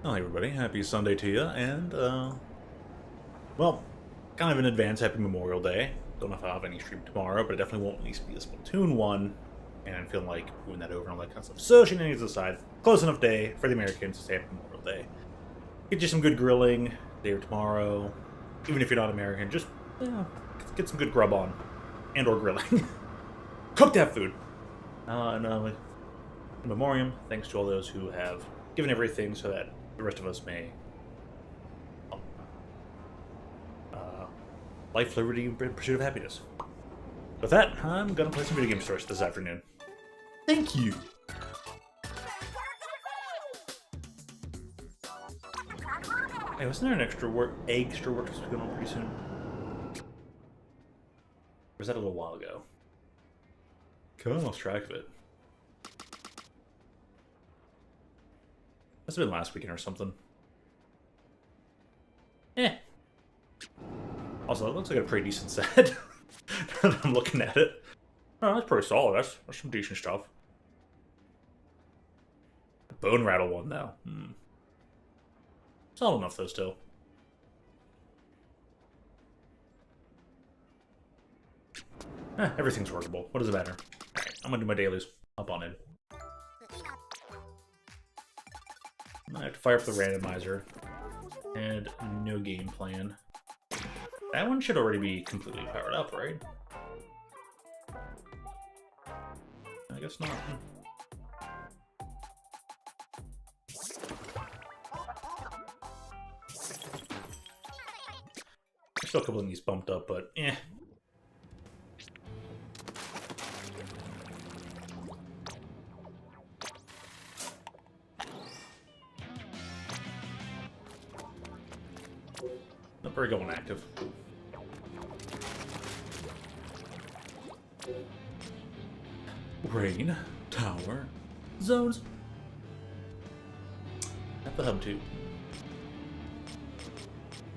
Hi everybody, happy Sunday to you, and, well, kind of in advance, happy Memorial Day. Don't know if I'll have any stream tomorrow, but it definitely won't at least be a Splatoon one, and I'm feeling like moving that over and all that kind of stuff. So, shenanigans aside, close enough day for the Americans to say happy Memorial Day. Get you some good grilling today or tomorrow, even if you're not American, just, get some good grub on, and or grilling. Cook that food! In memoriam, thanks to all those who have given everything so that the rest of us may life, liberty, and pursuit of happiness. With that, I'm gonna play some video games first this afternoon. Thank you! Hey, wasn't there an extra work going on pretty soon? Or was that a little while ago? Kind of lost track of it. Must have been last weekend or something. Also, it looks like a pretty decent set. Now that I'm looking at it. Oh, that's pretty solid. That's some decent stuff. The Bone Rattle one, though. Solid enough, though, still. Everything's workable. What does it matter? Alright, I'm gonna do my dailies. Hop on in. I have to fire up the randomizer. And no game plan. That one should already be completely powered up, right? I guess not. There's still a couple of these bumped up, but eh. Not very going active. Rain, tower, zones. At the hub too.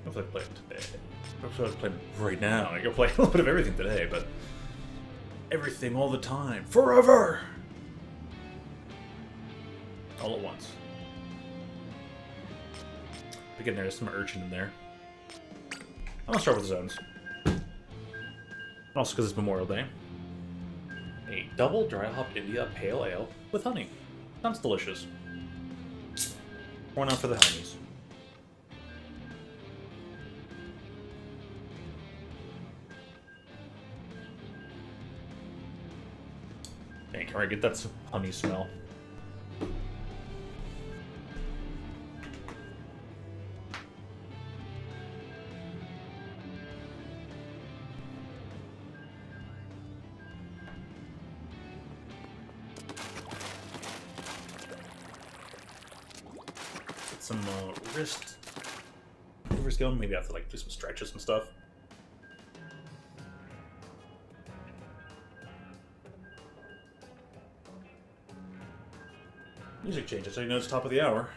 Hopefully I play it today. Hopefully I play it right now. I can play a little bit of everything today, but everything all the time. Forever! All at once. Again, there's some urchin in there. I'm gonna start with zones. Also because it's Memorial Day. A double dry hopped India pale ale with honey. Sounds delicious. Pouring out for the honeys. Dang, can I get that honey smell? Some wrist going. Maybe I have to like do some stretches and stuff. Music changes, so you know it's top of the hour.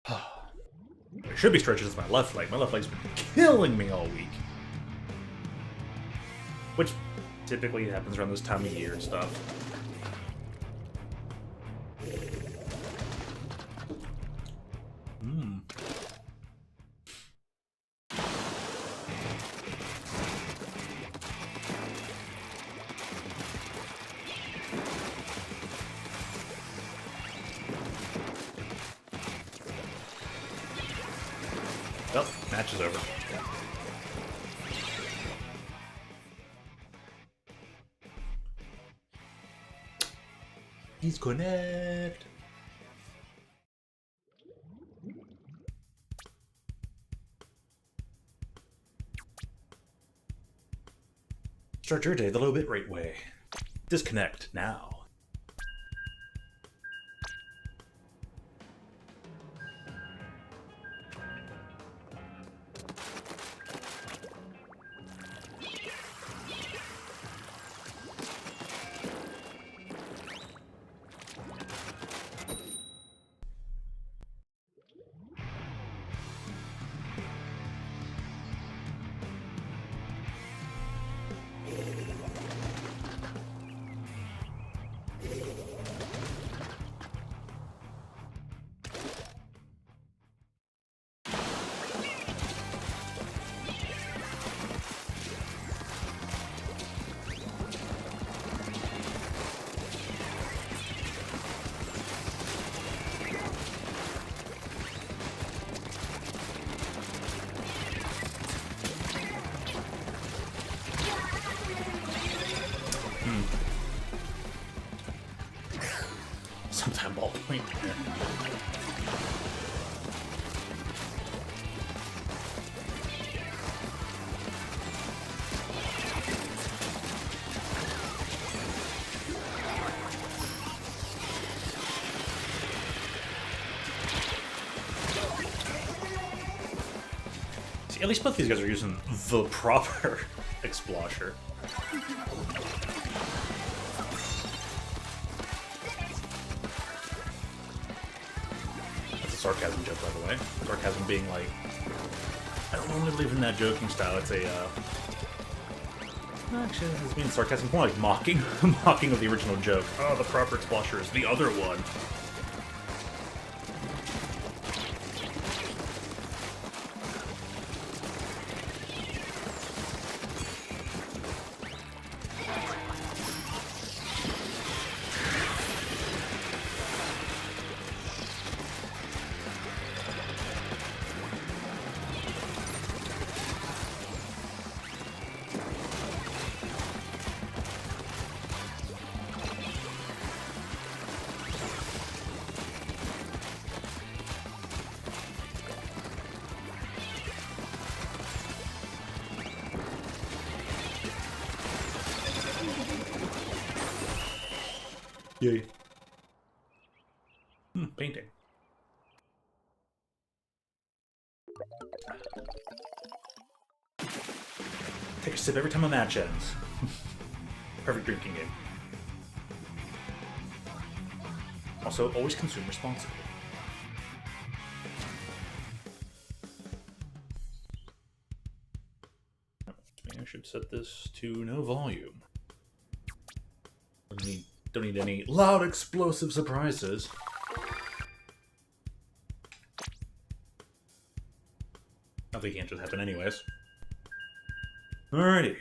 There should be stretches with my left leg. My left leg's been killing me all week. Which typically happens around this time of year and stuff. Well, match is over. Disconnect. Start your day the low bitrate way. Disconnect now. sometime ballpoint here. See, at least both these guys are using the proper Explosher. That's a sarcasm joke, by the way. Sarcasm being like, I don't normally believe in that joking style. It's a, actually, it's being sarcasm, more like mocking. Mocking of the original joke. Oh, the proper Explosher is the other one. Yay. Painting. Take a sip every time a match ends. Perfect drinking game. Also, always consume responsibly. I should set this to no volume. Don't need any loud explosive surprises. I think can't just happen anyways. Alrighty.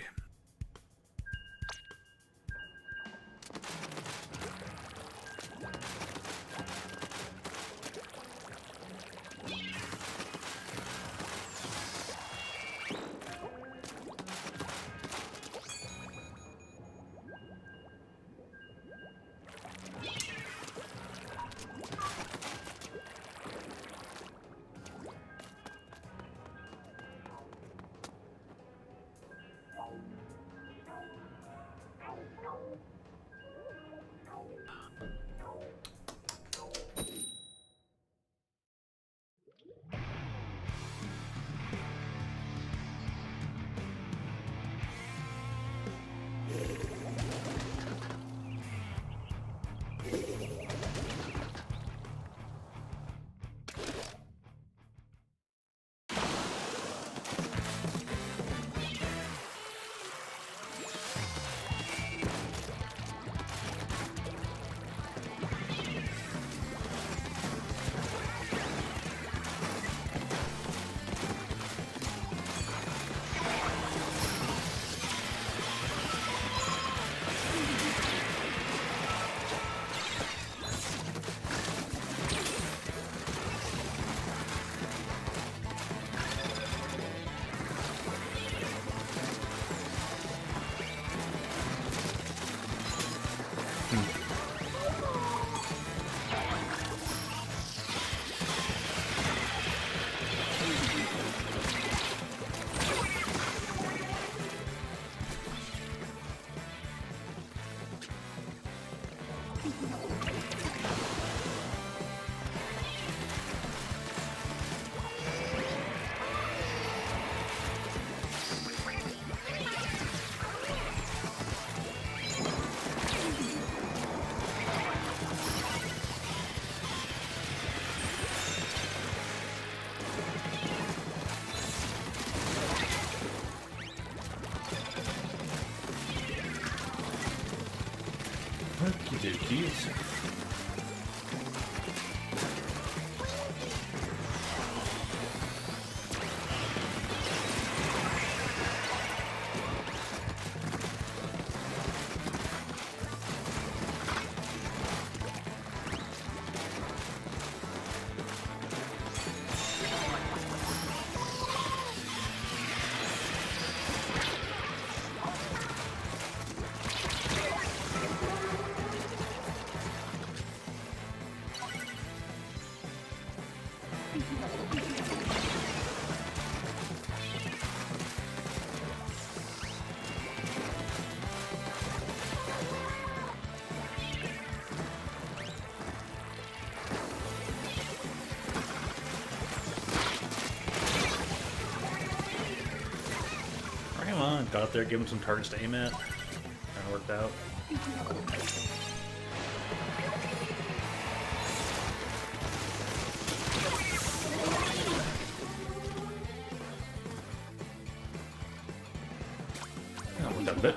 Come on, got up there, give him some targets to aim at. Kinda worked out. Yeah, worked out a bit.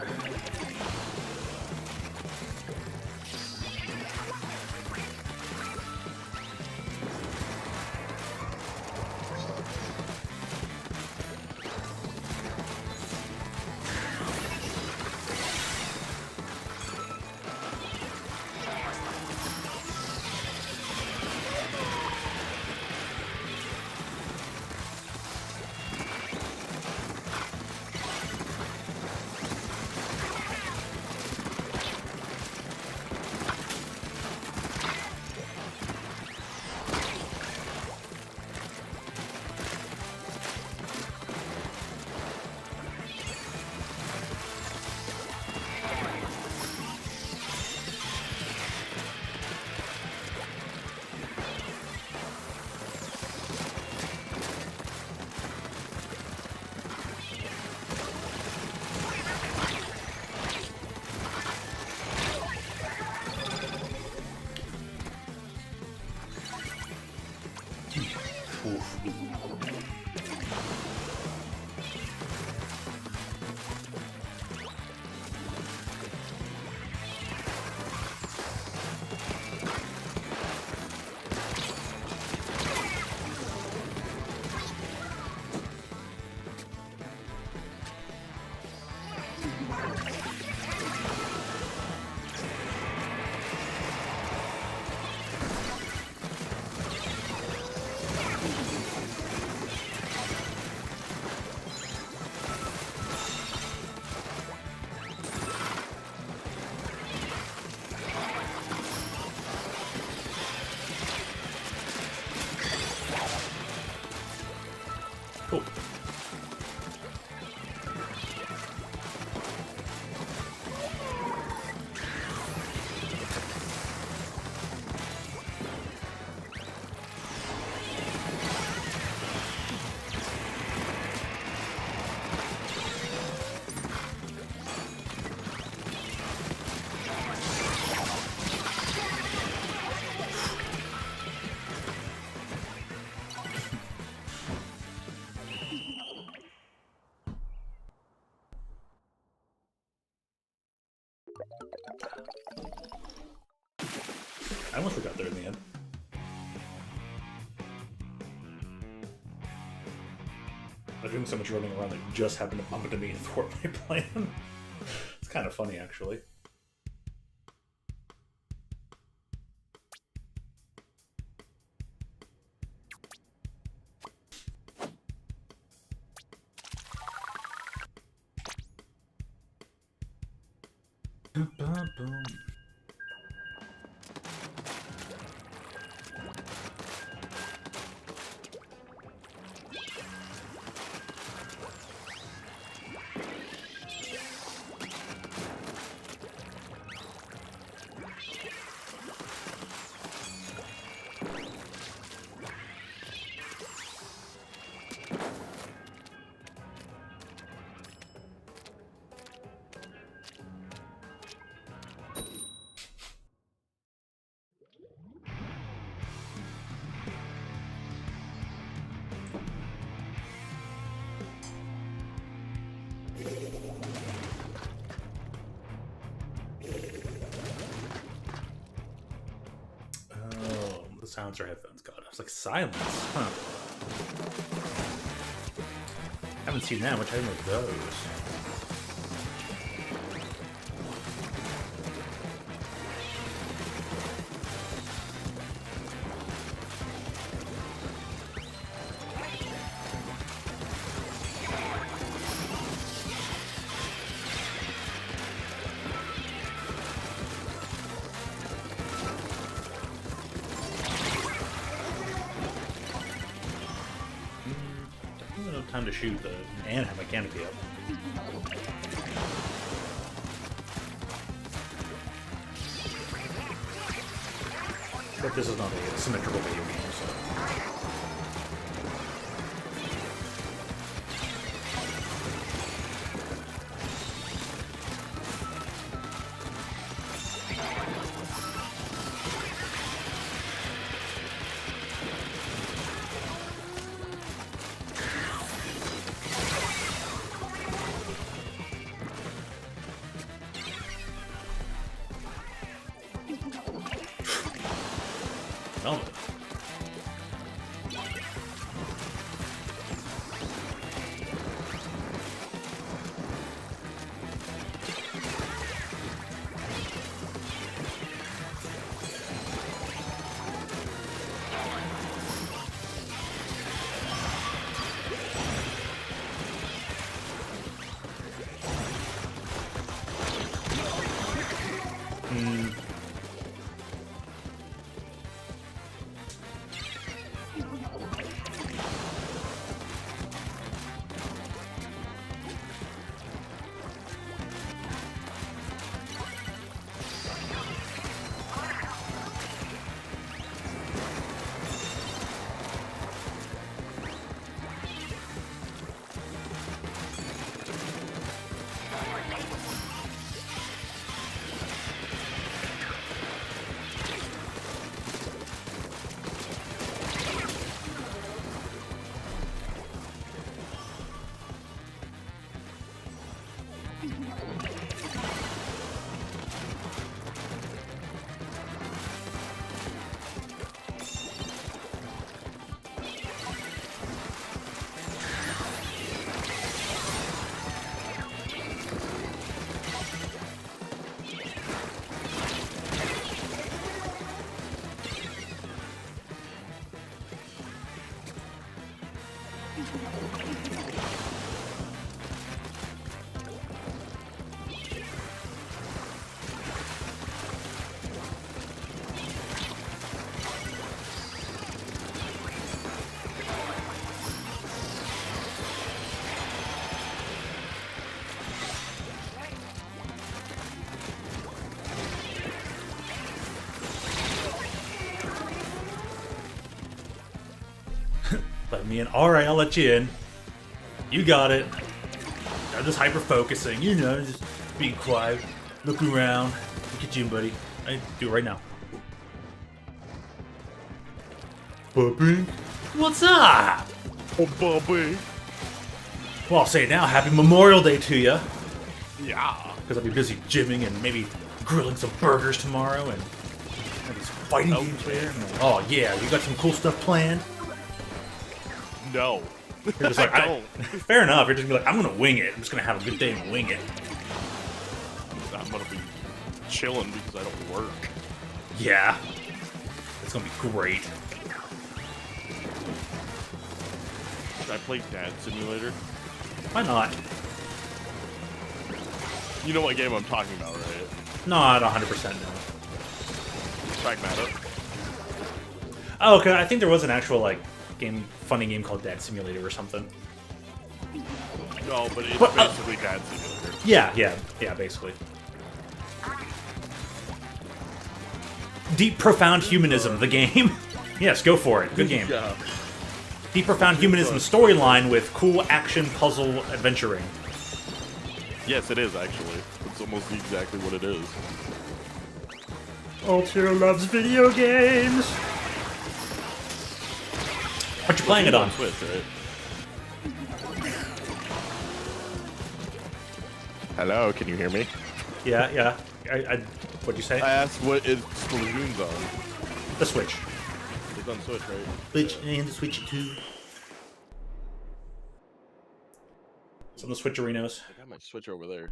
Cool. I almost forgot there in the end. I'm doing so much running around that just happened to bump into me and thwart my plan. It's kind of funny, actually. Boom. Silencer headphones. God, I was like, silence, huh? Haven't seen that. Which item are those? time to shoot and have my canopy up. But this is not a symmetrical video game, so... Oh. Let me in. Alright, I'll let you in. You got it. I'm just hyper-focusing, you know, just being quiet. Look around. Look at you, buddy. I do it right now. Puppy? What's up? Oh, Bobby. Well, I'll say it now. Happy Memorial Day to you. Yeah. Because I'll be busy gymming and maybe grilling some burgers tomorrow and maybe some fighting games there. Oh, yeah. You got some cool stuff planned? No. You're just like, I don't. Fair enough. You're just gonna be like, I'm gonna wing it. I'm just gonna have a good day and wing it. I'm gonna be chilling because I don't work. Yeah. It's gonna be great. Should I play Dad Simulator? Why not? You know what game I'm talking about, right? No, I don't 100% know. Pragmata. Oh, okay. I think there was an actual, like, funny game called Dad Simulator or something. No, but it's What? basically Dad Simulator. Yeah, basically. Deep Profound Humanism, the game. Yes, go for it. Good game. Yeah. Deep Profound Humanism storyline with cool action puzzle adventuring. Yes, it is, actually. It's almost exactly what it is. Altair loves video games. What you playing it on? Switch, right? Hello, can you hear me? Yeah. What'd you say? I asked what is Splatoon's on. The Switch. It's on Switch, right? Switch and the Switch 2. Some of the Switcherinos. I got my Switch over there.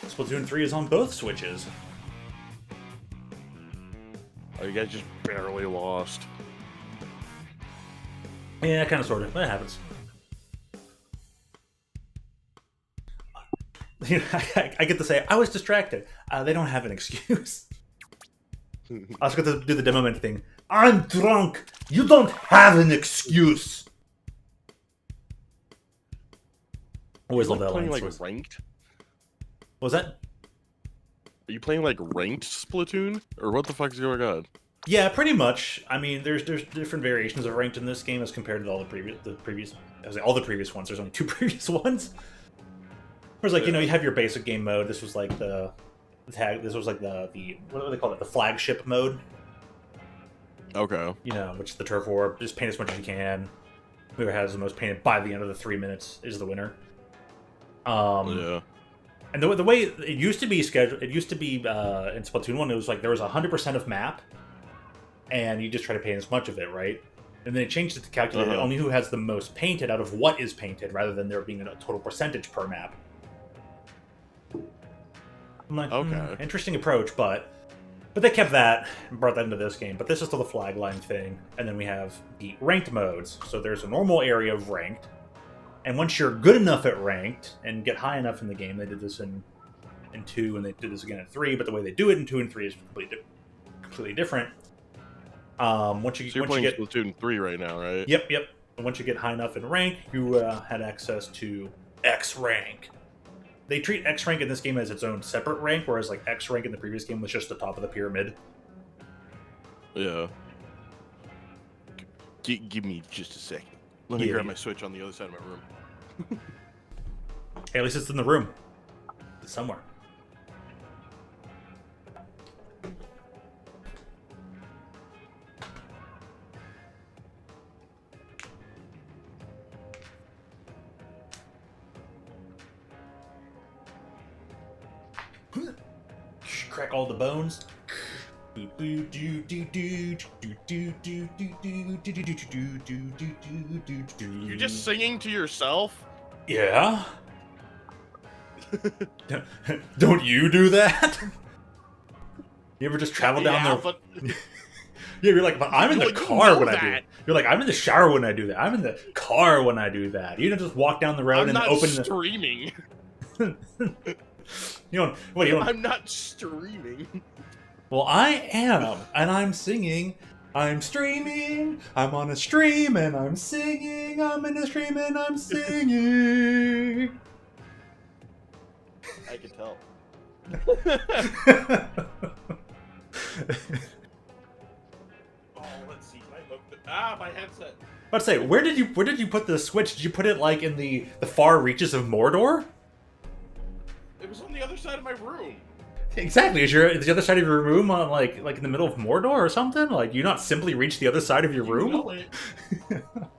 Splatoon 3 is on both Switches. Oh, you guys just barely lost. Yeah, kind of, sort of. That happens. I get to say, I was distracted. They don't have an excuse. I was going to do the demo man thing. I'm drunk. You don't have an excuse. Always love that line. Playing like ranked? What was that? Are you playing like ranked Splatoon, or what the fuck is going on? Yeah, pretty much. I mean, there's different variations of ranked in this game as compared to all the previous. I was like, all the previous ones. There's only 2 previous ones. Whereas, like, you know, you have your basic game mode. This was like the tag. This was like the what do they call it? The flagship mode. Okay. You know, which is the turf war. Just paint as much as you can. Whoever has the most painted by the end of the 3 minutes is the winner. Yeah. And the way it used to be scheduled, it used to be in Splatoon 1, it was like there was 100% of map, and you just try to paint as much of it, right? And then it changed it to calculate only who has the most painted out of what is painted, rather than there being a total percentage per map. I'm like, okay, interesting approach, but they kept that and brought that into this game. But this is still the flag line thing, and then we have the ranked modes. So there's a normal area of ranked, and once you're good enough at ranked and get high enough in the game, they did this in 2, and they did this again in 3. But the way they do it in 2 and 3 is completely different. Once you playing get Splatoon 3 right now, right? Yep. And once you get high enough in rank, you had access to X rank. They treat X rank in this game as its own separate rank, whereas like X rank in the previous game was just the top of the pyramid. Yeah. Give me just a second. Let me grab my Switch on the other side of my room. Hey, at least it's in the room. It's somewhere. Crack all the bones. You're just singing to yourself? Yeah. Don't you do that? You ever just travel down there? But... Yeah, you're like, but I'm in the car when I do that. You're like, I'm in the shower when I do that. I'm in the car when I do that. You don't just walk down the road and open the... streaming. You know, what, you don't... I'm not streaming. Well, I am, and I'm singing. I'm streaming. I'm on a stream, and I'm singing. I'm in a stream, and I'm singing. I can tell. Oh, let's see. My headset. Let's say, where did you put the Switch? Did you put it like in the far reaches of Mordor? It was on the other side of my room. Exactly. Is the other side of your room on like in the middle of Mordor or something? Like, you not simply reach the other side of your room? You know it.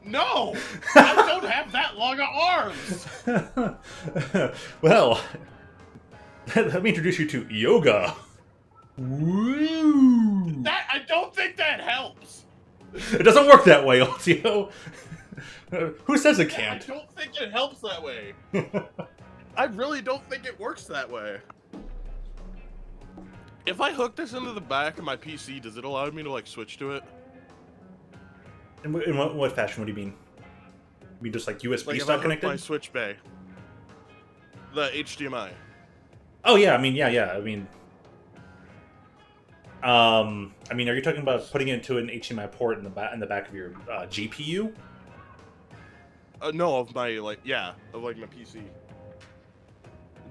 No, I don't have that long of arms. Well, let me introduce you to yoga. Woo! I don't think that helps. It doesn't work that way, Altio. Who says it can't? I don't think it helps that way. I really don't think it works that way. If I hook this into the back of my PC, does it allow me to like switch to it? In what fashion? What do you mean? You mean just like USB like stuff connected? My Switch Bay. The HDMI. Oh yeah, I mean are you talking about putting it into an HDMI port in the back of your GPU? No, of my my PC.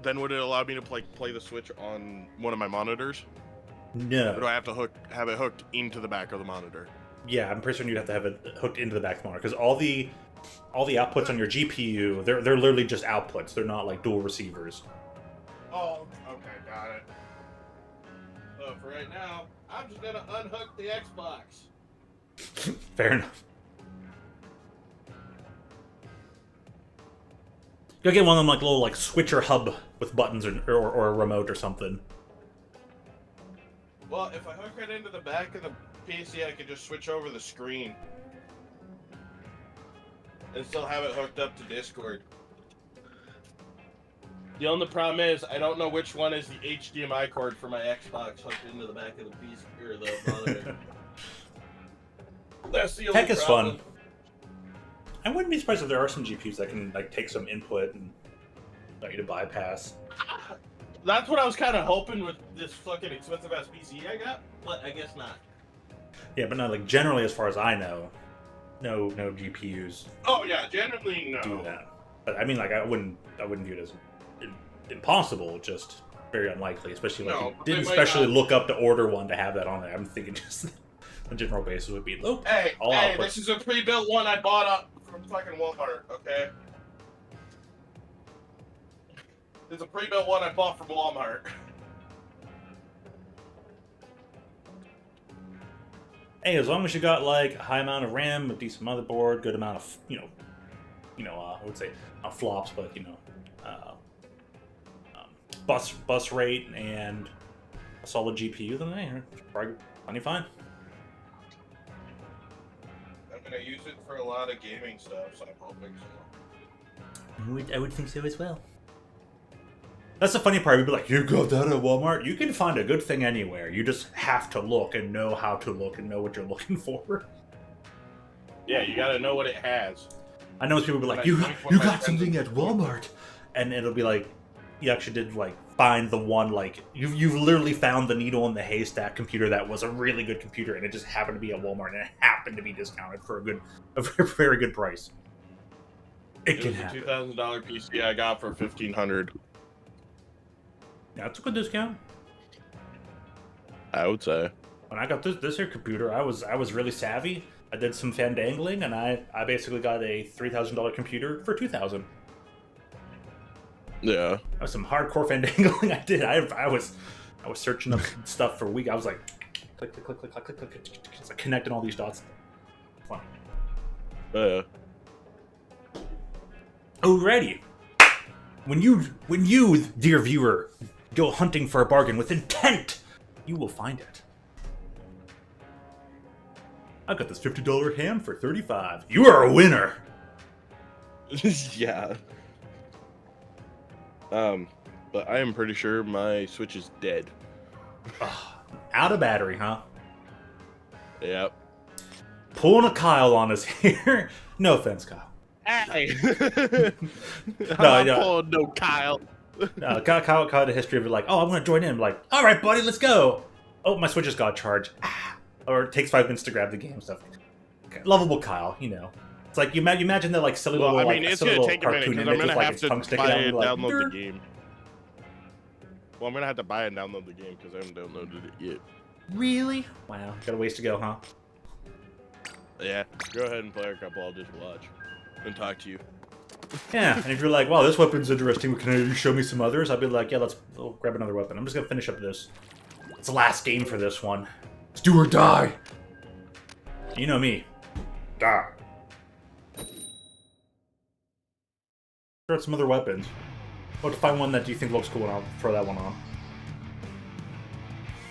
Then would it allow me to play the Switch on one of my monitors? No. Or do I have to have it hooked into the back of the monitor? Yeah, I'm pretty certain you'd have to have it hooked into the back monitor because all the outputs on your GPU, they're literally just outputs. They're not like dual receivers. Oh, okay, got it. So for right now, I'm just gonna unhook the Xbox. Fair enough. Go get one of them like little switcher hub with buttons or a remote or something. Well, if I hook it into the back of the PC, I could just switch over the screen and still have it hooked up to Discord. The only problem is I don't know which one is the HDMI cord for my Xbox hooked into the back of the PC or the monitor. That's the only Tech is problem. fun. I wouldn't be surprised if there are some GPUs that can take some input and allow you to bypass. That's what I was kind of hoping with this fucking expensive ass PC I got, but I guess not. Yeah, but no, like generally, as far as I know, no GPUs Oh yeah, generally no. do that. But I mean, like I wouldn't view it as impossible, just very unlikely. Especially like No, you they didn't might especially not. look up to order one to have that on there. I'm thinking just the general basis would be low. Hey, all hey, outputs. this is a pre-built one I bought up from fucking Walmart. Okay. It's a pre-built one I bought from Walmart. Hey, as long as you got like a high amount of RAM, a decent motherboard, good amount of I would say not flops, but bus rate and a solid GPU, then hey, you're probably plenty fine. I'm gonna use it for a lot of gaming stuff, so I'm hoping so. I would think so as well. That's the funny part. You'd be like, you got that at Walmart? You can find a good thing anywhere. You just have to look and know how to look and know what you're looking for. Yeah, you gotta know what it has. I know people be like, you got something at Walmart, and it'll be like, you actually did like find the one, like you've literally found the needle in the haystack computer that was a really good computer, and it just happened to be at Walmart, and it happened to be discounted for a very good price. It can happen. It was a $2,000 PC I got for $1,500. That's a good discount. I would say. When I got this here computer, I was really savvy. I did some fandangling, and I basically got a $3,000 computer for $2,000. Yeah. That was some hardcore fandangling I did. I was searching up stuff for a week. I was like, click, just like connecting all these dots. Fun. Alrighty. When you, dear viewer, go hunting for a bargain with intent, you will find it. I got this $50 ham for $35. You are a winner. Yeah. But I am pretty sure my Switch is dead. Out of battery, huh? Yep. Pulling a Kyle on us here. No offense, Kyle. Hey! No, pulling no Kyle. Kyle had a history of it like, oh, I'm going to join in. I'm like, all right, buddy, let's go. Oh, my Switch just got charged. Or it takes 5 minutes to grab the game stuff. Okay. Lovable Kyle, you know. It's like, you imagine that, like, silly little, it's going to take a minute, because I'm going to have to buy and download the game. Well, I'm going to have to buy and download the game, because I haven't downloaded it yet. Really? Wow, got a ways to go, huh? Yeah, go ahead and play a couple, I'll just watch and talk to you. Yeah, and if you're like, wow, this weapon's interesting, can you show me some others? I'd be like, yeah, we'll grab another weapon. I'm just going to finish up this. It's the last game for this one. It's do or die. You know me. Die. Throw out some other weapons. I'll have to find one that you think looks cool, and I'll throw that one on.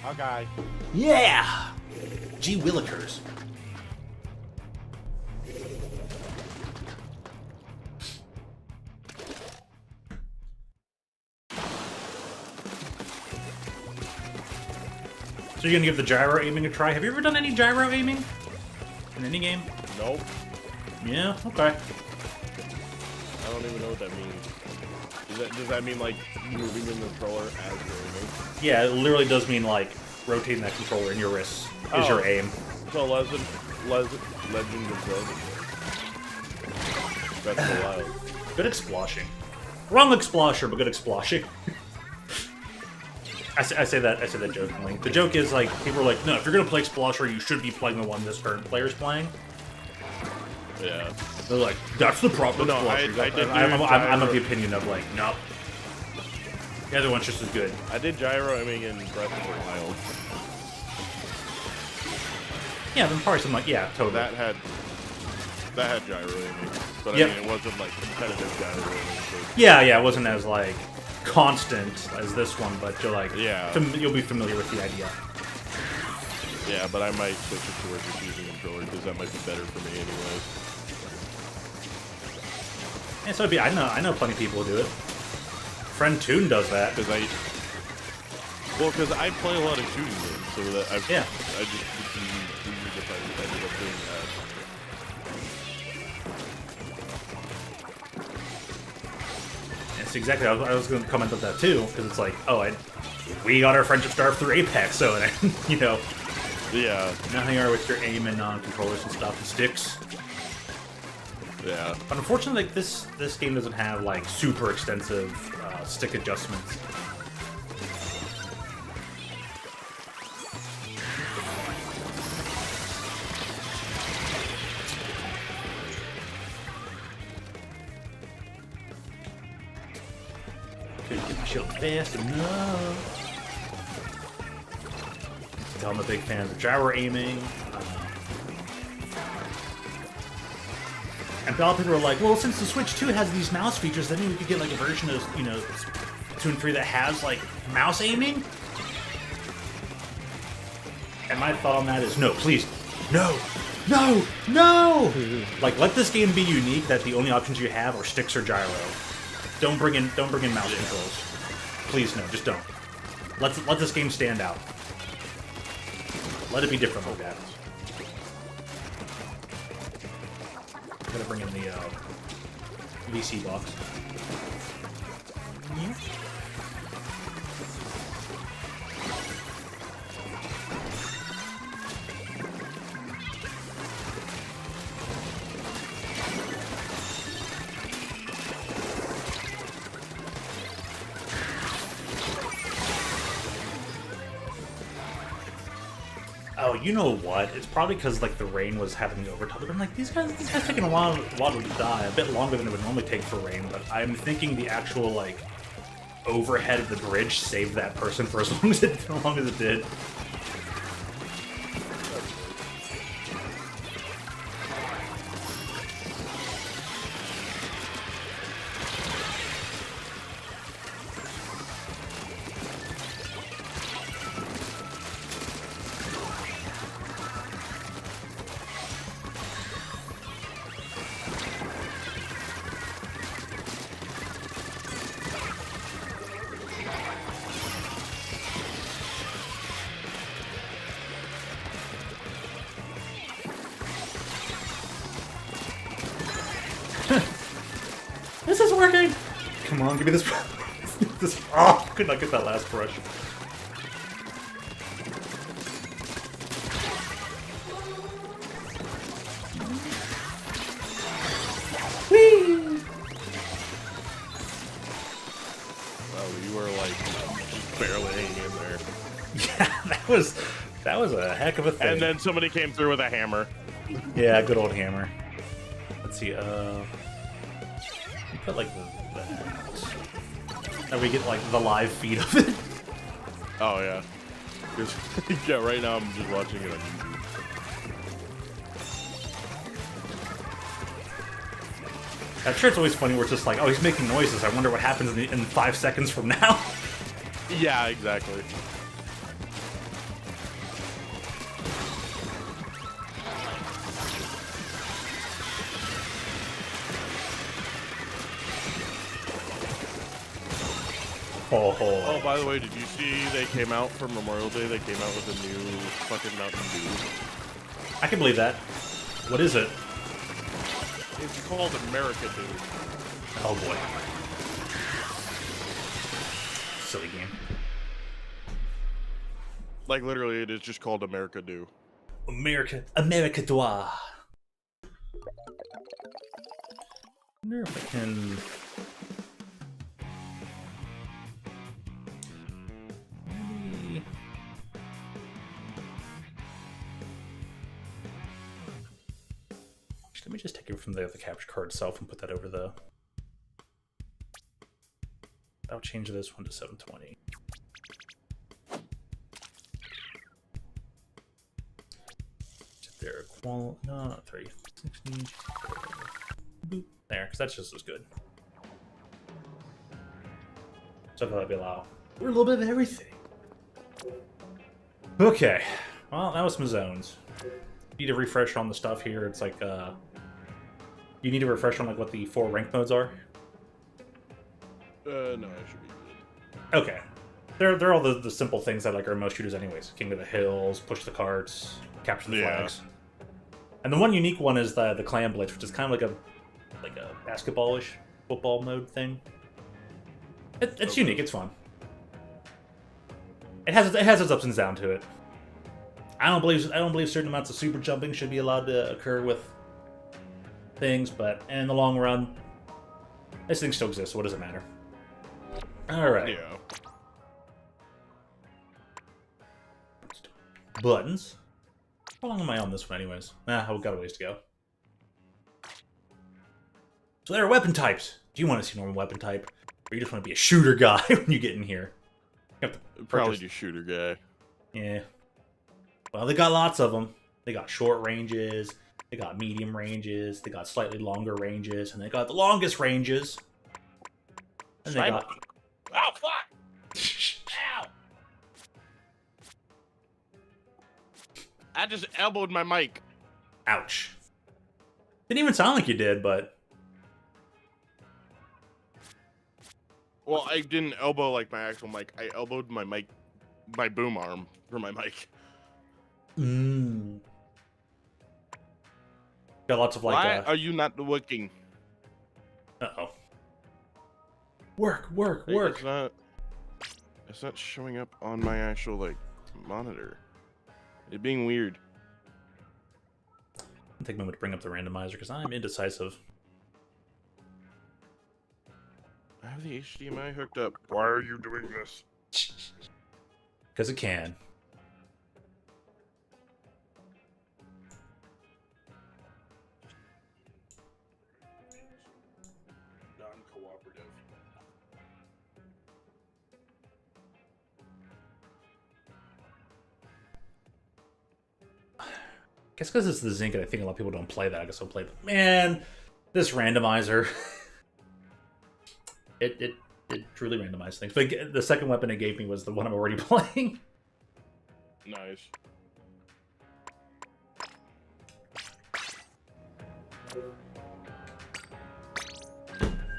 Okay. Yeah! Gee willikers. So you're gonna give the gyro aiming a try? Have you ever done any gyro aiming? In any game? Nope. Yeah? Okay. I don't even know what that means. Does that mean, like, moving the controller as you're aiming? Yeah, it literally does mean, like, rotating that controller in your wrists is your aim. So Legend of Zelda. That's so wild. Good exploshing. Wrong explosher, but good exploshing. I say that jokingly. The joke is, like, people are like, no, if you're gonna play Explosher, you should be playing the one this current player's playing. Yeah. They're like, that's the proper no, Explosher. I'm of the opinion of, like, no. The other one's just as good. I did gyro aiming in Breath of the Wild. Yeah, then probably some, like, yeah, totally. That had gyro aiming. But Yep. I mean, it wasn't, like, competitive gyro aiming. So. Yeah, it wasn't as, like, constant as this one, but you're like, yeah, you'll be familiar with the idea. Yeah, but I might switch it towards just using a controller because that might be better for me anyways. Yeah, so I know plenty of people who do it. Friend Toon does that. Because I play a lot of shooting games, so that I just ended up doing that. It's exactly. I was going to comment on that too, because it's like, oh, we got our friendship started through Apex, so you know. Yeah. You know how you are with your aim and controllers and stuff and sticks? Yeah. But unfortunately, like, this game doesn't have, like, super extensive stick adjustments. Couldn't get my shield fast enough. Tell I'm a big fan of the gyro aiming. And a lot of people are like, well, since the Switch 2 has these mouse features, then we could get like a version of, you know, Splatoon 3 that has like mouse aiming. And my thought on that is, no, please, no, no, no! Like, let this game be unique that the only options you have are sticks or gyro. Don't bring in mouse controls. Please, no, just don't. Let this game stand out. Let it be different like that. I'm gonna bring in the VC box. Yeah. Oh, you know what? It's probably because like the rain was having the overtime. I'm like, these guys taking a while to die, a bit longer than it would normally take for rain. But I'm thinking the actual like overhead of the bridge saved that person for as long as it did. This is working! Come on, give me this. This. Oh, could not get that last brush. Whee! Well, you were like just barely hanging in there. Yeah, that was a heck of a thing. And then somebody came through with a hammer. Yeah, good old hammer. Let's see, put like that. And we get like the live feed of it. Oh yeah. Yeah, right now I'm just watching it on YouTube. I'm sure it's always funny where it's just like, oh, he's making noises. I wonder what happens in 5 seconds from now. Yeah, exactly. Oh, by the way, did you see they came out for Memorial Day? They came out with a new fucking Mountain Dew. I can believe that. What is it? It's called America Dew. Oh boy. Silly game. Like, literally, it is just called America Dew. America Dois. Wonder if I can. Maybe. Let me just take it from the capture card itself and put that over the. I'll change this one to 720. There, no, not 360. Boop. There, because that's just as good. So that'll be allow. We're a little bit of everything. Okay. Well, that was my zones. Need a refresh on the stuff here. It's like, you need a refresh on like what the 4 rank modes are? No, I should be good. Okay. They're all the simple things that like are most shooters anyways. King of the Hills, push the carts, capture the flags. And the one unique one is the Clan Blitz, which is kind of like a basketball-ish football mode thing. It's unique. It's fun. It has its ups and downs to it. I don't believe certain amounts of super jumping should be allowed to occur with things, but in the long run, this thing still exists. So what does it matter? All right. Yeah. Buttons. How long am I on this one, anyways? I've got a ways to go. So there are weapon types. Do you want to see normal weapon type, or you just want to be a shooter guy when you get in here? You have to Probably just shooter guy. Yeah. Well, they got lots of them. They got short ranges. They got medium ranges. They got slightly longer ranges, and they got the longest ranges. And they got. Oh fuck! Ow! I just elbowed my mic. Ouch. Didn't even sound like you did, but. Well, I didn't elbow like my actual mic. I elbowed my mic, my boom arm for my mic. Mmm. Got lots of like. Why are you not working? Uh-oh. Work. Hey, it's not showing up on my actual like monitor. It's being weird. I'll take a moment to bring up the randomizer because I'm indecisive. I have the HDMI hooked up. Why are you doing this? Because it can. Non-cooperative. Guess because it's the Zinc and I think a lot of people don't play that. I guess I'll play that. Man, this randomizer. It truly randomized things. But the second weapon it gave me was the one I'm already playing. Nice.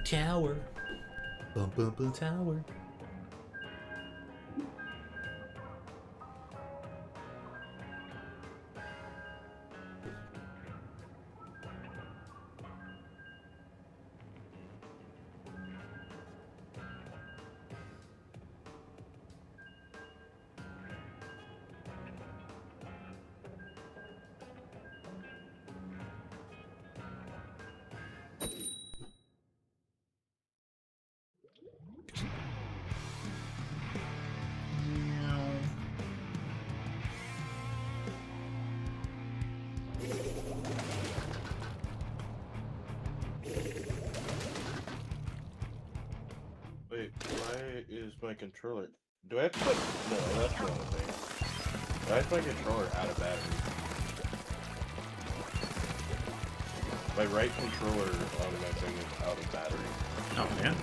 Tower. Boom, boom, boom, tower. Wait, why is my controller? Do I have to put? No, that's the wrong thing. Why is my controller out of battery? My right controller on my thing is out of battery. Oh, man.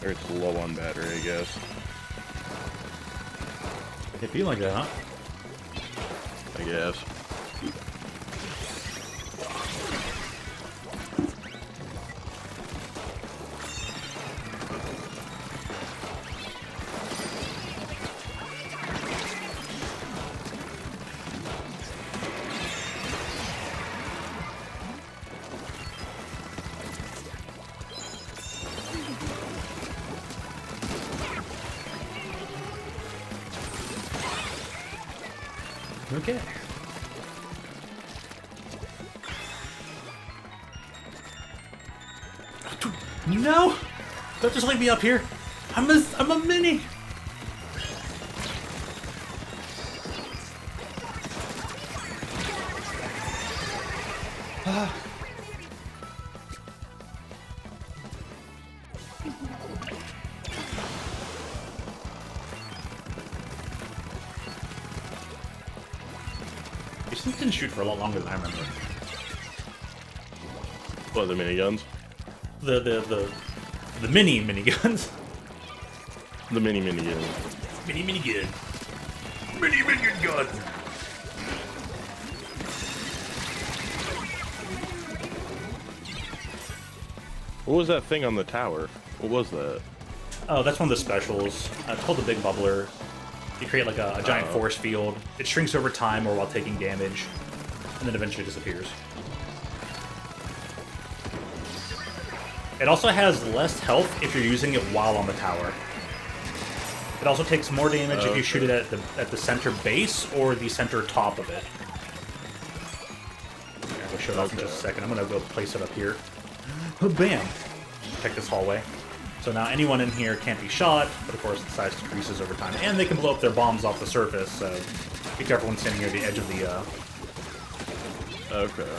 Or it's low on battery, I guess. It feel like that, huh? I guess. Okay. No! Don't just leave me up here. I'm a mini. These things didn't shoot for a lot longer than I remember. What, the miniguns? The miniguns. The minigun. Minigun. Minigun gun. What was that thing on the tower? What was that? Oh, that's one of the specials. It's called the Big Bubbler. You create like a giant force field. It shrinks over time or while taking damage, and then eventually disappears. It also has less health if you're using it while on the tower. It also takes more damage if you shoot it at the center base or the center top of it. I'll show it off in just a second. I'm gonna go place it up here. Bam! Check this hallway. So now anyone in here can't be shot, but of course the size decreases over time, and they can blow up their bombs off the surface. So be careful when standing near the edge of the. Okay.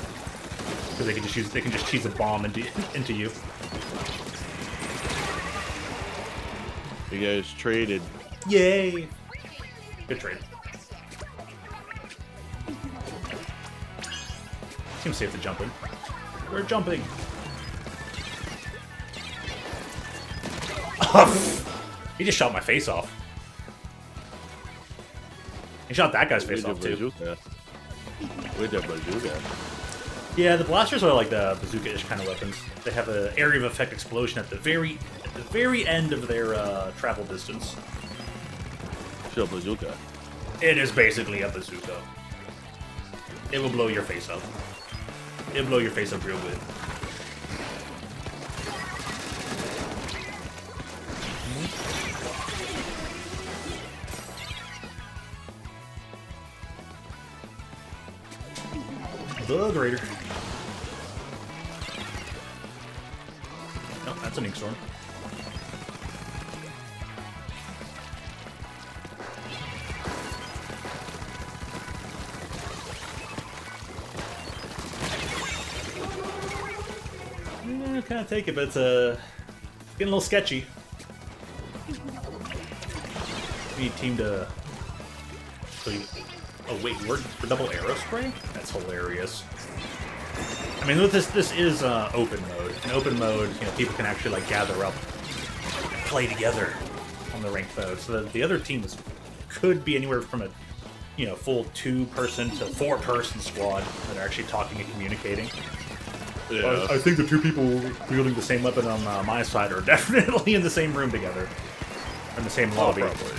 Because they can just cheese a bomb into you. You guys traded. Yay! Good trade. Seems safe to jump in. We're jumping. He just shot my face off. He shot that guy's face off too. With the bazooka. Yeah, the blasters are like the bazooka-ish kind of weapons. They have an area of effect explosion at the very end of their travel distance. It's a bazooka. It is basically a bazooka. It will blow your face up. It'll blow your face up real good. Bug Raider. Oh, that's an ink storm. I kind of take it, but it's getting a little sketchy. We need team to. Oh wait, we're double arrow spray? That's hilarious. I mean, this is open mode. In open mode, you know, people can actually like gather up, and play together on the ranked mode. So the other team could be anywhere from a full 2-person to 4-person squad that are actually talking and communicating. Yeah. I think the 2 people wielding the same weapon on my side are definitely in the same room together, in the same lobby. Oh, probably.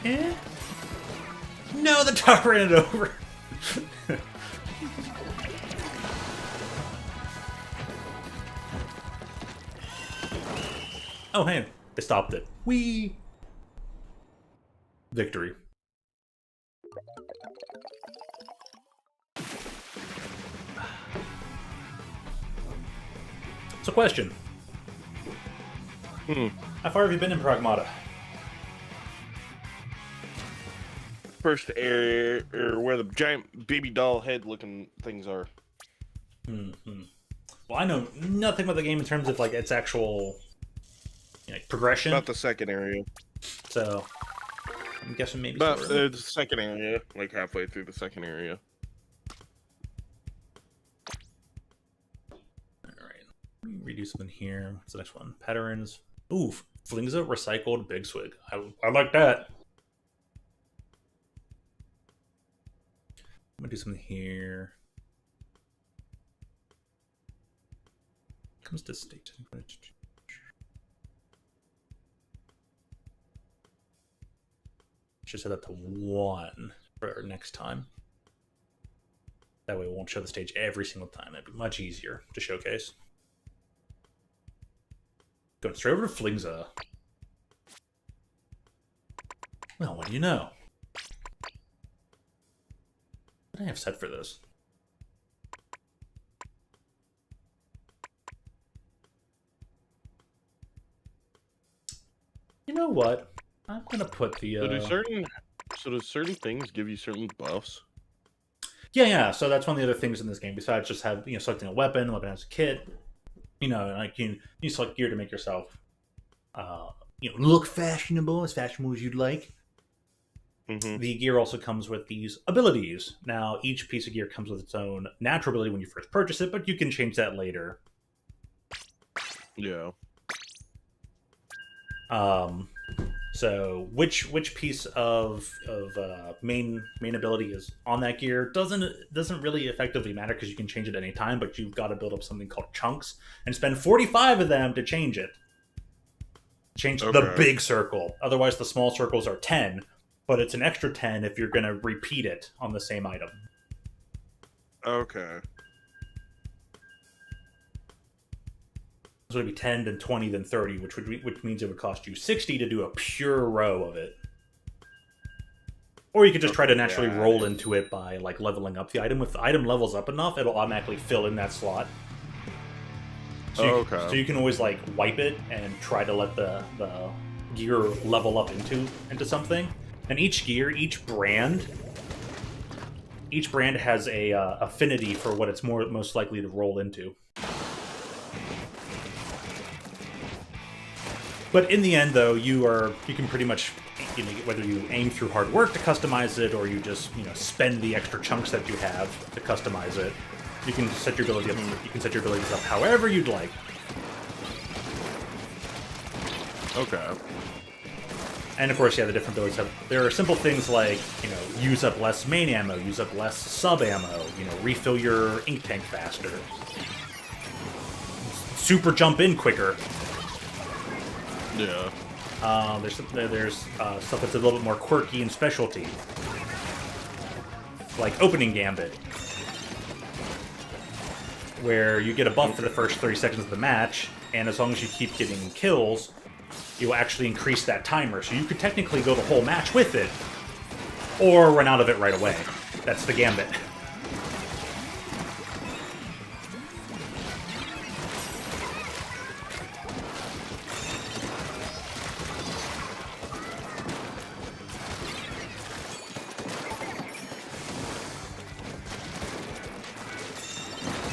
Eh? No, the tower ran it over. Oh, hey, they stopped it. Whee! Victory. So, question. How far have you been in Pragmata? First area where the giant baby doll head looking things are. Well, I know nothing about the game in terms of like its actual progression. About the second area. So I'm guessing maybe. But the second area, like halfway through the second area. All right, redo something here. What's the next one? Patterns. Ooh, flings a recycled big swig. I like that. I'm gonna do something here. Comes to state. Just set that to 1 for next time. That way, we won't show the stage every single time. That'd be much easier to showcase. Going straight over to Flingza. Well, what do you know? What do I have set for this? You know what? I'm gonna put the. So do certain things give you certain buffs? Yeah. So that's one of the other things in this game. Besides just selecting a weapon, the weapon has a kit. Like you select gear to make yourself, look fashionable as you'd like. Mm-hmm. The gear also comes with these abilities. Now, each piece of gear comes with its own natural ability when you first purchase it, but you can change that later. Yeah. So which piece of main ability is on that gear doesn't really effectively matter because you can change it any time, but you've got to build up something called chunks and spend 45 of them to change it. Change the big circle. Otherwise, the small circles are 10, but it's an extra 10 if you're going to repeat it on the same item. Okay. So it'd be 10, then 20, then 30, which means it would cost you 60 to do a pure row of it. Or you could just try to naturally roll into it by like leveling up the item. If the item levels up enough, it'll automatically fill in that slot. So you can always like wipe it and try to let the gear level up into something. And each gear, each brand has a affinity for what it's most likely to roll into. But in the end, though, you can pretty much, whether you aim through hard work to customize it or you just, spend the extra chunks that you have to customize it. You can set your ability up. You can set your abilities up however you'd like. Okay. And of course, the different abilities there are simple things like, use up less main ammo, use up less sub ammo, refill your ink tank faster, super jump in quicker. Yeah. There's stuff that's a little bit more quirky and specialty, like opening gambit, where you get a buff for the first 30 seconds of the match, and as long as you keep getting kills, you will actually increase that timer. So you could technically go the whole match with it, or run out of it right away. That's the gambit.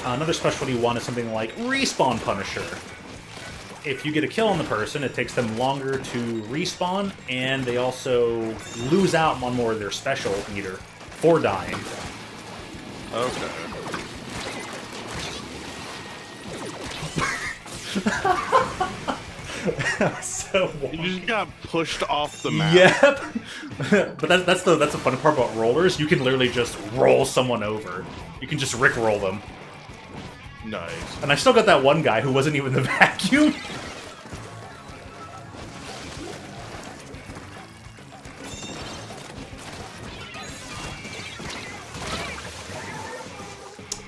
Another specialty one is something like Respawn Punisher. If you get a kill on the person, it takes them longer to respawn, and they also lose out on more of their special meter for dying. Okay. So you just got pushed off the map. Yep. But that's the fun part about rollers. You can literally just roll someone over. You can just rickroll them. Nice. And I still got that one guy who wasn't even the vacuum.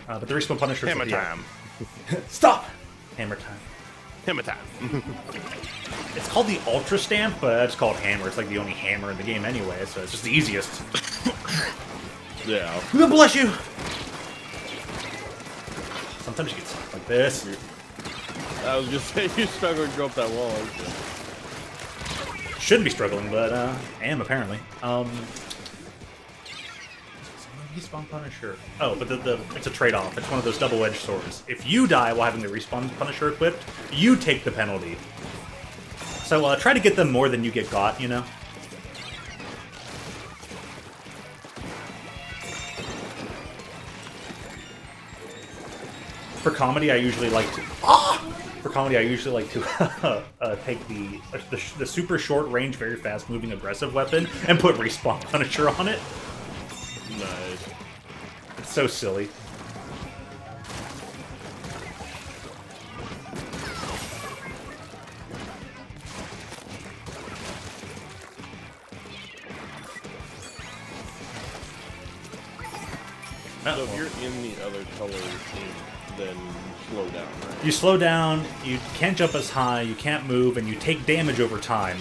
But the Respawn Punisher... Hammer time. Stop! Hammer time. Hammer time. It's called the Ultra Stamp, but it's called Hammer. It's like the only hammer in the game anyway, so it's just the easiest. Yeah. God bless you! Sometimes you get stuff like this. I was just saying you struggled to jump that wall. Shouldn't be struggling, but am apparently. Respawn Punisher. Oh, but it's a trade-off. It's one of those double-edged swords. If you die while having the Respawn Punisher equipped, you take the penalty. So try to get them more than you get got, For comedy, I usually like to... take the super short range, very fast moving aggressive weapon and put Respawn Punisher on it. Nice. It's so silly. So if you're in the other color team, then slow down, right? You slow down, you can't jump as high, you can't move, and you take damage over time.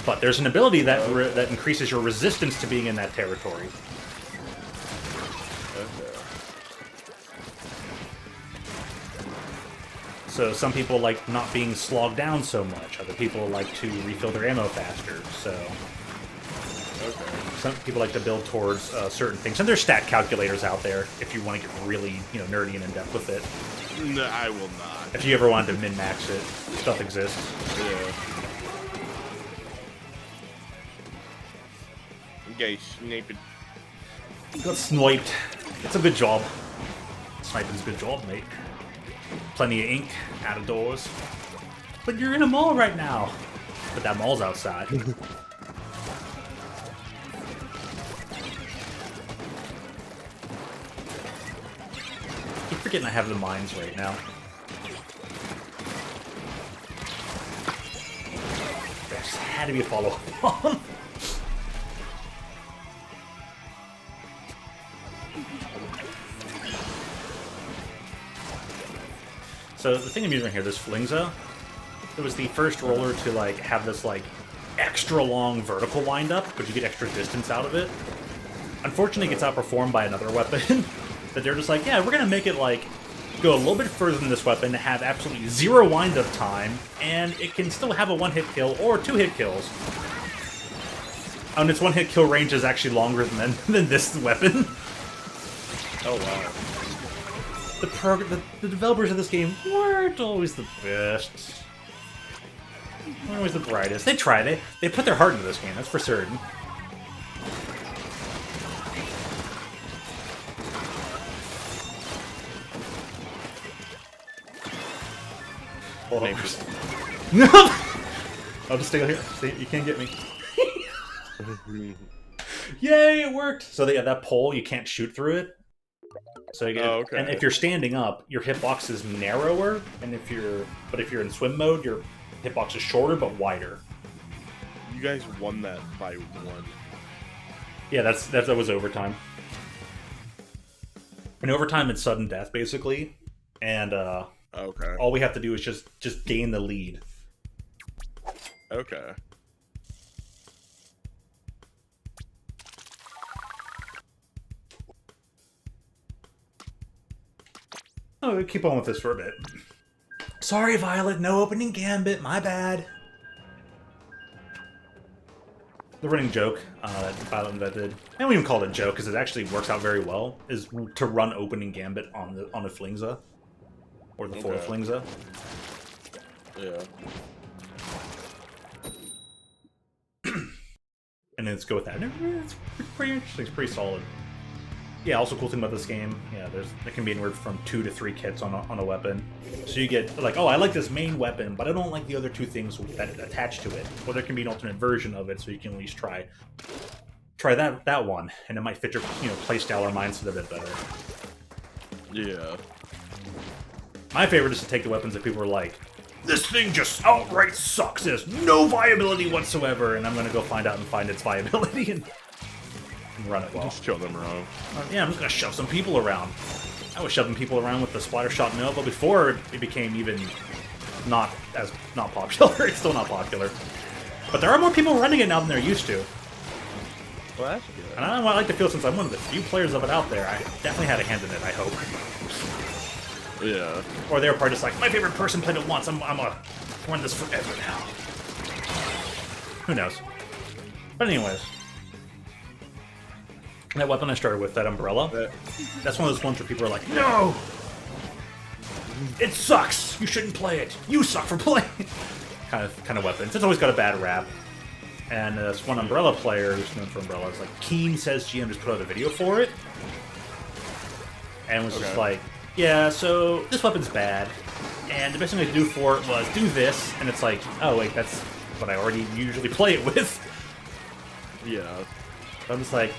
But there's an ability that that increases your resistance to being in that territory. Okay. So some people like not being slogged down so much. Other people like to refill their ammo faster. So some people like to build towards certain things. And there's stat calculators out there if you want to get really nerdy and in depth with it. No, I will not. If you ever wanted to min-max it, stuff exists. Yeah. Okay, sniped. Got sniped. It's a good job. Sniping's a good job, mate. Plenty of ink out of doors. But you're in a mall right now. But that mall's outside. Keep forgetting I have the mines right now. There just had to be a follow-up bomb. So the thing I'm using here, this Flingza, it was the first roller to like have this like extra long vertical wind-up, but you get extra distance out of it. Unfortunately, it gets outperformed by another weapon that they're just like, yeah, we're gonna make it like go a little bit further than this weapon, have absolutely zero wind-up time, and it can still have a one-hit kill or two-hit kills. And its one-hit kill range is actually longer than this weapon. Oh wow. The developers of this game weren't always the best. Weren't always the brightest. They tried. They put their heart into this game, that's for certain. Hold on. No! I'll just stay here. Stay, you can't get me. Yay, it worked! So yeah, that pole, you can't shoot through it. So you get, okay. And if you're standing up, your hitbox is narrower, and if you're in swim mode, your hitbox is shorter but wider. You guys won that by 1. Yeah, that was overtime. In overtime, it's sudden death basically, and okay. all we have to do is just gain the lead. Okay. Oh, we'll keep on with this for a bit. Sorry, Violet, no opening gambit, my bad. The running joke that Violet invented, and we even call it a joke because it actually works out very well, is to run opening gambit on a Flingza. Or the full Flingza. Yeah. And then let's go with that. It's pretty interesting, it's pretty solid. Yeah, also cool thing about this game, yeah, it can be anywhere from 2 to 3 kits on a weapon. So you get like, oh, I like this main weapon, but I don't like the other 2 things that attach to it. Or there can be an alternate version of it, so you can at least try that one, and it might fit your playstyle or mindset a bit better. Yeah. My favorite is to take the weapons that people are like, this thing just outright sucks. There's no viability whatsoever, and I'm gonna go find its viability and run it well. Just show them wrong. Yeah, I'm just gonna shove some people around. I was shoving people around with the splatter shot Nova before it became even not popular. It's still not popular, but there are more people running it now than there used to. Well, that's good. And I like to feel, since I'm one of the few players of it out there, I definitely had a hand in it. I hope. Yeah. Or they were probably just like, my favorite person played it once. I'm gonna run this forever now. Who knows? But anyways. That weapon I started with, that umbrella, that's one of those ones where people are like, no! It sucks! You shouldn't play it! You suck for playing it! kind of weapons. It's always got a bad rap. And this one umbrella player who's known for umbrellas, like, Keen Says GM just put out a video for it. And was just like, yeah, so this weapon's bad. And the best thing I could do for it was do this. And it's like, oh wait, that's what I already usually play it with. Yeah. So I'm just like,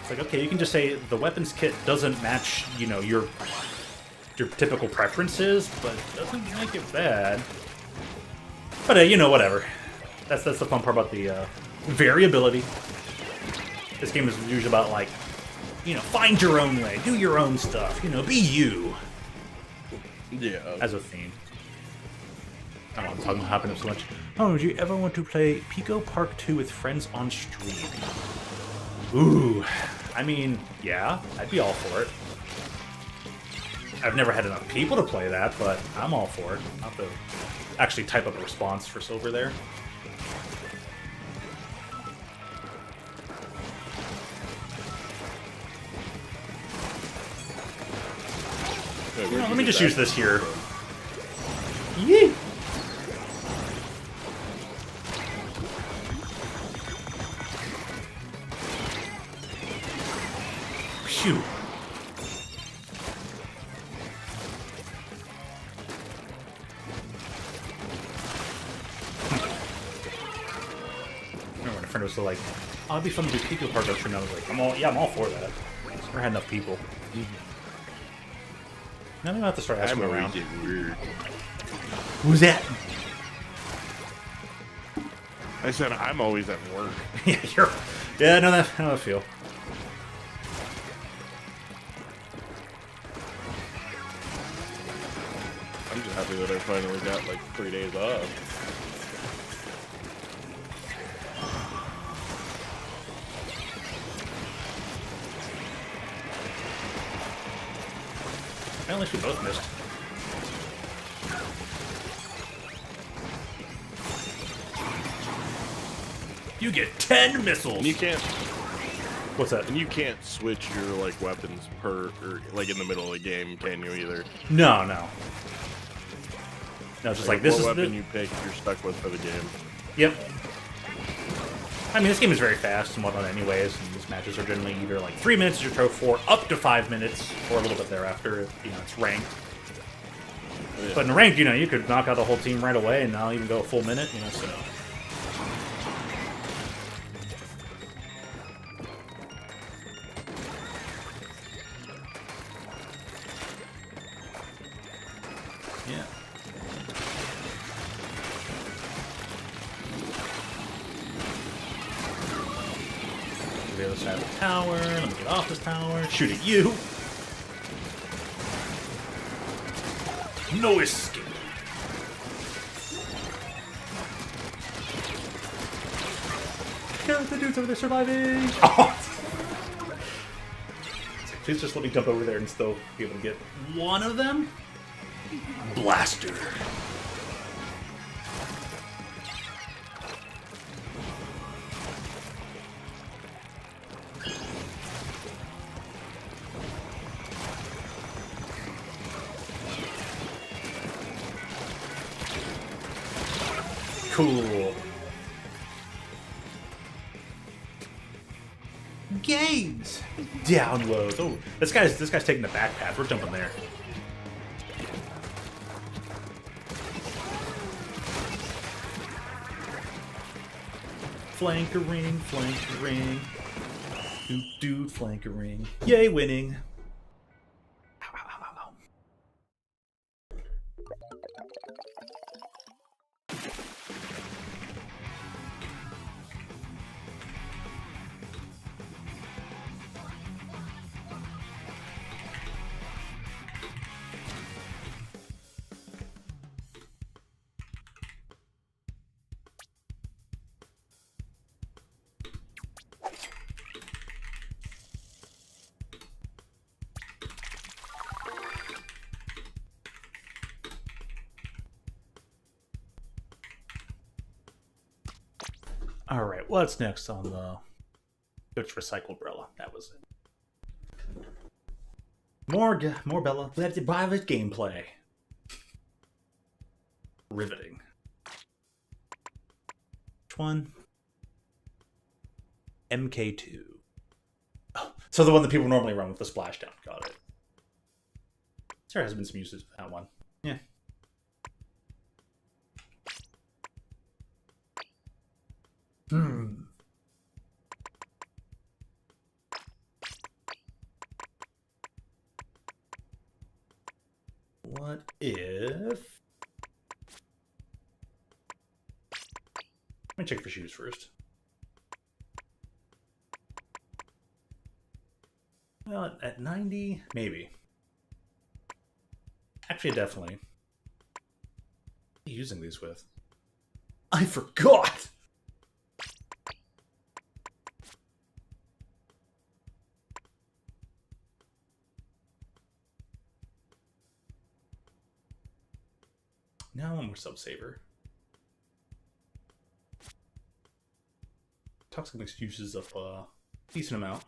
it's like, okay, you can just say the weapons kit doesn't match, your typical preferences, but it doesn't make it bad. But whatever. That's the fun part about the variability. This game is usually about like, find your own way, do your own stuff, be you. Yeah. As a theme. I don't know, I'm talking about hopping up so much. Oh, would you ever want to play Pico Park 2 with friends on stream? Ooh, I mean, yeah, I'd be all for it. I've never had enough people to play that, but I'm all for it. I'll have to actually type up a response for Silver there. Let me just use this here. Yee! Phew. My friend was still like, "Oh, it'd be fun to do people hard stream." I was like, I'm all for that. Just never had enough people. Now I'm gonna have to start asking around. Weird. Who's that? I said I'm always at work. Yeah, I know that. I know that feel. I'm just happy that I finally got like 3 days off. At least we both missed. You get 10 missiles. And you can't. What's that? And you can't switch your like weapons or like in the middle of the game, can you either? No. No, just like this what is weapon the... you pick, you're stuck with for the game. Yep. I mean, this game is very fast and whatnot anyways, and these matches are generally either like 3 minutes as your trophy for, up to 5 minutes, or a little bit thereafter if, it's ranked. Yeah. But in ranked, you could knock out the whole team right away and not even go a full minute, so... Yeah. The other side of the tower. Let me get off this tower. Shoot at you. No escape. The dude's over there surviving. Oh. Please just let me jump over there and still be able to get one of them. Blaster. Cool. Games. Downloads. Oh, this guy's taking the back path. We're jumping there. Flankering, flankering. Dude, flankering. Yay, winning. Ow, ow, ow, ow. Alright, what's next on the Coach Recycled Umbrella? That was it. More Bella. Let's private gameplay. Riveting. Which one? MK2. Oh, so the one that people normally run with the splashdown. Got it. There has been some uses for that one. Yeah. What if... Let me check for shoes first. Well, at 90, maybe. Actually, definitely. What are you using these with? I forgot! Now one more sub-saver. Toxic mix uses up a decent amount.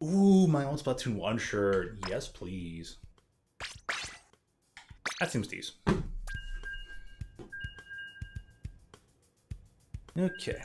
Ooh, my old Splatoon 1 shirt. Yes, please. That seems decent. Okay.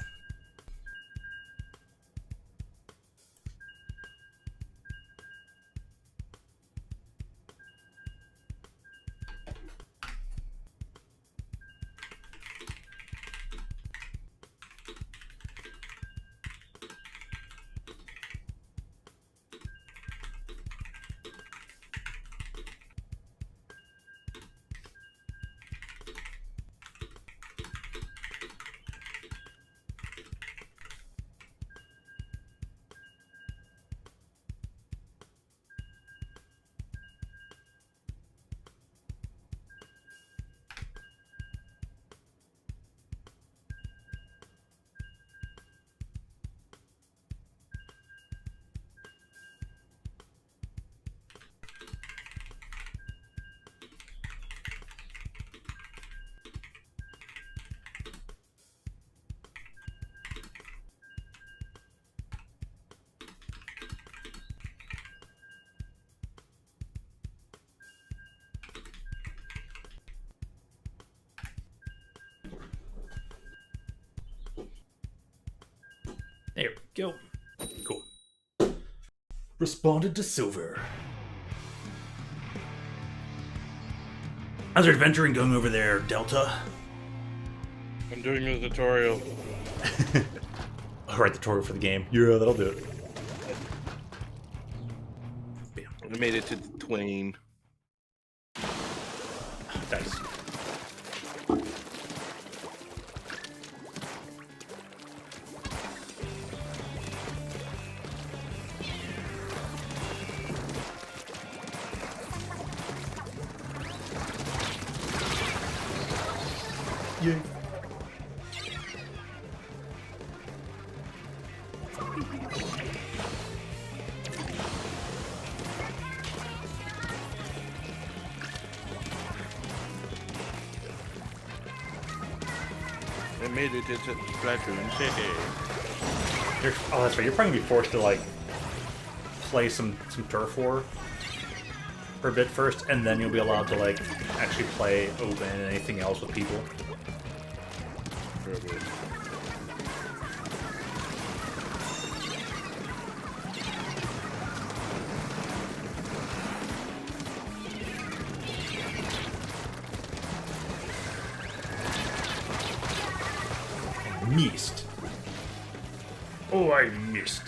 There we go. Cool. Responded to Silver. How's your adventuring going over there, Delta? I'm doing the tutorial. I'll write the tutorial for the game. Yeah, that'll do it. Bam. I made it to the Twain. Nice. Yay. I made it to Splatoon City. Oh, that's right. You're probably gonna be forced to like play some turf war for a bit first, and then you'll be allowed to like actually play open and anything else with people. Probably. Missed. Oh, I missed.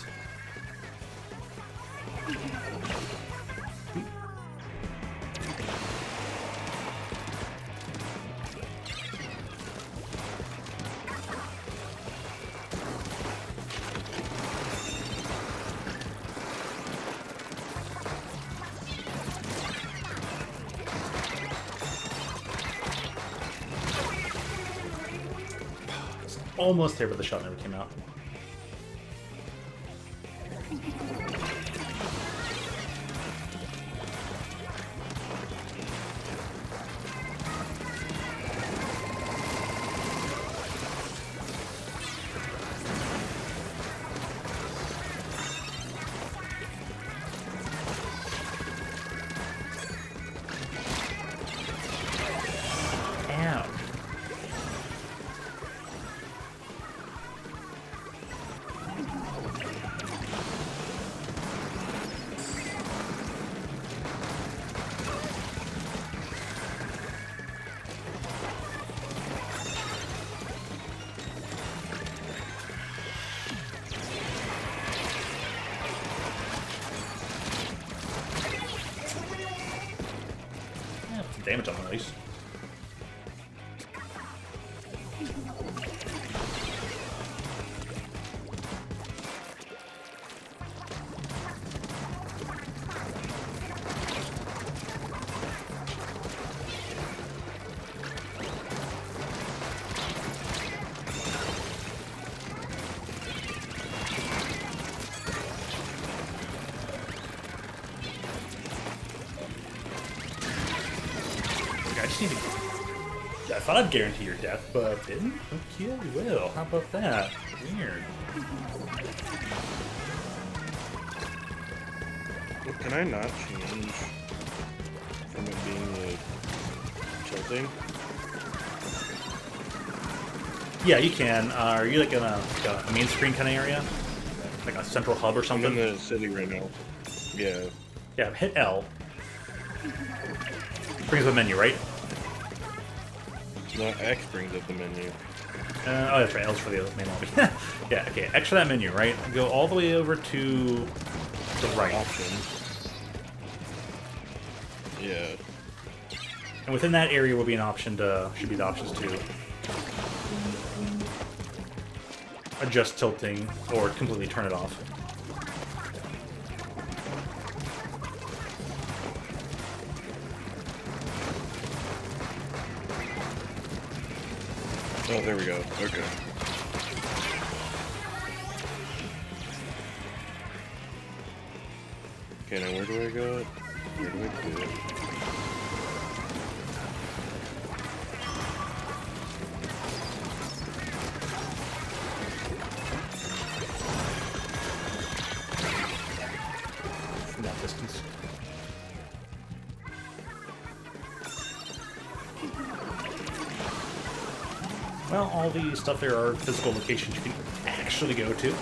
Almost there, but the shot never came out. Ow. Yeah, some damage on the ice. I just need to... I thought I'd guarantee your death, but didn't? Okay, well, how about that? Weird. Well, can I not change from it being like tilting? Yeah, you can. Are you like in a main screen kind of area? Like a central hub or I'm something? in the city right now. Yeah. Yeah, hit L. Brings up a menu, right? No, X brings up the menu. Oh, that's right. L's for the main lobby. Yeah, okay. X for that menu, right? Go all the way over to the right. Options. Yeah. And within that area will be an option to... should be the options to adjust tilting or completely turn it off. Oh, there we go. Okay. Okay, now where do I go? Where do I do it? From that distance. Well, all the stuff there are physical locations you can actually go to.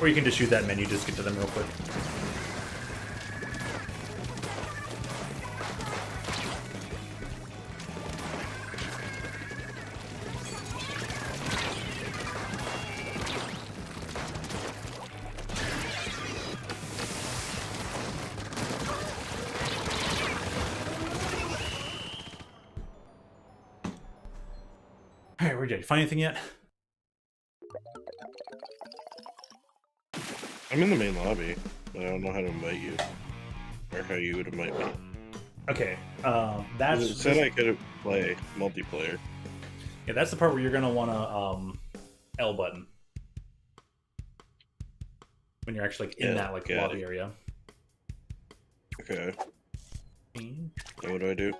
Or you can just use that menu, just get to them real quick. Alright, we're good. Find anything yet? I'm in the main lobby, but I don't know how to invite you. Or how you would invite me. Okay, that's... It said I could play multiplayer. Yeah, that's the part where you're gonna wanna, L button. When you're actually like, in that, like, lobby area. Okay. And what do I do?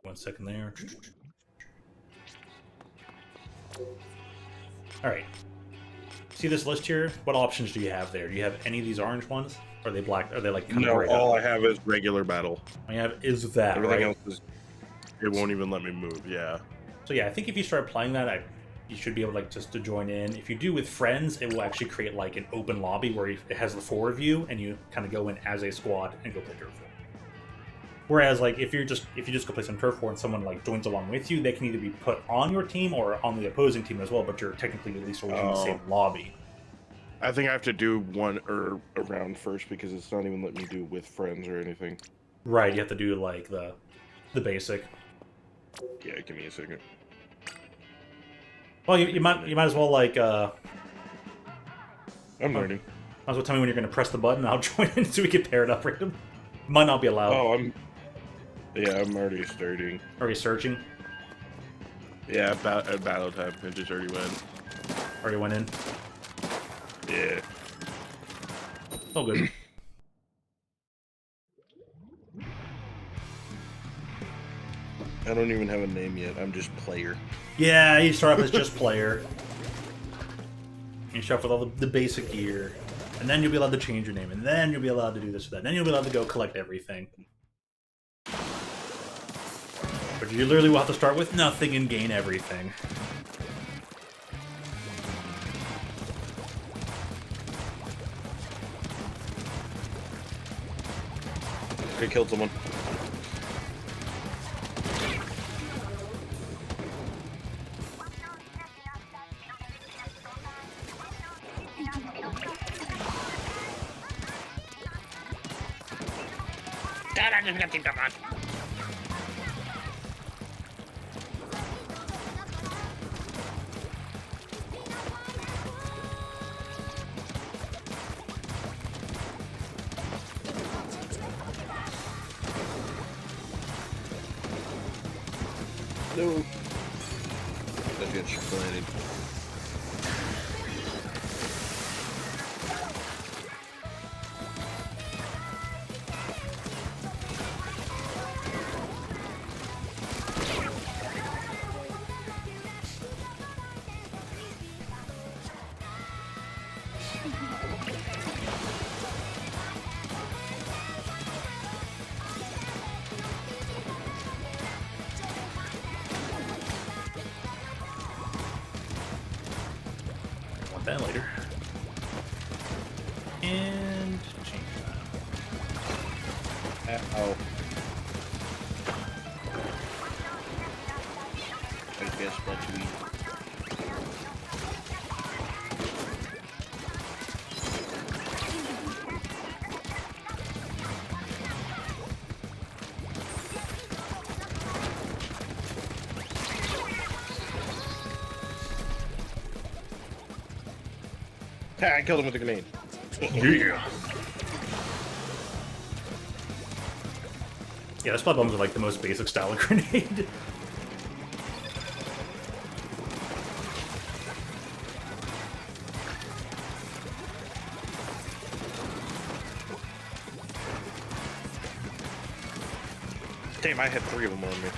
One second there. Alright. See this list here? What options do you have there? Do you have any of these orange ones? Or are they black? Are they like kind of No, all I have is regular battle. All you have is that, Everything right? else is... It won't even let me move, yeah. So yeah, I think if you start playing that, you should be able like just to join in. If you do with friends, it will actually create like an open lobby where it has the 4 of you, and you kind of go in as a squad and go play turf war. Whereas like if you just go play some turf war and someone like joins along with you, they can either be put on your team or on the opposing team as well, but you're technically at least in the same lobby. I think I have to do one or a round first because it's not even letting me do with friends or anything. Right, you have to do like the basic. Yeah, give me a second. Well, you might as well like I'm learning. Might as well tell me when you're going to press the button. And I'll join in so we can pair it up random. Might not be allowed. Oh, I'm already starting. Already searching. Yeah, at battle time. It just already went. Already went in. Yeah. Oh, good. I don't even have a name yet. I'm just player. Yeah, you start off as just player. You start with all the basic gear. And then you'll be allowed to change your name. And then you'll be allowed to do this or that. And then you'll be allowed to go collect everything. But you literally will have to start with nothing and gain everything. I killed someone. No. That's good planning. That later. And change that. Oh. I guess what we... I killed him with a grenade. Yeah. Yeah, spot bombs are like the most basic style of grenade. Damn, I had 3 of them on me.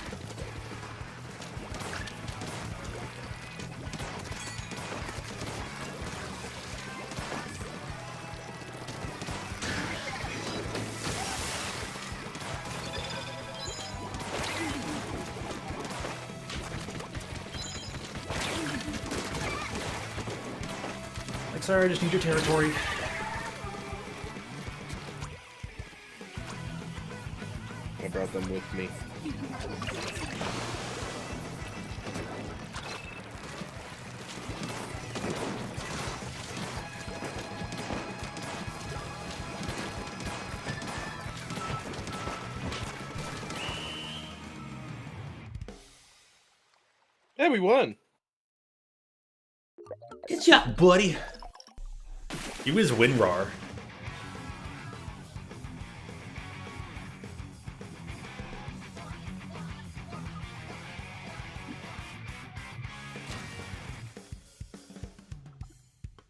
Sorry, I just need your territory. I brought them with me. Yeah, we won. Good job, buddy. You is WinRAR.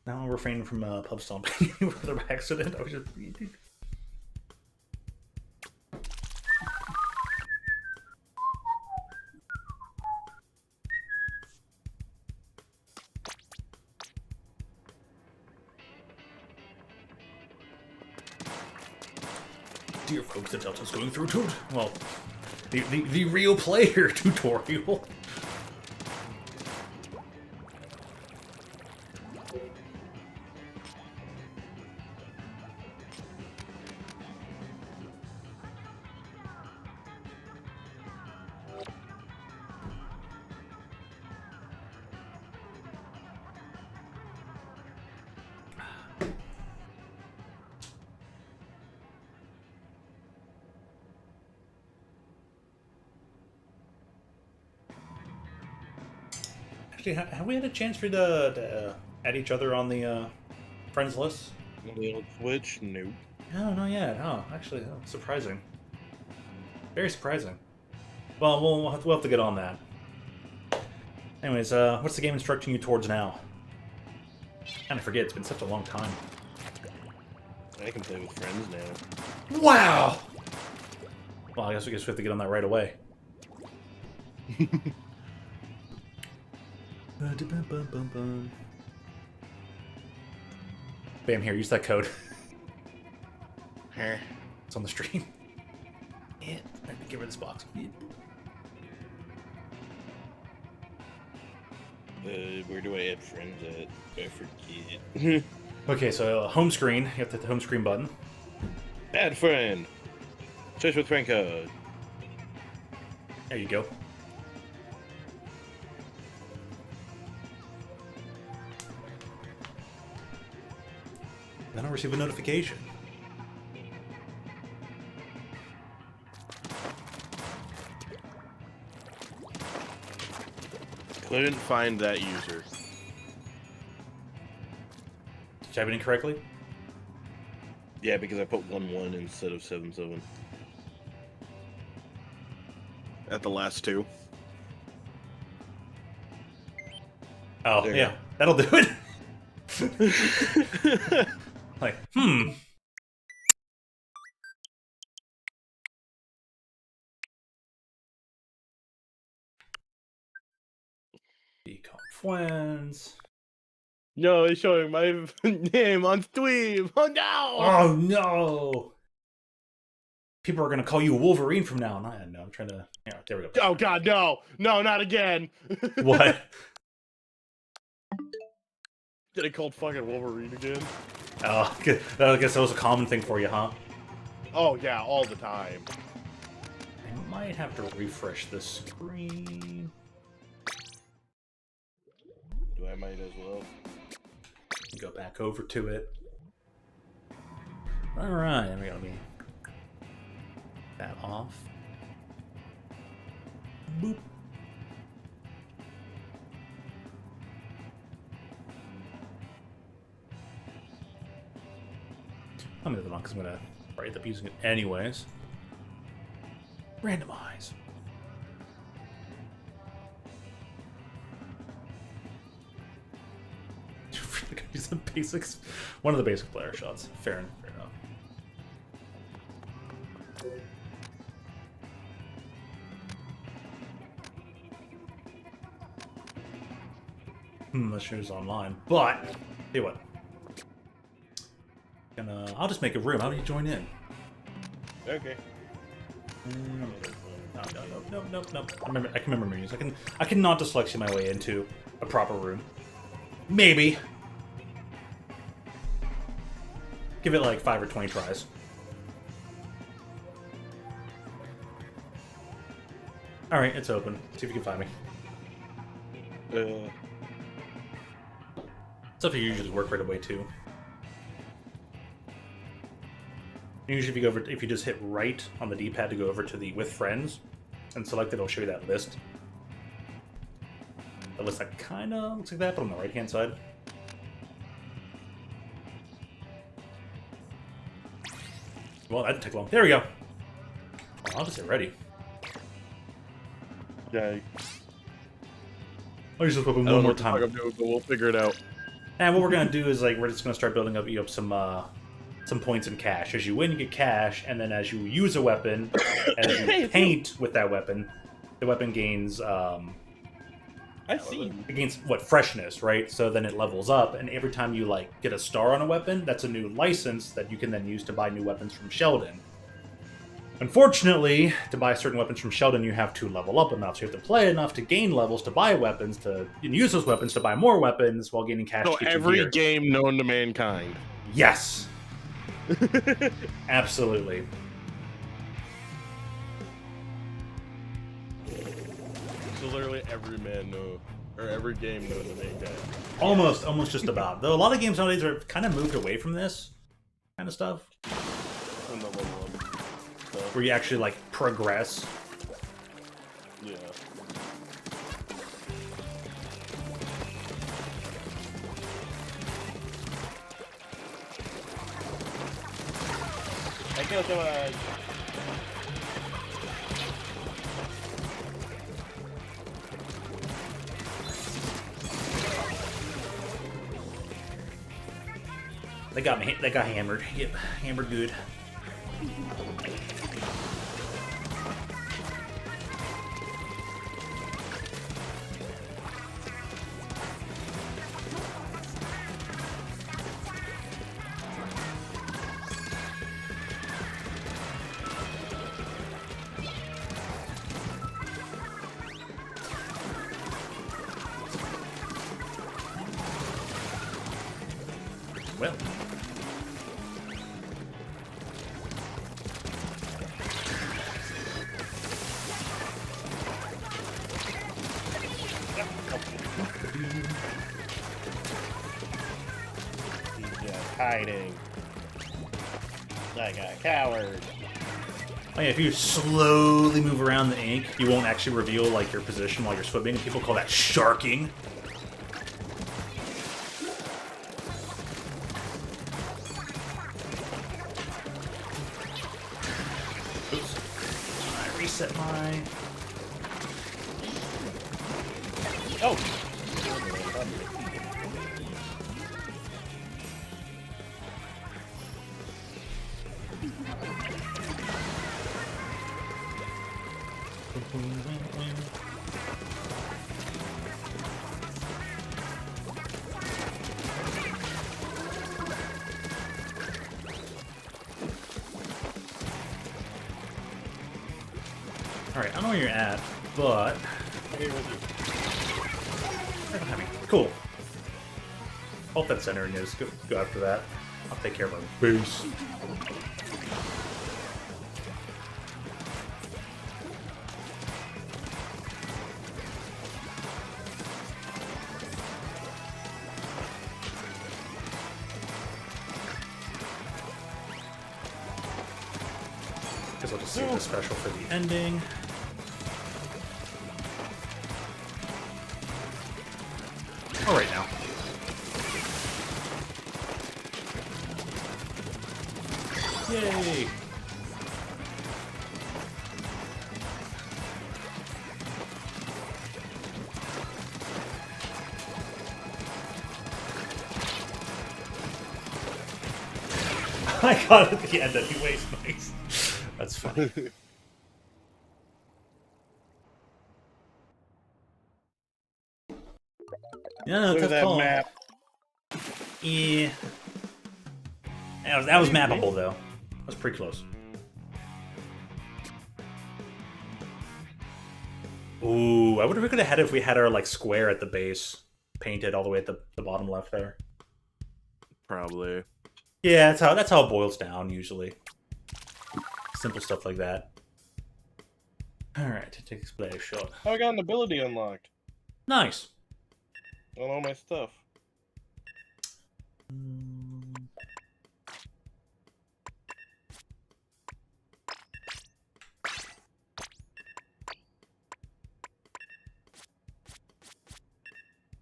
Now I'm refraining from pub stomping by accident. I was just. Dear folks, the Delta's going through well, the real player tutorial. Actually, have we had a chance for you to add each other on the friends list? On the old Twitch? Nope. No, not yet. Oh, actually, surprising. Very surprising. Well, we'll have to get on that. Anyways, what's the game instructing you towards now? Kind of forget, it's been such a long time. I can play with friends now. Wow! Well, I guess we have to get on that right away. Bam, here, use that code. It's on the stream. Yeah, let me give her this box. Where do I add friends at? I forget. Okay, so home screen. You have to hit the home screen button. Add friend. Search with friend code. There you go. Then I'll receive a notification. Couldn't find that user. Did you type it in correctly? Yeah, because I put 1-1 instead of 7-7. At the last two. Oh, There you yeah. go. That'll do it. Like, Become friends. No, it's showing my name on Stream. Oh no! Oh no! People are gonna call you Wolverine from now on. No, I'm trying to. Yeah, there we go. Oh god, no! No, not again! What? Getting called fucking Wolverine again? Oh, I guess that was a common thing for you, huh? Oh yeah, all the time. I might have to refresh the screen. I might as well. Go back over to it. Alright, there we go. That off. Boop. I'm gonna do that because I'm gonna end up using it anyways. Randomize. Use the basics. One of the basic player shots. Fair enough. That show's online. But, tell you what. I'll just make a room. How do you join in? Okay. No. I can remember menus. I can not dyslexia my way into a proper room. Maybe. Give it like 5 or 20 tries. Alright, it's open. See if you can find me. Stuff you usually work right away too. Usually if you go over, if you just hit right on the D-pad to go over to the with friends and select it, it'll show you that list. The list that kind of looks like that, but on the right-hand side. Well, that didn't take long. There we go. I'll just get ready. Yeah. I'll use this weapon one more time. But we'll figure it out. And what we're gonna do is like we're just gonna start building up some points in cash. As you win, you get cash, and then as you use a weapon, as you paint with that weapon, the weapon gains I see. It gains what, freshness, right? So then it levels up, and every time you like get a star on a weapon, that's a new license that you can then use to buy new weapons from Sheldon. Unfortunately, to buy certain weapons from Sheldon, you have to level up enough. So you have to play enough to gain levels to buy weapons, to use those weapons to buy more weapons while gaining cash. So to get every your gear. game known to mankind. Yes. Absolutely. So literally every every game known to mankind. Almost just about. Though a lot of games nowadays are kind of moved away from this kind of stuff. From the level up stuff. Where you actually like progress. Yeah. I killed someone. They got me. They got hammered. Yep, hammered good. Well. He's just hiding. Like a coward. Oh yeah, if you slowly move around the ink, you won't actually reveal like your position while you're swimming. People call that sharking. Oops. I reset my... Oh! Alright, I don't know where you're at, but... Here with you. Right behind me. Cool. Hope that's centering is. Go after that. I'll take care of our base. Guess I'll just save this special for the ending. All right now. Yay! I got it at the end anyways, nice. That's funny. Yeah, no, Look at tough that call. map. Yeah. That was mappable, though. That was pretty close. Ooh, I wonder if we could have had it if we had our, like, square at the base painted all the way at the bottom left there. Probably. Yeah, that's how it boils down usually. Simple stuff like that. All right, to take display a shot. Oh, I got an ability unlocked Nice. on all my stuff.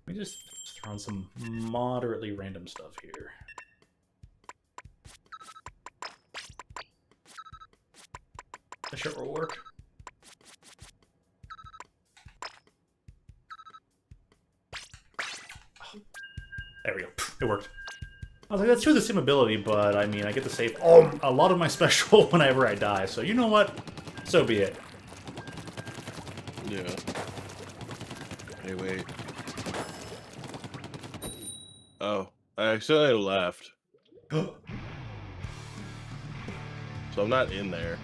Let me just throw on some moderately random stuff here. That shit will work. There we go. It worked. I was like, that's true, the same ability, but I mean, I get to save a lot of my special whenever I die, so you know what? So be it. Yeah. Hey, wait. Oh, I accidentally left. So I'm not in there.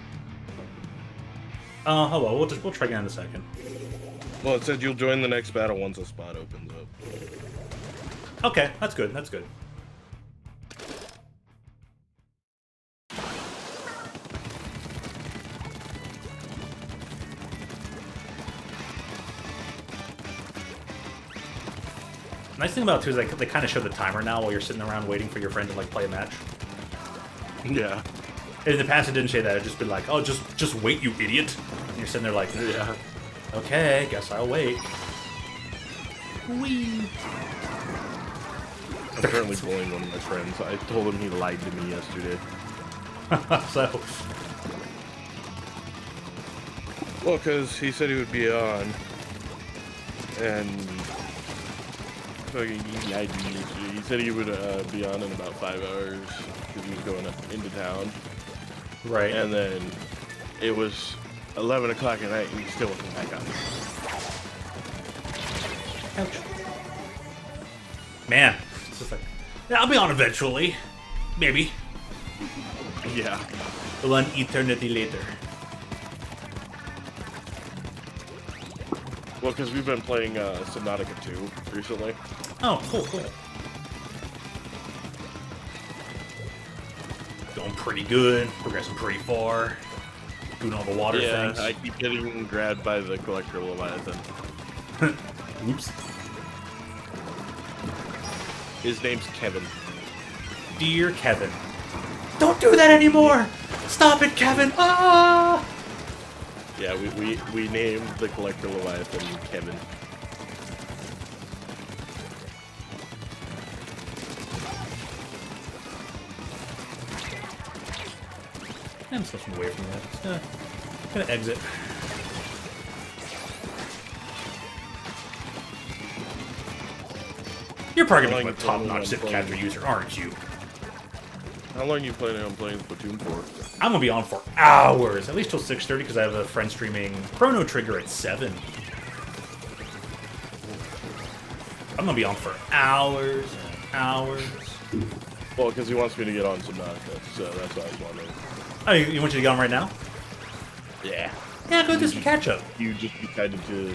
Hello, we'll try again in a second. Well, it said you'll join the next battle once a spot opens up. Okay, that's good, that's good. Nice thing about it too is they kind of show the timer now while you're sitting around waiting for your friend to like play a match. Yeah. In the past, it didn't say that. It'd just be like, "Oh, just wait, you idiot!" And you're sitting there like, Yeah. "Okay, guess I'll wait." Whee! I'm currently bullying one of my friends. I told him he lied to me yesterday. So, Well, because he said he would be on, and fucking he lied to me yesterday. He said he would be on in about 5 hours because he was going into town. right. And then it was 11 o'clock at night and he still wasn't back on. Ouch. Man, it's just like, yeah, I'll be on eventually. Maybe. Yeah. One eternity later. Well, because we've been playing Subnautica 2 recently. Oh, cool. Going pretty good, progressing pretty far, doing all the water Yeah, things. I keep getting grabbed by the Collector Leviathan. Oops. His name's Kevin. Dear Kevin. Don't do that anymore! Stop it, Kevin! Ah! Yeah, we named the Collector Leviathan Kevin. I'm switching away from that. Just gonna exit. You're probably gonna be a top-notch Zipcatcher user, aren't you? How long are you planning on playing Splatoon for? I'm gonna be on for hours, at least till 6:30, because I have a friend streaming Chrono Trigger at 7. I'm gonna be on for hours and hours. Well, because he wants me to get on Subnautica, so that's why I was wondering. Oh, you want you to get on right now? Yeah. Yeah, go do some catch-up. You just decided to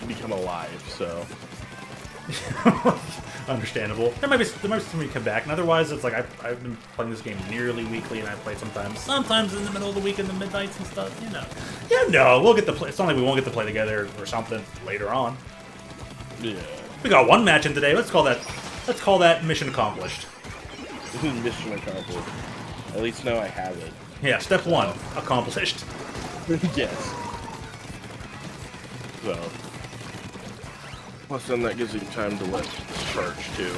become alive, so... Understandable. There might be somebody come back, and otherwise it's like I've been playing this game nearly weekly, and I play sometimes in the middle of the week in the midnights and stuff. You know, we'll get to play. It's not like we won't get to play together or something later on. Yeah. We got one match in today. Let's call that mission accomplished. Mission accomplished. At least now I have it. Yeah, step 1 accomplished. Yes. So. Plus, then that gives you time to let charge too.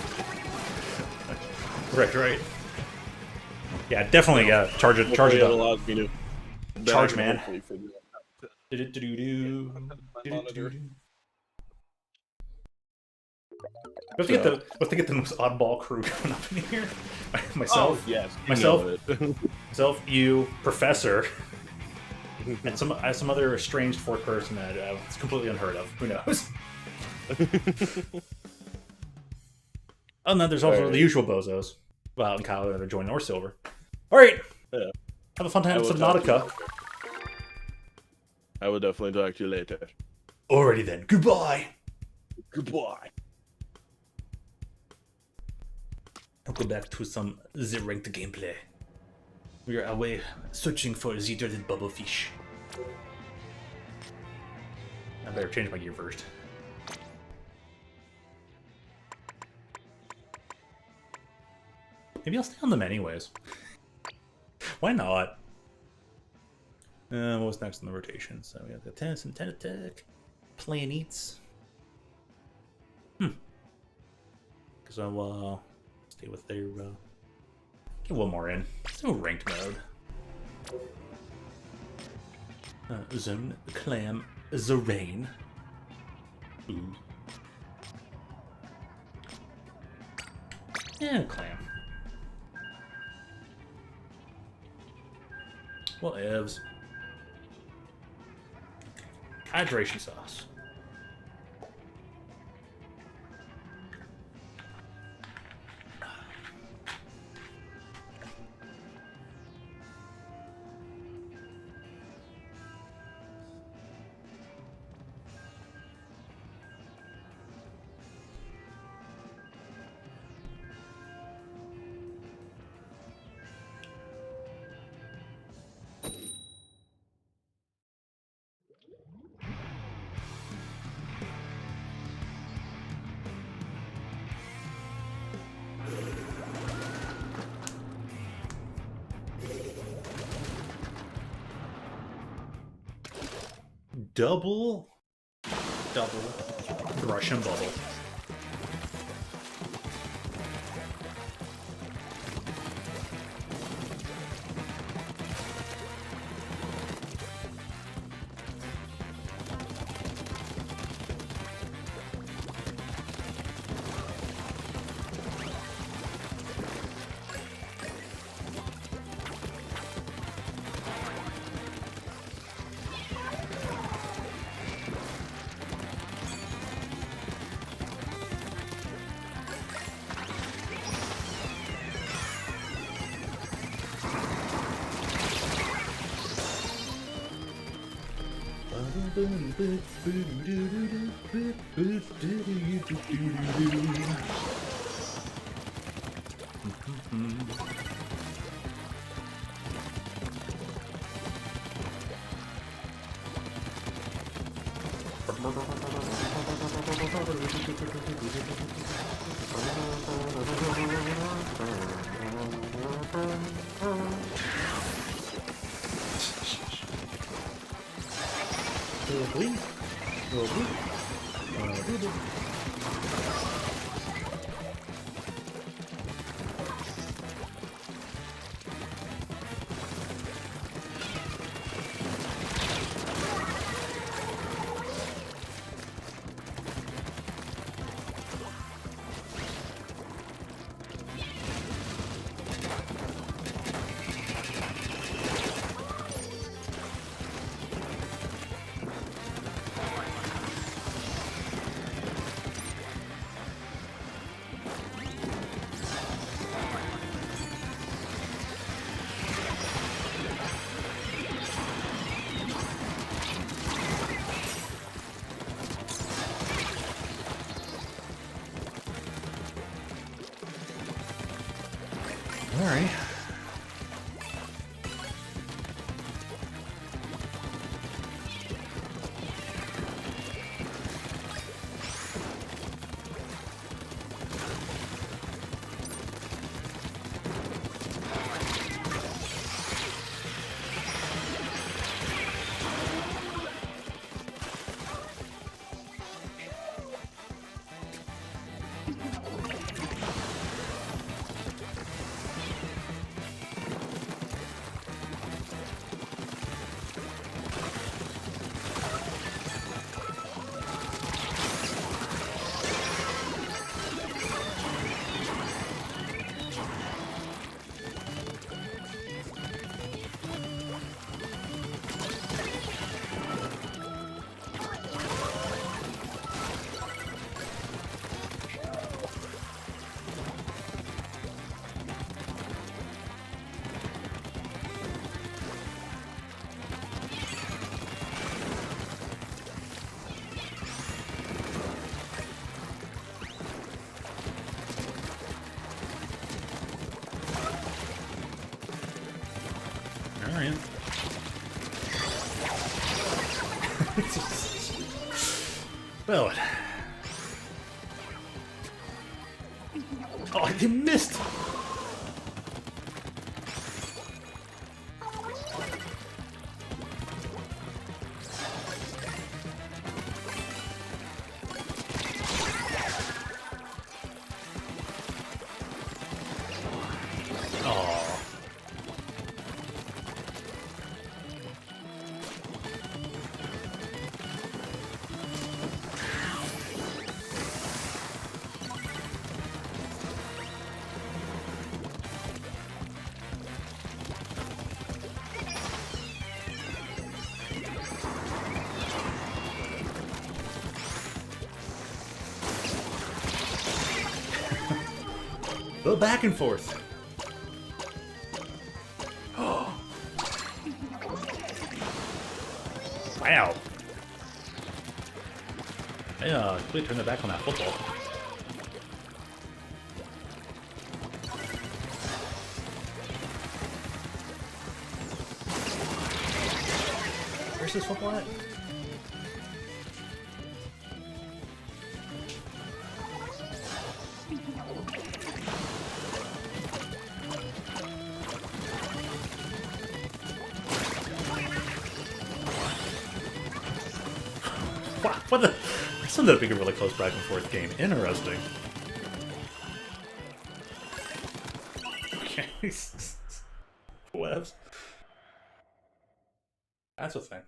Right. Yeah, definitely. Yeah, charge it. Charge it It up. allows me to Charge, man. hopefully figure out Do-do-do-do. my monitor. We have to get the most oddball crew coming up in here. Myself, Oh, yes. myself, you, Professor, and some other estranged fourth person that it's completely unheard of. Who knows? And then there's also the usual bozos. Well, and Kyle either join or Silver. All right. Yeah. Have a fun time I with will talk to you Subnautica. later. I will definitely talk to you later. Alrighty then. Goodbye. Goodbye. Oh, go back to some the ranked gameplay. We are away searching for the dreaded bubblefish. I better change my gear first. Maybe I'll stay on them anyways. Why not? What's next in the rotation? So we got the tennis and ten attack. Planets. Because I'll stay with their. Get one more in. Let's do ranked mode. Zone, Clam, Zerain. Ooh. Yeah, Clam. What ifs? Hydration sauce. Double Russian bubble. Well. Oh, you missed! Oh. Go back and forth. Wow. I completely turned it back on that football. Where's this football at? What the? This ended up being a really close back and forth game. Interesting. Okay. Whatevs. That's a thing.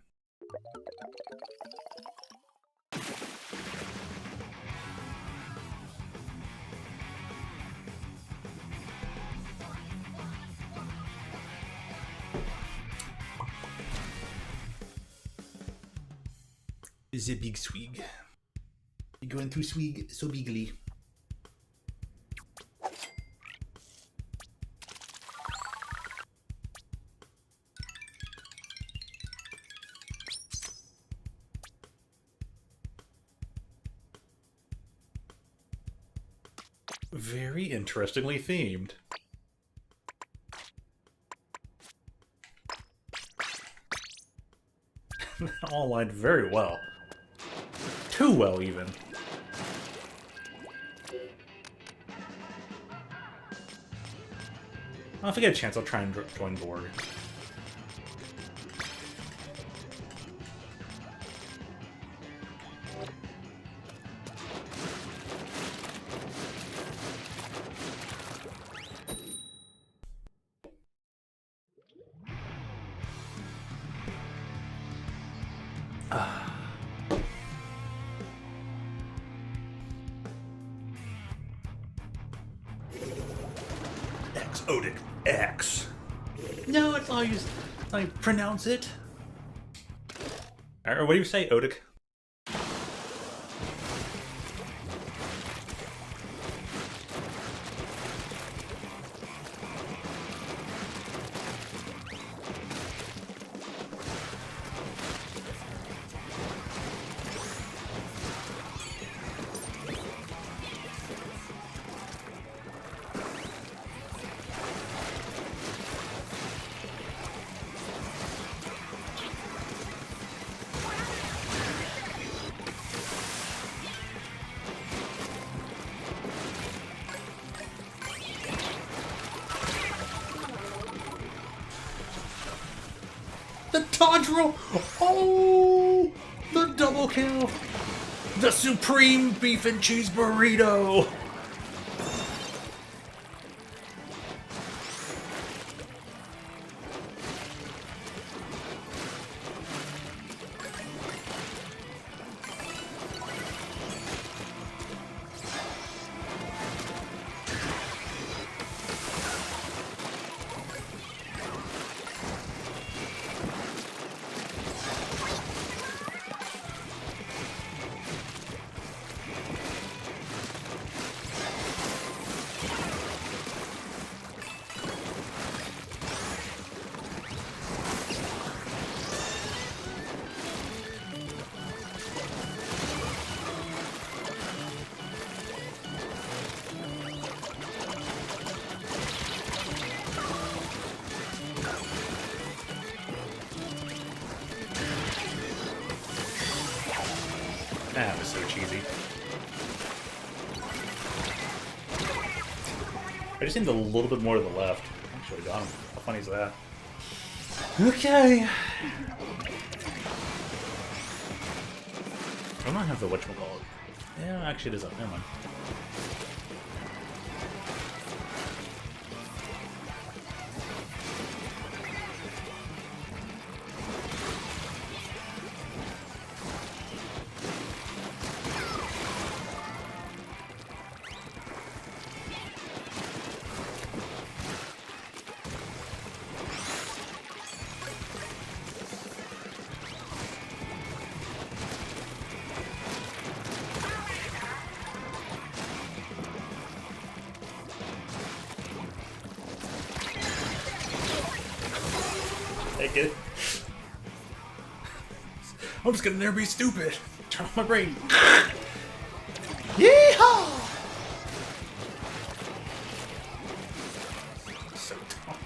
The big swig. You're going to swig so bigly. Very interestingly themed. All aligned very well. Too well, even. Well, if I get a chance, I'll try and join board. X, Odic, X. No, it's how you pronounce it. Or what do you say, Odic? The dodge roll! Oh! The double kill! The supreme beef and cheese burrito! That was so cheesy. I just need a little bit more to the left. Actually got him. How funny is that? Okay. I don't have the whatchamacallit. Yeah, actually it is up. Never mind. Take it. I'm just gonna never be stupid. Turn off my brain. Yeehaw! So dumb.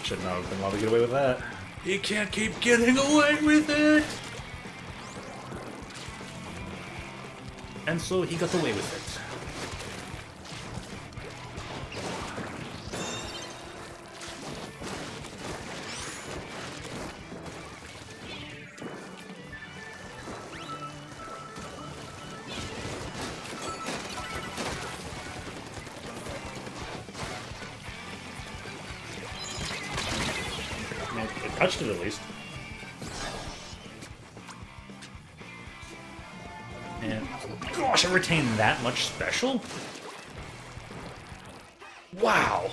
Should not have been allowed to get away with that. You can't keep getting away with it! And so he got away with it. It touched it at least. And gosh, I retained that much special? Wow.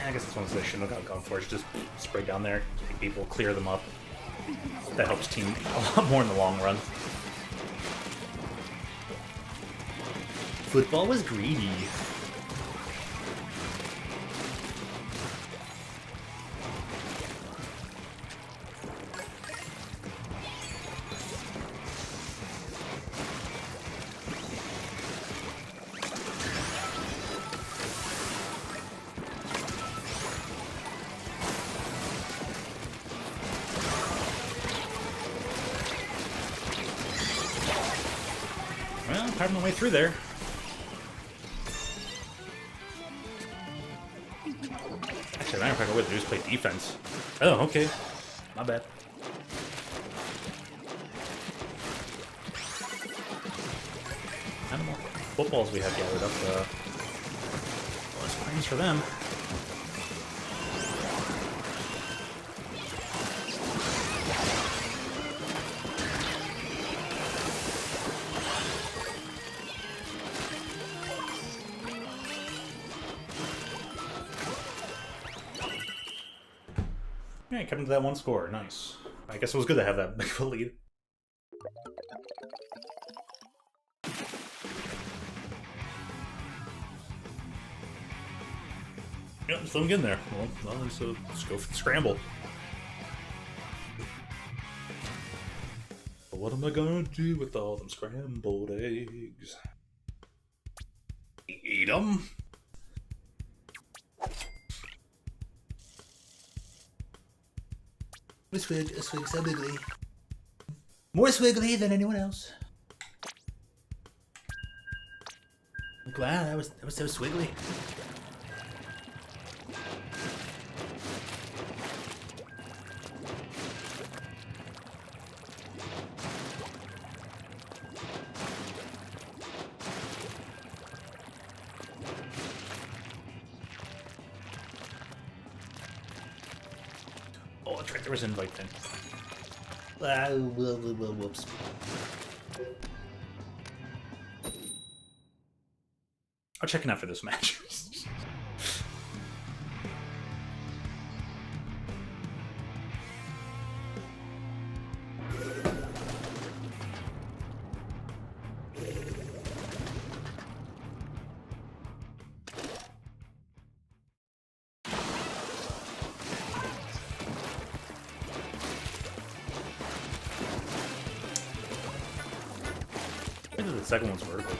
I guess that's one they shouldn't have gone for. It's just spray down there, take people, clear them up. That helps team a lot more in the long run. Football was greedy. Well, carving my way through there. Actually, matter of fact, what I do is play defense. Oh, okay. My bad. How many more footballs we have gathered up? Well, it's planes for them. Yeah, coming to that one score. Nice. I guess it was good to have that big of a lead. Yep, still getting there. Well, so let's go for the scramble. But what am I gonna do with all them scrambled eggs? Eat them? A swig so wiggly. More swiggly than anyone else. Wow, that was so swiggly. Oh, that's right, there was an invite thing. Whoops. I'll check in after this match. second one's vertical.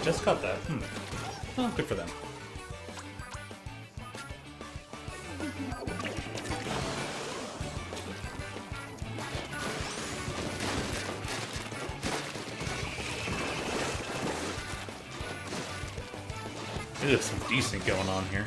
Just got that. Oh, good for them. There's some decent going on here.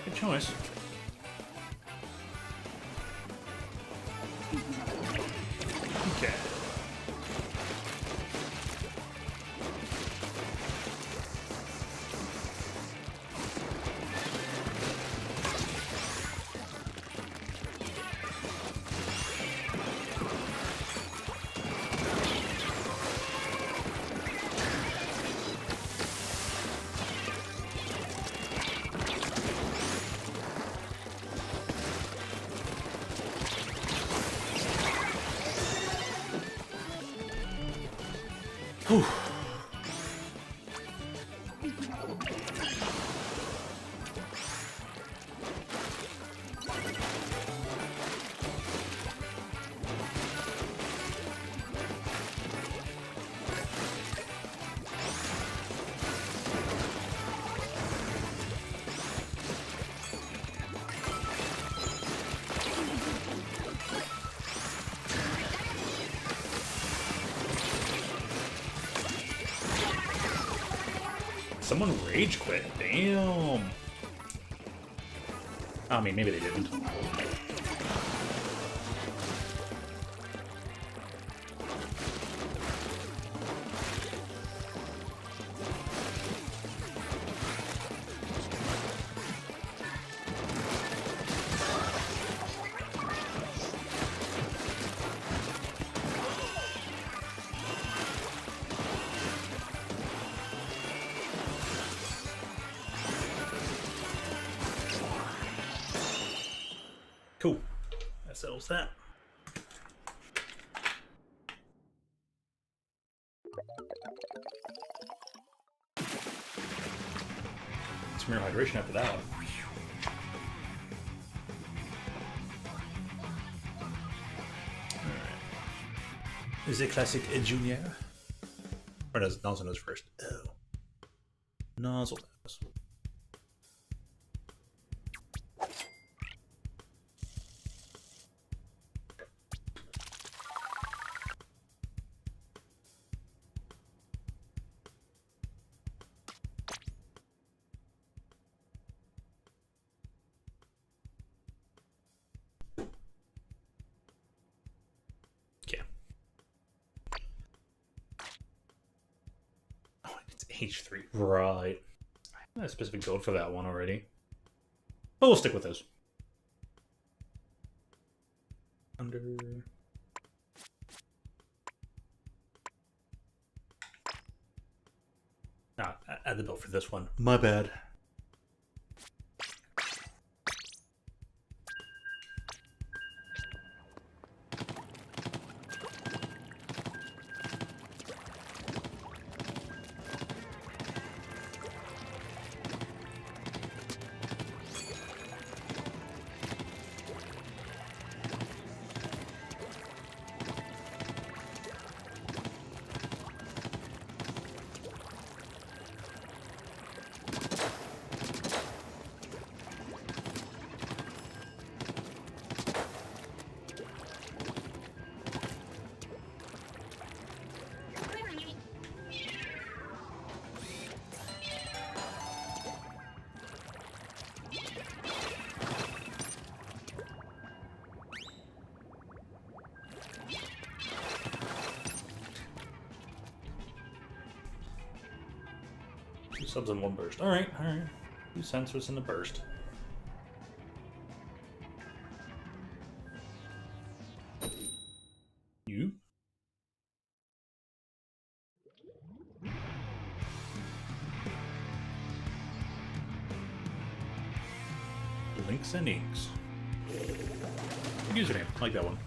Good choice. Okay. Whew. Someone rage quit. Damn. I mean, maybe they didn't. That settles that. Some more hydration after that one. Alright. Is it classic junior? Or does Nozzle knows first? Oh. Nozzle knows. H3. Right. I have a specific build for that one already. But we'll stick with this. Under... Ah, add the build for this one. My bad. Two subs in one burst. Alright, alright. Two sensors in the burst. You? Links and inks. Good username. I like that one.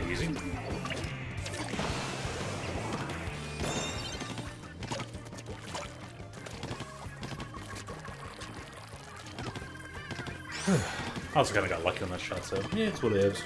Easy. I also kind of got lucky on that shot, so yeah, it's what it is.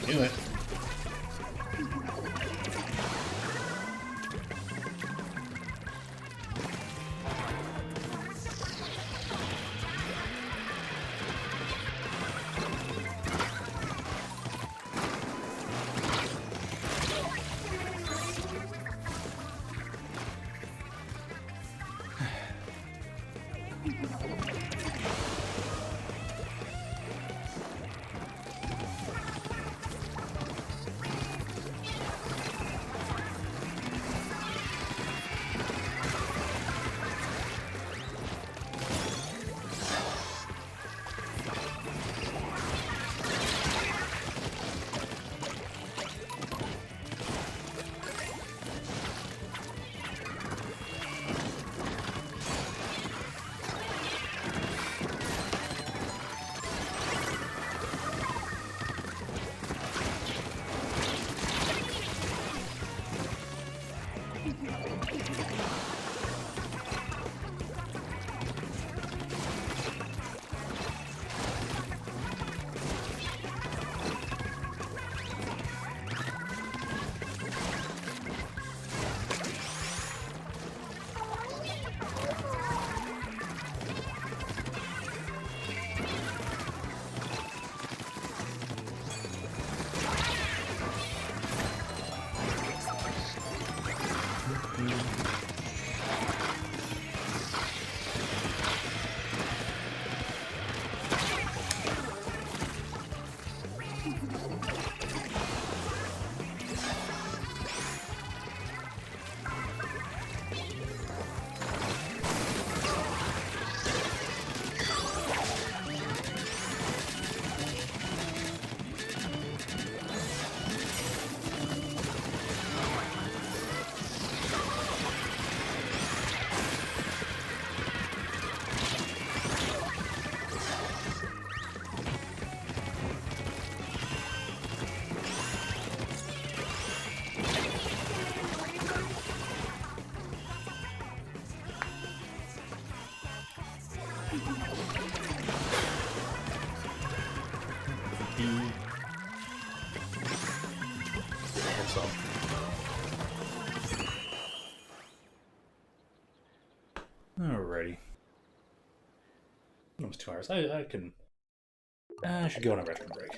knew it. Alrighty. Almost 2 hours. I can. I should go on a restroom break.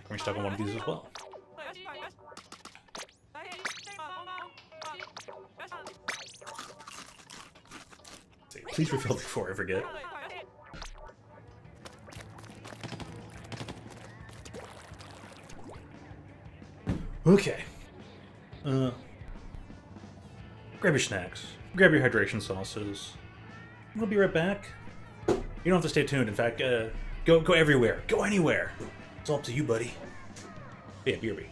We're stuck on one of these as well. Please refill before I forget. Okay. Grab your snacks. Grab your hydration sauces. We'll be right back. You don't have to stay tuned. In fact, go everywhere. Go anywhere. It's all up to you, buddy. Yeah, BRB.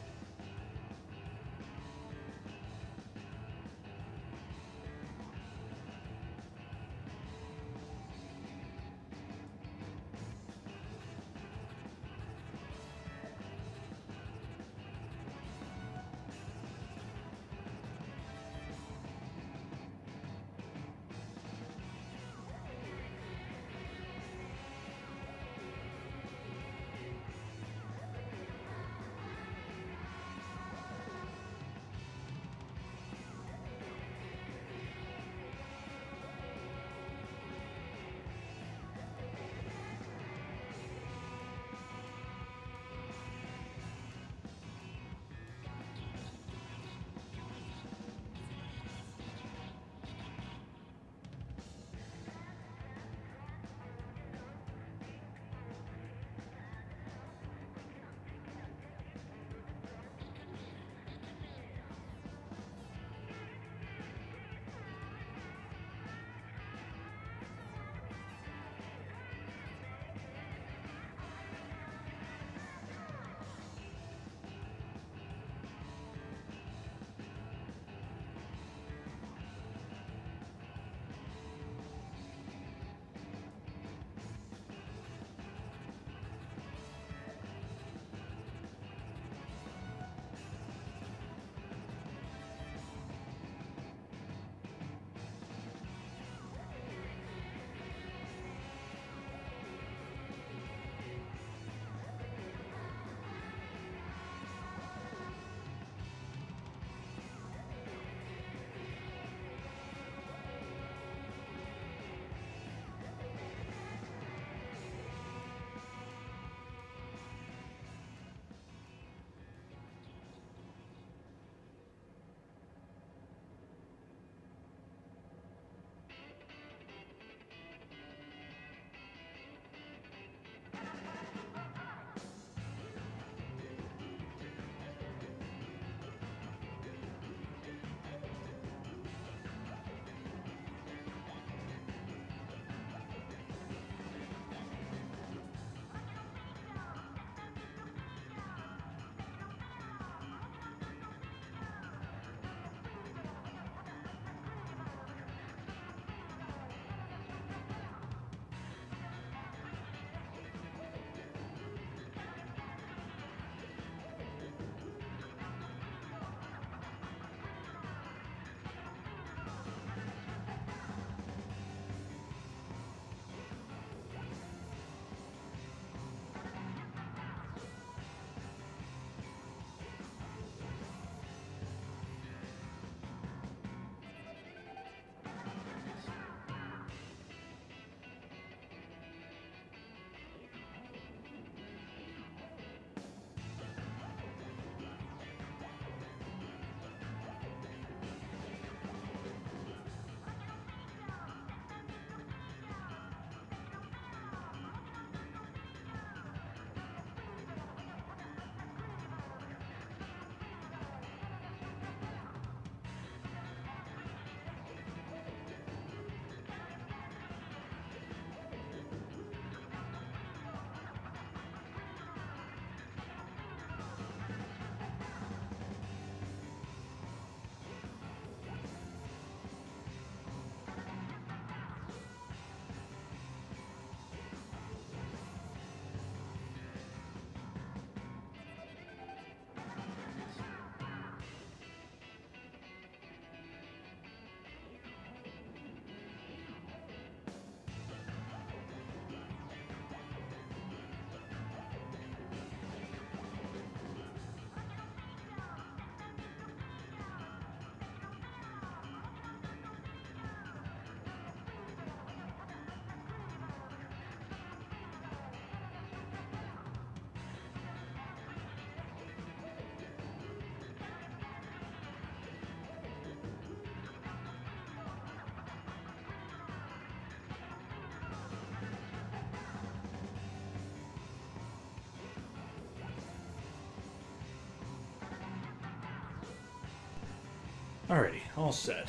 Alrighty, all set.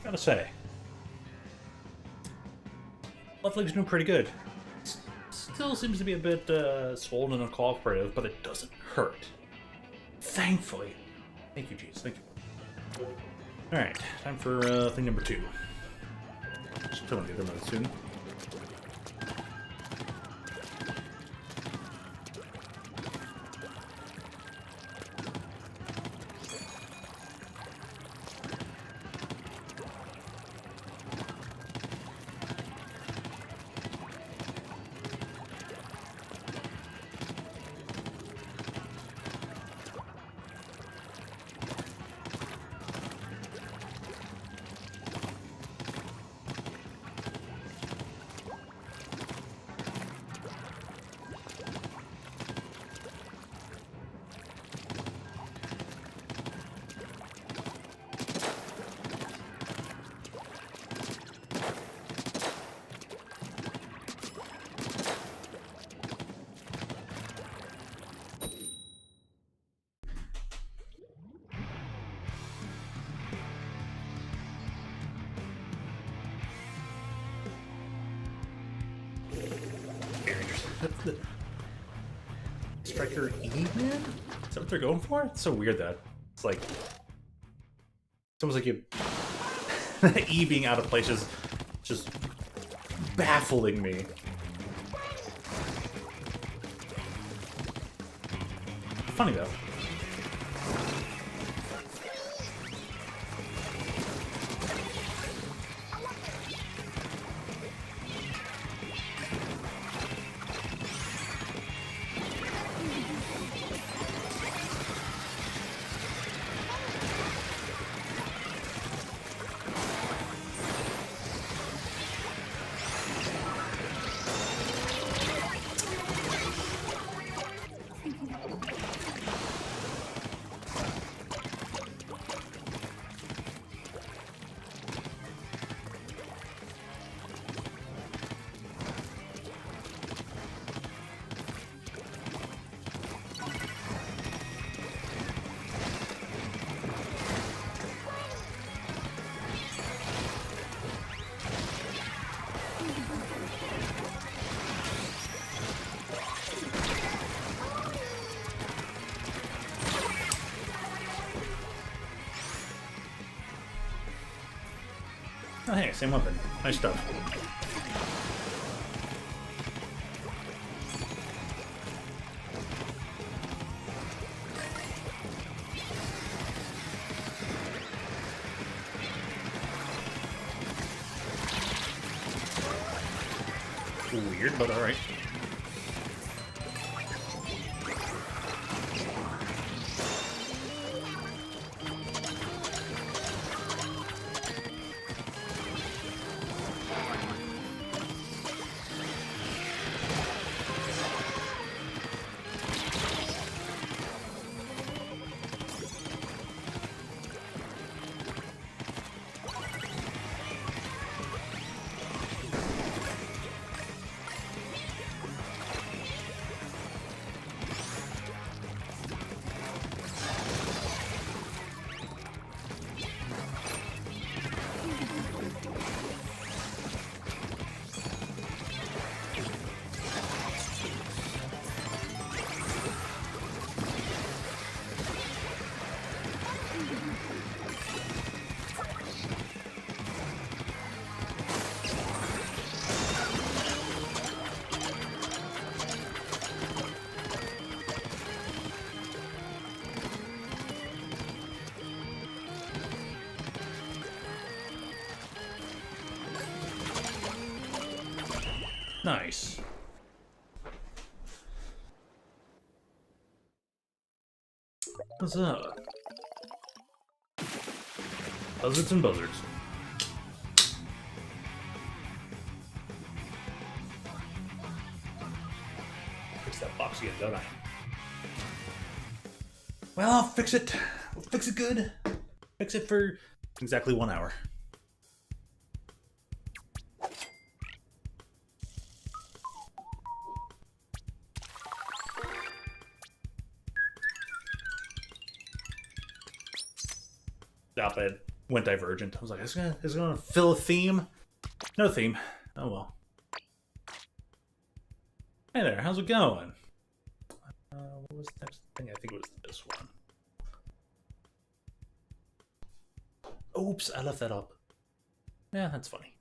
Gotta say, left leg's doing pretty good. Still seems to be a bit swollen and cooperative, but it doesn't hurt. Thankfully. Thank you, jeez. Thank you. Alright, time for thing number 2. Should tell me the other mode soon. Striker E-Man? Is that what they're going for? It's so weird that. It's like... It's almost like you... E being out of place is just baffling me. Funny though. Oh, hey, same weapon. Nice stuff. Weird, but alright. Nice. What's up? Buzzards and buzzards. Fix that box again, don't I? Well, I'll fix it. We'll fix it good. Fix it for exactly 1 hour. op-ed went divergent. I was like, is it gonna fill a theme? No theme. Oh well. Hey there, how's it going? What was the next thing? I think it was this one. Oops, I left that up. Yeah, that's funny.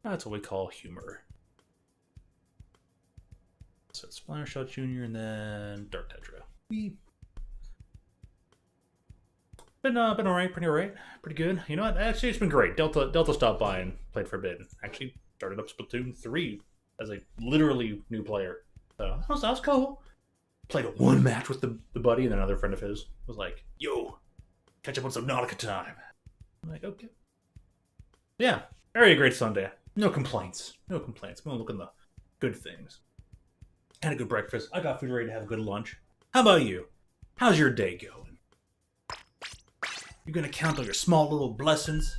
That's what we call humor. So it's Splinter Shot Jr. and then Dark Tetra. Been alright, pretty alright, pretty good. You know what? Actually, it's been great. Delta stopped by and played for a bit. Actually, started up Splatoon 3 as a literally new player. So that was cool. Played a one match with the buddy, and another friend of his was like, "Yo, catch up on some Nautica time." I'm like, okay. Yeah, very great Sunday. No complaints. No complaints. I'm gonna look at the good things. Had a good breakfast. I got food ready to have a good lunch. How about you? How's your day going? You gonna count on your small little blessings?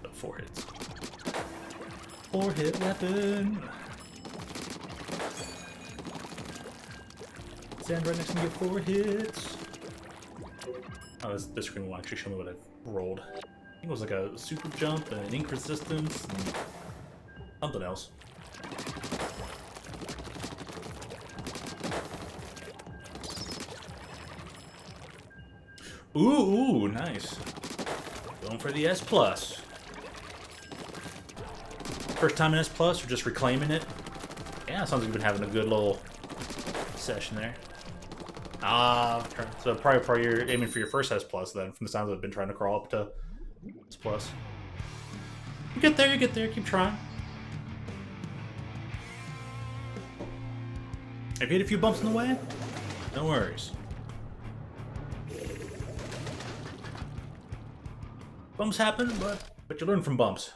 Oh, 4 hits. 4-hit weapon. Stand right next to me, get 4 hits. Oh, this screen will actually show me what I've rolled. I think it was like a super jump, an ink resistance, and something else. Ooh, nice. Going for the S+. First time in S+, or just reclaiming it? Yeah, sounds like you've been having a good little session there. So probably you're aiming for your first S+, then, from the sounds of it, been trying to crawl up to S+. You get there, keep trying. Have you hit a few bumps in the way? No worries. Bumps happen, but you learn from bumps.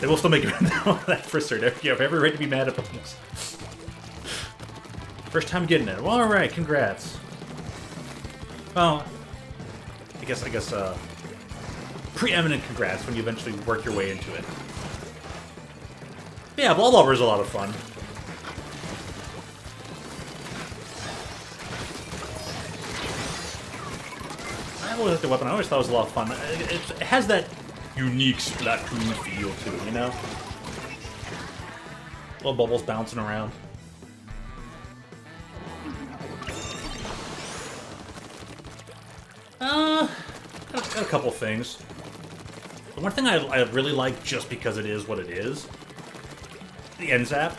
They will still make you that for certain. You have every right to be mad at bumps. First time getting it. Well, alright, congrats. Well, I guess, preeminent congrats when you eventually work your way into it. But yeah, Ball Lover is a lot of fun. I always liked the weapon. I always thought it was a lot of fun. It has that unique Splatoon feel to it, you know? Little bubbles bouncing around. Got a couple things. The one thing I really like, just because it is what it is, the end zap.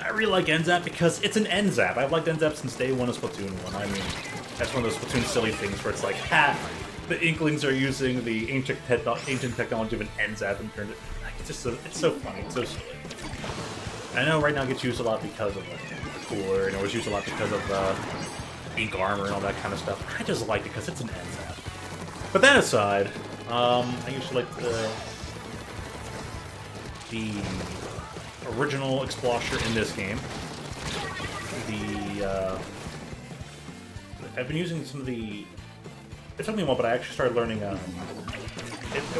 I really like end zap because it's an end zap. I've liked end zap since day one of Splatoon 1. I mean, that's one of those Splatoon silly things where it's like, ha, the Inklings are using the ancient technology of an end zap and turned it. Like, it's so funny. It's so silly. I know right now it gets used a lot because of the cooler, and it was used a lot because of ink armor and all that kind of stuff. I just like it because it's an end zap. But that aside, I usually like the original Explosher in this game. I've been using some of the. It took me a while, but I actually started learning.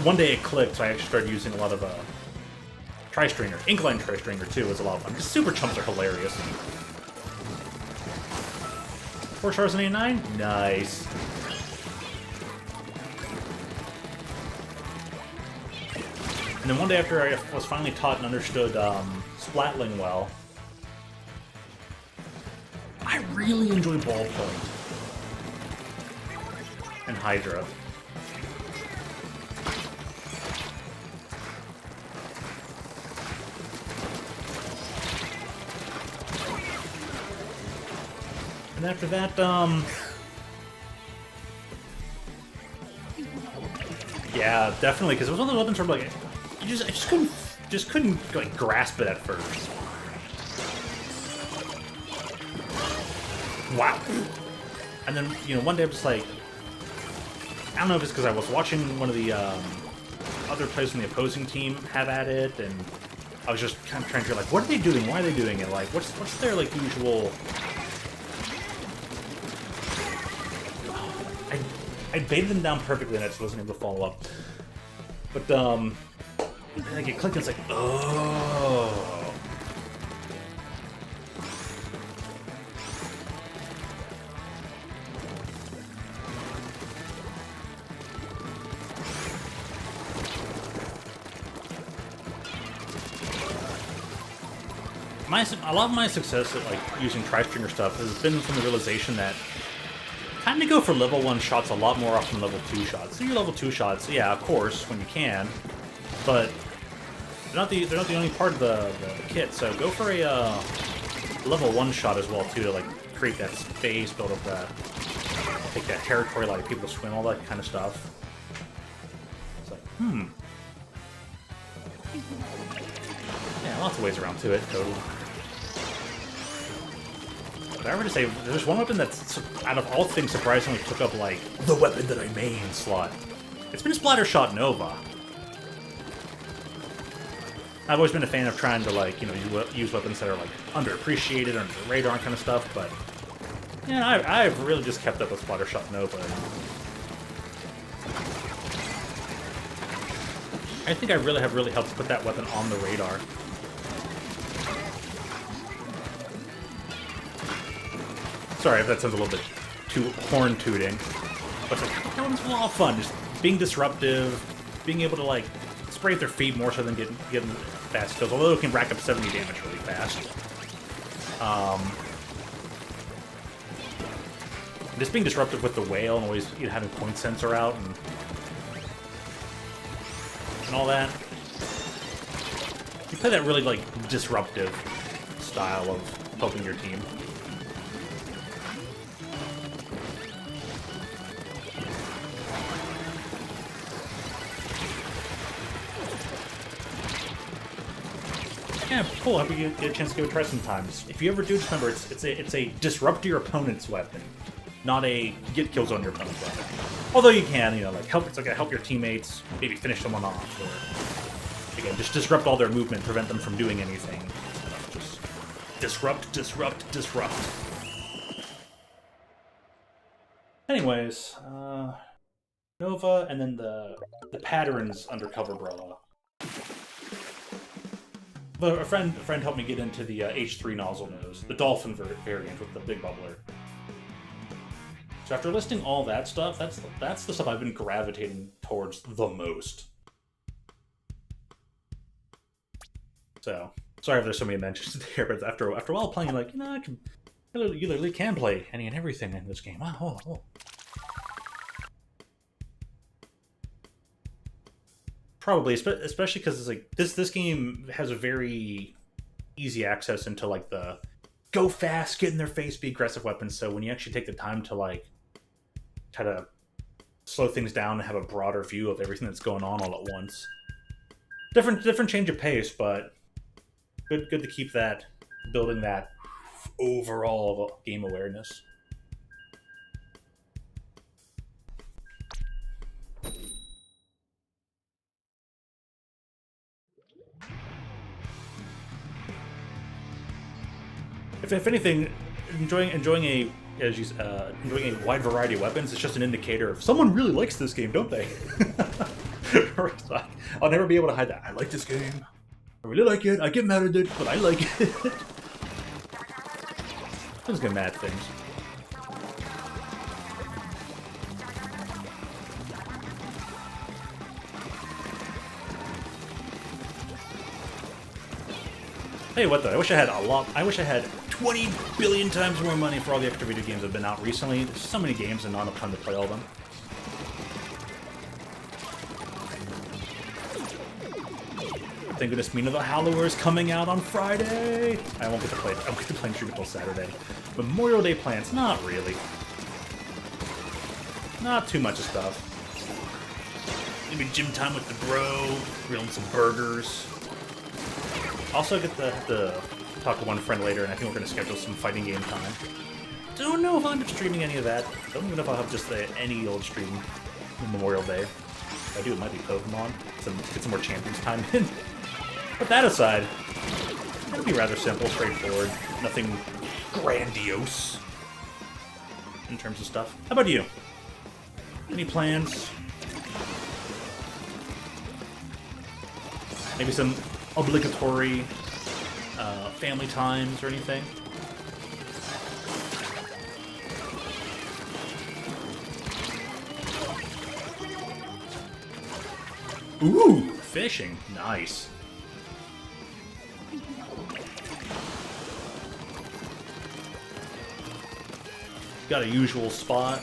One day it clicked, so I actually started using a lot of Tri-Stringer. Inkline Tri-Stringer too was a lot of fun because Super Chumps are hilarious. 4 stars and 89? Nice. And then one day after I was finally taught and understood Splatling well, I really enjoy Ballpoint and Hydra. And after that, yeah, definitely, because it was one of those weapons where like I just couldn't like grasp it at first. Wow. And then, you know, one day I'm just like, I don't know if it's because I was watching one of the other players in the opposing team have at it, and I was just kind of trying to figure, like, what are they doing? Why are they doing it? Like, what's their like usual I baited them down perfectly and I just wasn't able to follow up. But, I get clicked and it's like, oh. A lot of my success at like using tri-stringer stuff has been from the realization that kind of go for level 1 shots a lot more often than level 2 shots. So your level 2 shots, yeah, of course, when you can, but they're not the only part of the kit. So go for a level 1 shot as well too, to like create that space, build up that, take that territory, like people to swim, all that kind of stuff. It's like, yeah, lots of ways around to it, totally. But I were to say, there's one weapon that's, out of all things, surprisingly took up, like, the weapon that I main slot. It's been Splattershot Nova. I've always been a fan of trying to, like, you know, use weapons that are, like, underappreciated, under the radar kind of stuff, but, yeah, I've really just kept up with Splattershot Nova. I think I have really helped put that weapon on the radar. Sorry if that sounds a little bit too horn-tooting, but it's like, that one's a lot of fun. Just being disruptive, being able to, like, spray at their feet more so than getting fast kills, although it can rack up 70 damage really fast. Just being disruptive with the whale and always, you know, having point sensor out and all that. You play that really, like, disruptive style of helping your team. Yeah, cool. I hope you get a chance to go try sometimes. If you ever do, just remember it's a disrupt your opponent's weapon, not a get kills on your opponent's weapon. Although you can, you know, like help. It's like a help your teammates, maybe finish someone off, or again, just disrupt all their movement, prevent them from doing anything. Just disrupt, disrupt, disrupt. Anyways, Nova, and then the patterns undercover Brella. But a friend helped me get into the H3 nozzle nose, the dolphin variant with the big bubbler. So after listing all that stuff, that's the stuff I've been gravitating towards the most. So sorry if there's so many mentions there, but after a while playing, like, you know, you literally can play any and everything in this game. Wow. Oh. Probably, especially because it's like this game has a very easy access into like the go fast, get in their face, be aggressive weapons. So when you actually take the time to like try to slow things down and have a broader view of everything that's going on all at once, different change of pace, but good to keep that, building that overall game awareness. If anything, enjoying a wide variety of weapons is just an indicator of someone really likes this game, don't they? I'll never be able to hide that. I like this game. I really like it. I get mad at it, but I like it. I just get mad at things. Hey, what though? I wish I had 20 billion times more money for all the extra video games that have been out recently. There's so many games and not enough time to play all of them. Thank goodness Mina the Hallower is coming out on Friday. I won't get to play it. I won't get to play Stream until Saturday. Memorial Day plans? Not really. Not too much of stuff. Maybe gym time with the bro, grilling some burgers. Also get to talk to one friend later, and I think we're going to schedule some fighting game time. Don't know if I'll end up streaming any of that. Don't even know if I'll have just any old stream on Memorial Day. If I do, it might be Pokemon. Get some more Champions time in. But that aside, it'll be rather simple, straightforward. Nothing grandiose in terms of stuff. How about you? Any plans? Maybe some obligatory family times or anything? Ooh, fishing. Nice. Got a usual spot.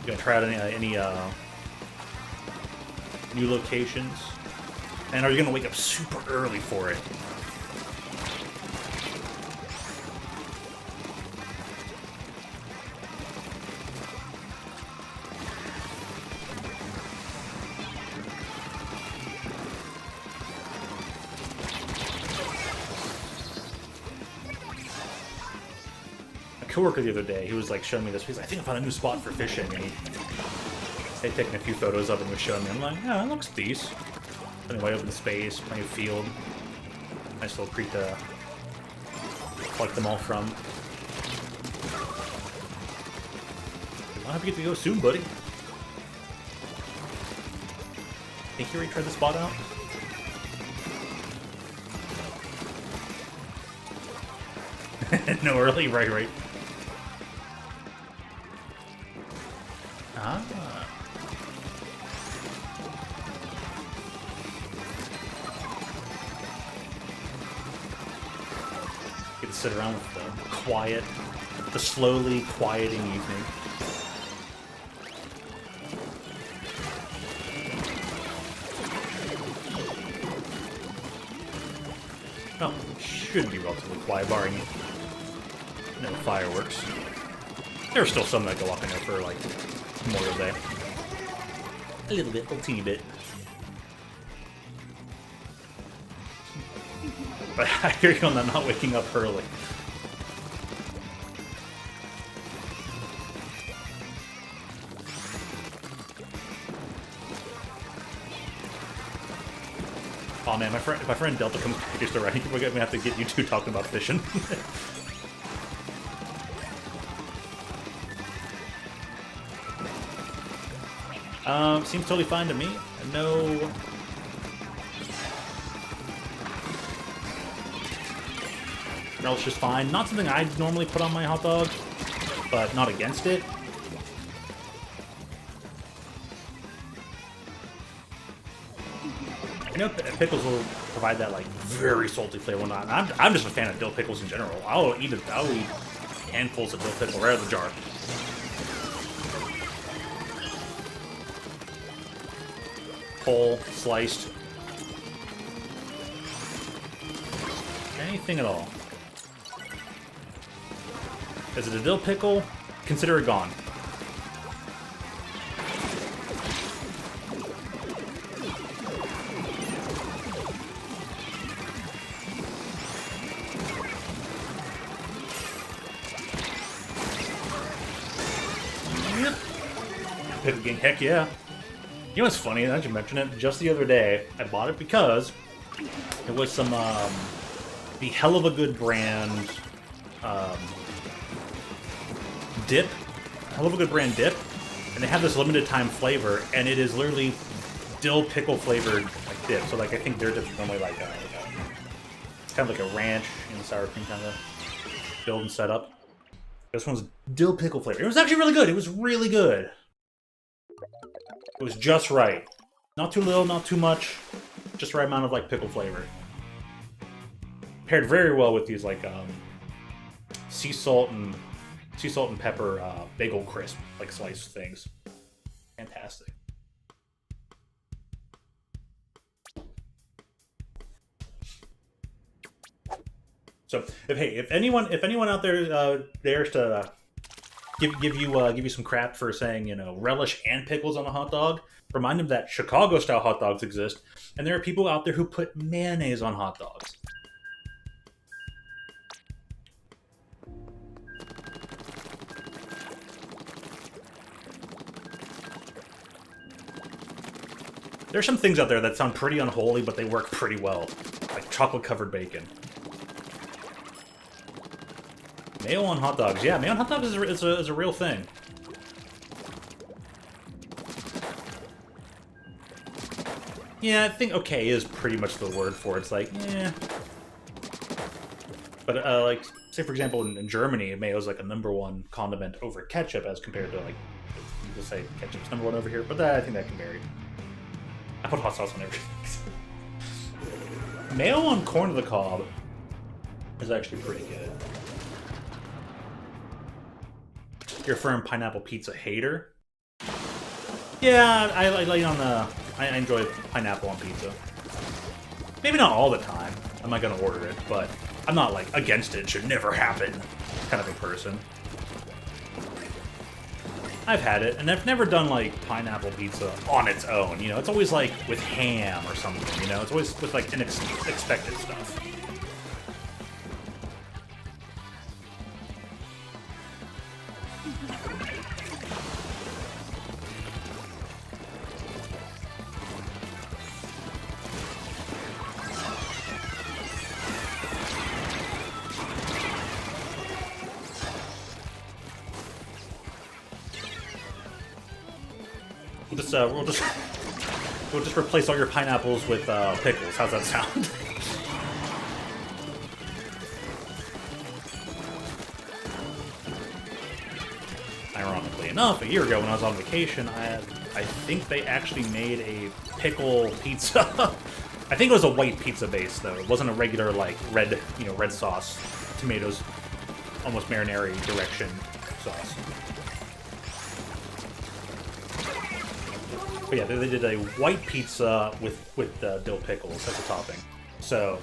You gonna try out any new locations? And are you gonna wake up super early for it? Coworker the other day, he was like showing me this. He's like, I think I found a new spot for fishing, and they'd taken a few photos of it and was showing me. I'm like, yeah, it looks decent. Anyway, open space, plenty of field. Nice little creek to collect them all from. I'll have to get to go soon, buddy. Think you already tried the spot out? No, early, right. Ah. Get to sit around with the quiet, the slowly quieting evening. Oh, should be relatively quiet, barring no fireworks. There's still some that go off in there for, like, Memorial Day. A little bit, a teeny bit. But I hear you on that not waking up early. Oh man, if my friend Delta comes back just around, we're gonna have to get you two talking about fishing. Seems totally fine to me. No. Relish is fine. Not something I'd normally put on my hot dog, but not against it. I know pickles will provide that like very salty flavor. I'm just a fan of dill pickles in general. I'll eat handfuls of dill pickle right out of the jar. Whole, sliced. Anything at all. Is it a dill pickle? Consider it gone. Pickle gang, heck yeah. You know what's funny, now that you mention it, just the other day, I bought it because it was some, the Hell of a Good brand, dip. Hell of a Good brand dip. And they have this limited time flavor, and it is literally dill pickle flavored like dip. So like, I think their dip's normally like it's kind of like a ranch and sour cream kind of build and setup. This one's dill pickle flavor. It was actually really good. It was really good. It was just right. Not too little, not too much. Just the right amount of like pickle flavor. Paired very well with these like sea salt and pepper bagel crisp like sliced things. Fantastic. So if anyone out there dares to give you some crap for saying, you know, relish and pickles on a hot dog, remind them that Chicago style hot dogs exist, and there are people out there who put mayonnaise on hot dogs. There's some things out there that sound pretty unholy, but they work pretty well, like chocolate covered bacon. Mayo on hot dogs. Yeah, mayo on hot dogs is a real thing. Yeah, I think okay is pretty much the word for it. It's like, eh. But, like, say for example, in Germany, mayo is like a #1 condiment over ketchup as compared to, like, people say ketchup's #1 over here, but I think that can vary. I put hot sauce on everything. Mayo on corn on the cob is actually pretty good. You're a firm pineapple pizza hater? Yeah, I on the. I enjoy pineapple on pizza. Maybe not all the time. I'm not gonna order it, but I'm not like against it. Should never happen. Kind of a person. I've had it, and I've never done like pineapple pizza on its own. You know, it's always like with ham or something. You know, it's always with like unexpected stuff. We'll just replace all your pineapples with pickles. How's that sound? Ironically enough, a year ago when I was on vacation, I think they actually made a pickle pizza. I think it was a white pizza base though. It wasn't a regular like red, red sauce, tomatoes, almost marinara direction sauce. But yeah, they did a white pizza with dill pickles as a topping. So,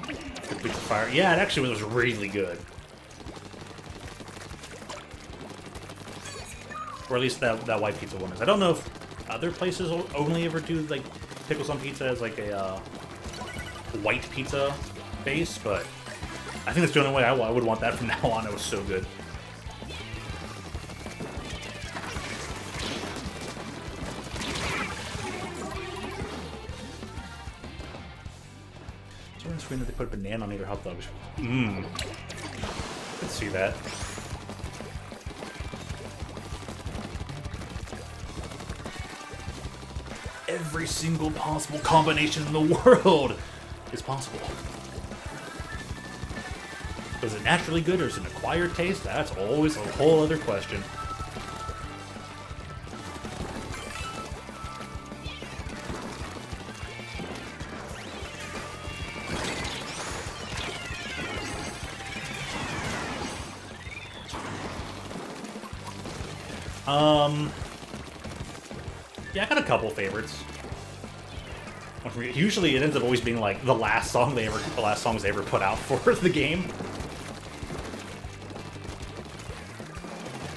good pizza fire. Yeah, it actually was really good. Or at least that white pizza one is. I don't know if other places only ever do like pickles on pizza as like a white pizza base, but I think that's the only way I would want that from now on. It was so good. That they put a banana on either hot dogs. Mmm. Let's see that. Every single possible combination in the world is possible. Was it naturally good or is it an acquired taste? That's always a whole other question. Yeah, I got a couple favorites. Usually, it ends up always being like the last songs they ever put out for the game.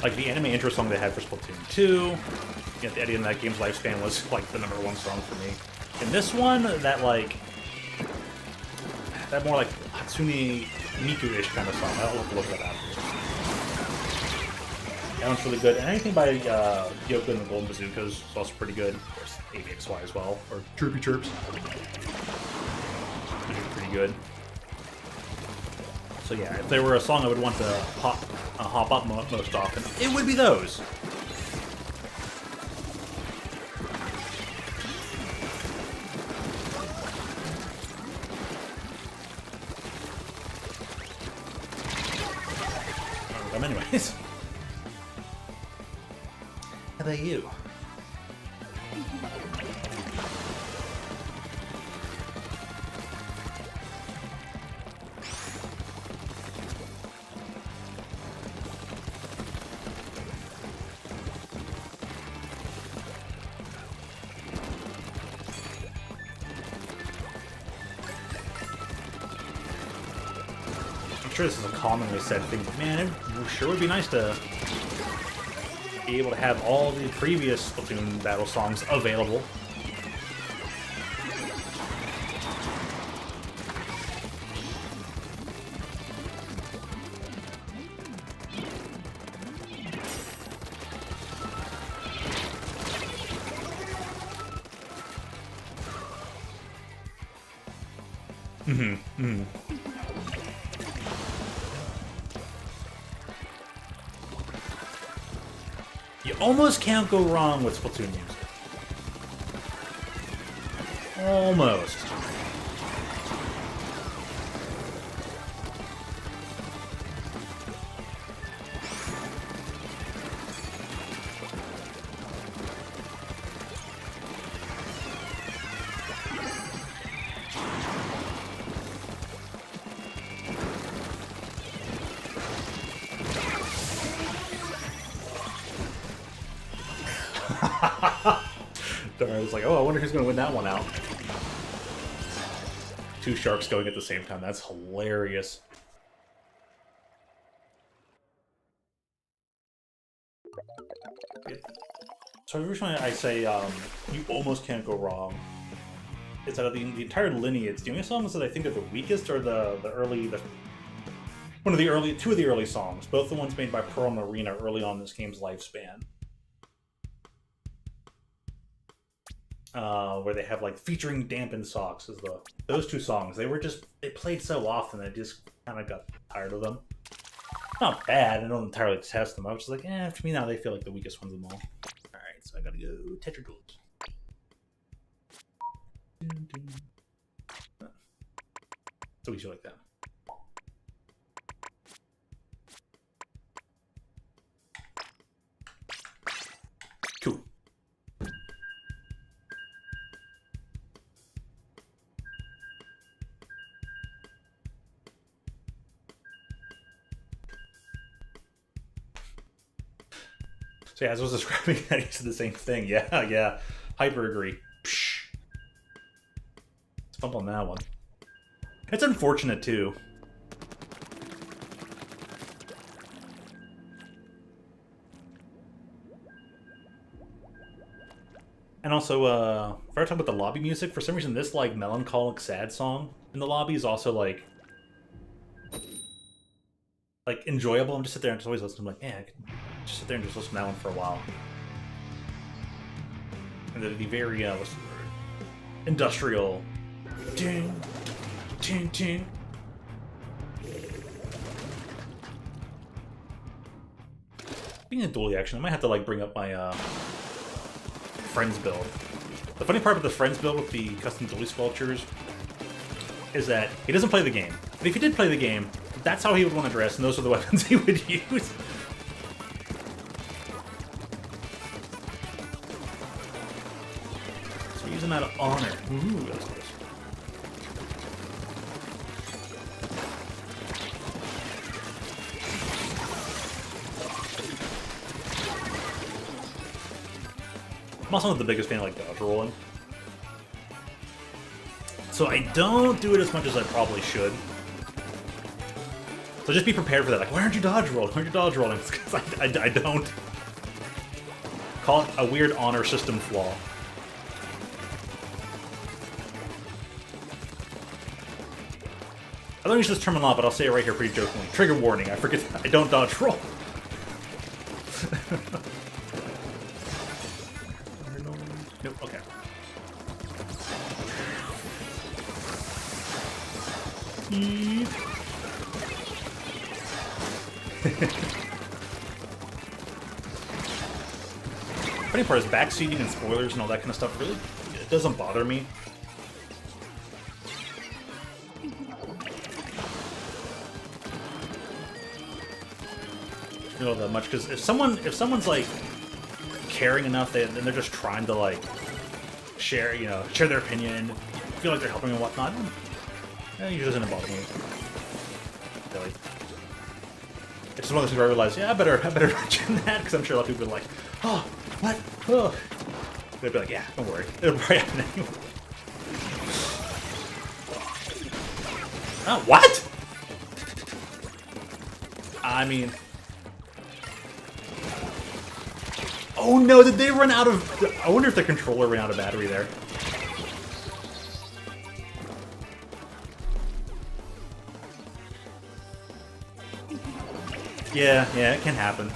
Like the anime intro song they had for Splatoon 2. At the end of that game's lifespan was like the #1 song for me. And this one, that more like Hatsune Miku-ish kind of song. I'll look that up. That one's really good. And anything by Yoko and the Golden Bazookas is also pretty good. Of course, ABXY as well, or Chirpy Chirps. Pretty good. So yeah, if there were a song I would want to hop up most often, it would be those. Anyways. How about you? I'm sure this is a commonly said thing, but man, it sure would be nice to be able to have all the previous Splatoon battle songs available. You almost can't go wrong with Splatoon music. Almost. I was like, oh, I wonder who's going to win that one out. Two sharks going at the same time. That's hilarious. So every time I say you almost can't go wrong, it's out of the entire lineage. The only songs that I think are the weakest are two of the early songs. Both the ones made by Pearl Marina early on in this game's lifespan. Where they have like featuring dampened socks is those two songs. They played so often I just kind of got tired of them. Not bad. I don't entirely detest them. I was just like, to me now they feel like the weakest ones of them all. All right, so I gotta go Tetragold. So easy like that. Cool. So yeah, as I was describing that, he said the same thing. Yeah. Hyper agree. Psh. Let's bump on that one. It's unfortunate, too. And also, if I were talking about the lobby music, for some reason this, like, melancholic, sad song in the lobby is also, like enjoyable. I'm just sit there and just always listen. I'm like, I could just sit there and just listen to that one for a while. And the very, what's the word? Industrial. Ding, ding, ding. Being a dually action, I might have to, like, bring up my, Friends build. The funny part about the Friends build with the custom dually sculptures is that he doesn't play the game. But if he did play the game, that's how he would want to dress, and those are the weapons he would use. So use them out of honor. Ooh, that's nice. I'm also not the biggest fan of, like, dodge rolling. So I don't do it as much as I probably should. So just be prepared for that. Like, why aren't you dodge rolling? Why aren't you dodge rolling? It's because I don't. Call it a weird honor system flaw. I don't use this term a lot, but I'll say it right here pretty jokingly. Trigger warning. I forget. I don't dodge roll. Nope. Okay. Funny part is backseating and spoilers and all that kind of stuff really, it doesn't bother me. You know that much, because if someone's like caring enough, then they're just trying to like share their opinion, feel like they're helping and whatnot. It usually doesn't bother me. Really. It's just one of those things where I realize, I better mention that, because I'm sure a lot of people are like, oh, what? Oh. They'd be like, yeah, don't worry. It'll probably happen anyway. Oh, what? I mean... Oh no, did they run out of... I wonder if the controller ran out of battery there. Yeah, it can happen.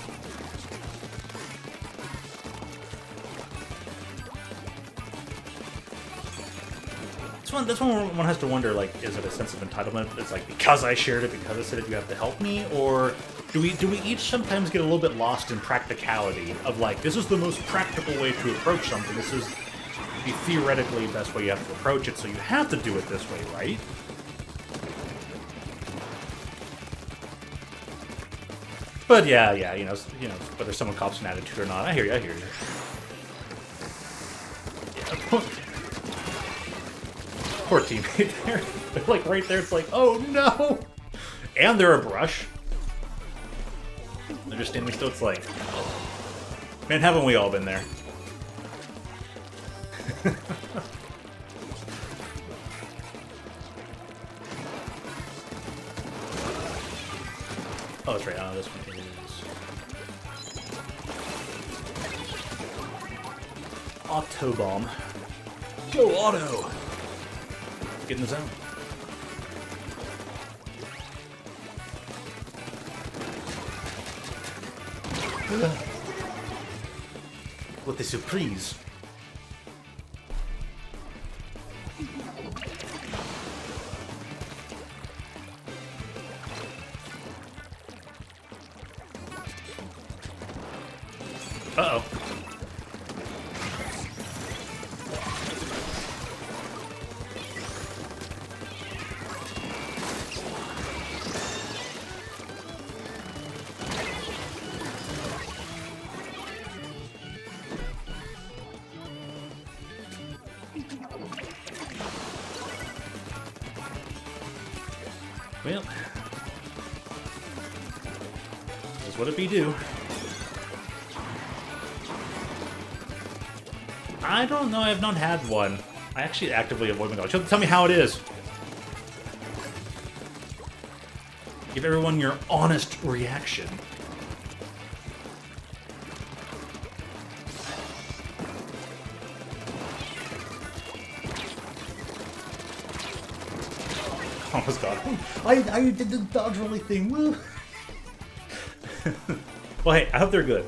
That's when one has to wonder, like, is it a sense of entitlement? It's like, because I shared it, because I said it, you have to help me? Or do we each sometimes get a little bit lost in practicality of, like, this is the most practical way to approach something. This is be theoretically the best way you have to approach it, so you have to do it this way, right? But yeah, you know, whether someone cops an attitude or not, I hear you. Yeah, poor teammate there. They're like right there. It's like, oh no, and they're a brush. They're just standing still. It's like, man, haven't we all been there? Oh, that's right. This one is Auto Bomb. Go Auto! Get in the zone. What a surprise! Uh-oh. Well, that's what it be do. I don't know, I have not had one. I actually actively avoid McDonald's. Tell me how it is. Give everyone your honest reaction. Almost got him. I did the dodge rolly thing. Woo. Well, hey, I hope they're good.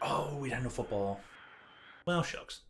Oh, we had no football. Well, shucks.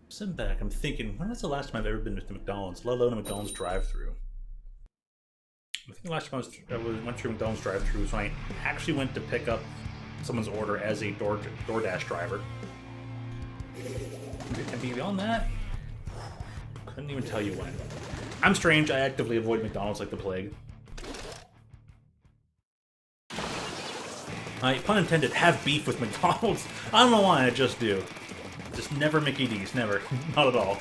Sitting back, I'm thinking, when was the last time I've ever been to McDonald's, let alone a McDonald's drive-thru? I think the last time I went through McDonald's drive-thru was when I actually went to pick up someone's order as a DoorDash driver. And beyond that, couldn't even tell you when. I'm strange, I actively avoid McDonald's like the plague. I, pun intended, have beef with McDonald's. I don't know why, I just do. Just never Mickey D's, never. Not at all.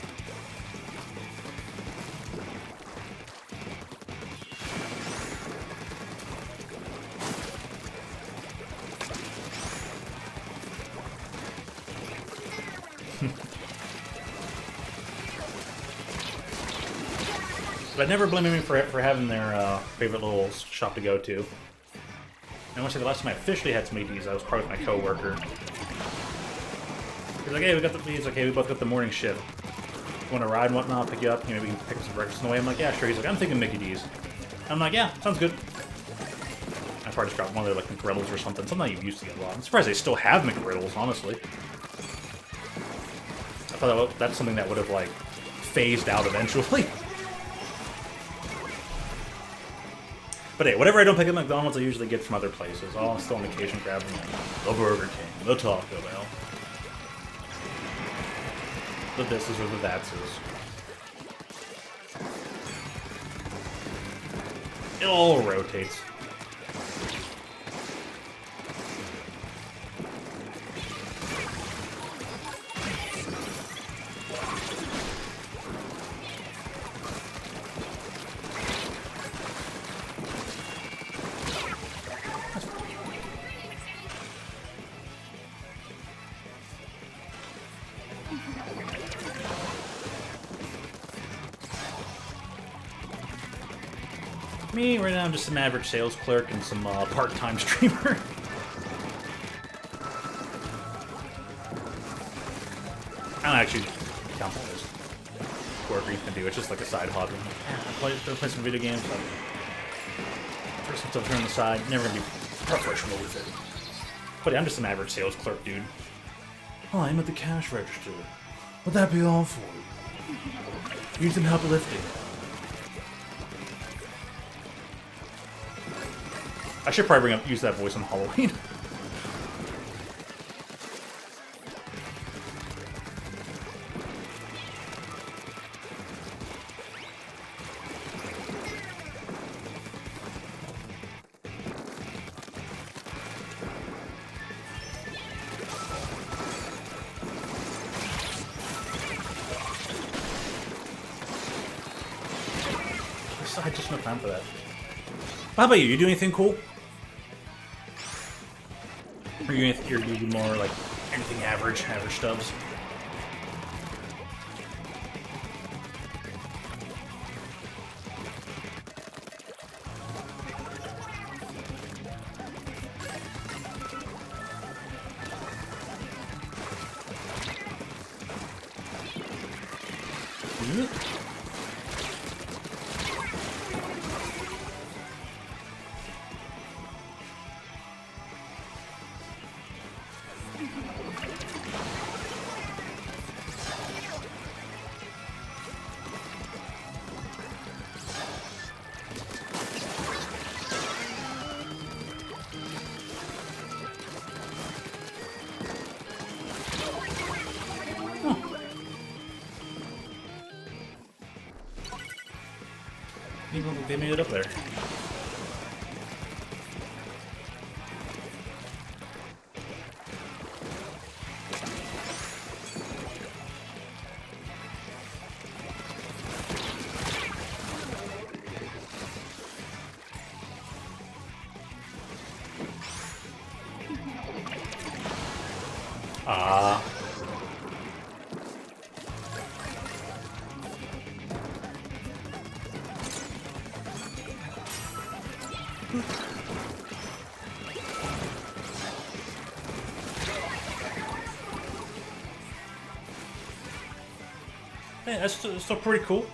But I never blame me for having their favorite little shop to go to. And I want to say the last time I officially had some Mickey D's, I was part of my coworker. He's like, hey, he's like, hey, we both got the morning shift. You want to ride and whatnot, pick you up? You know, we can pick up some breakfast on the way. I'm like, yeah, sure. He's like, I'm thinking Mickey D's. I'm like, yeah, sounds good. I probably just grabbed one of their, like, McGriddles or something. Something you used to get a lot. I'm surprised they still have McGriddles, honestly. I thought that's something that would have, like, phased out eventually. But hey, whatever I don't pick at McDonald's, I usually get from other places. I'll still on occasion grab them, like, the Burger King, the Taco Bell. The thises or the thatses. It all rotates. Me, right now, I'm just an average sales clerk and some part-time streamer. I don't actually count that as work or anything to do. It's just like a side hobby. I play some video games. First some stuff here on the side. Never gonna be professional with it. But yeah, I'm just an average sales clerk, dude. Oh, I'm at the cash register. Would that be all for you? Need some help lifting? I should probably use that voice on Halloween. I just no time for that. How about you? You do anything cool? Or you do more like anything average stubs? They made it up there. Hey, that's still pretty cool.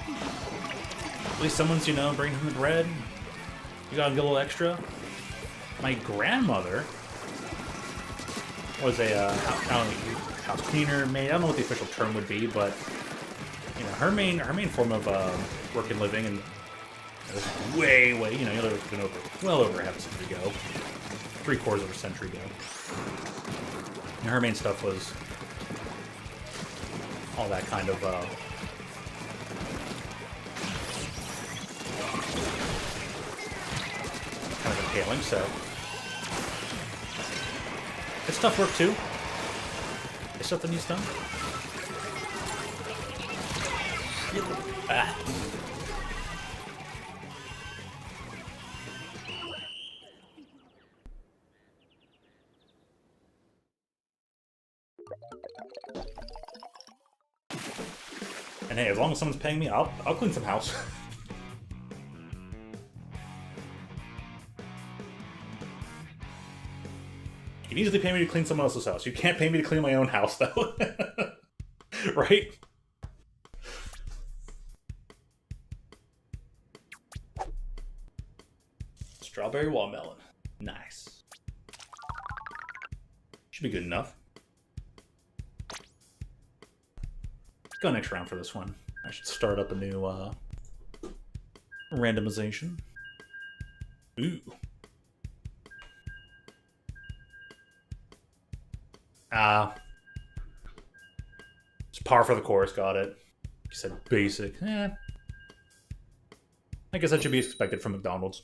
At least someone's, bringing him the bread. You gotta get a little extra. My grandmother was a house cleaner, maid. I don't know what the official term would be, but her main form of work and living, and it was way, you're looking well over half a century ago, 3/4 of a century ago. And her main stuff was all that kind of entailing, so it's tough work too. It's stuff that needs done. And hey, as long as someone's paying me, I'll clean some house. You can easily pay me to clean someone else's house. You can't pay me to clean my own house, though. Right? Strawberry watermelon. Nice. Should be good enough. Go next round for this one. I should start up a new randomization. Ooh. It's par for the course, got it. You said basic. I guess that should be expected from McDonald's.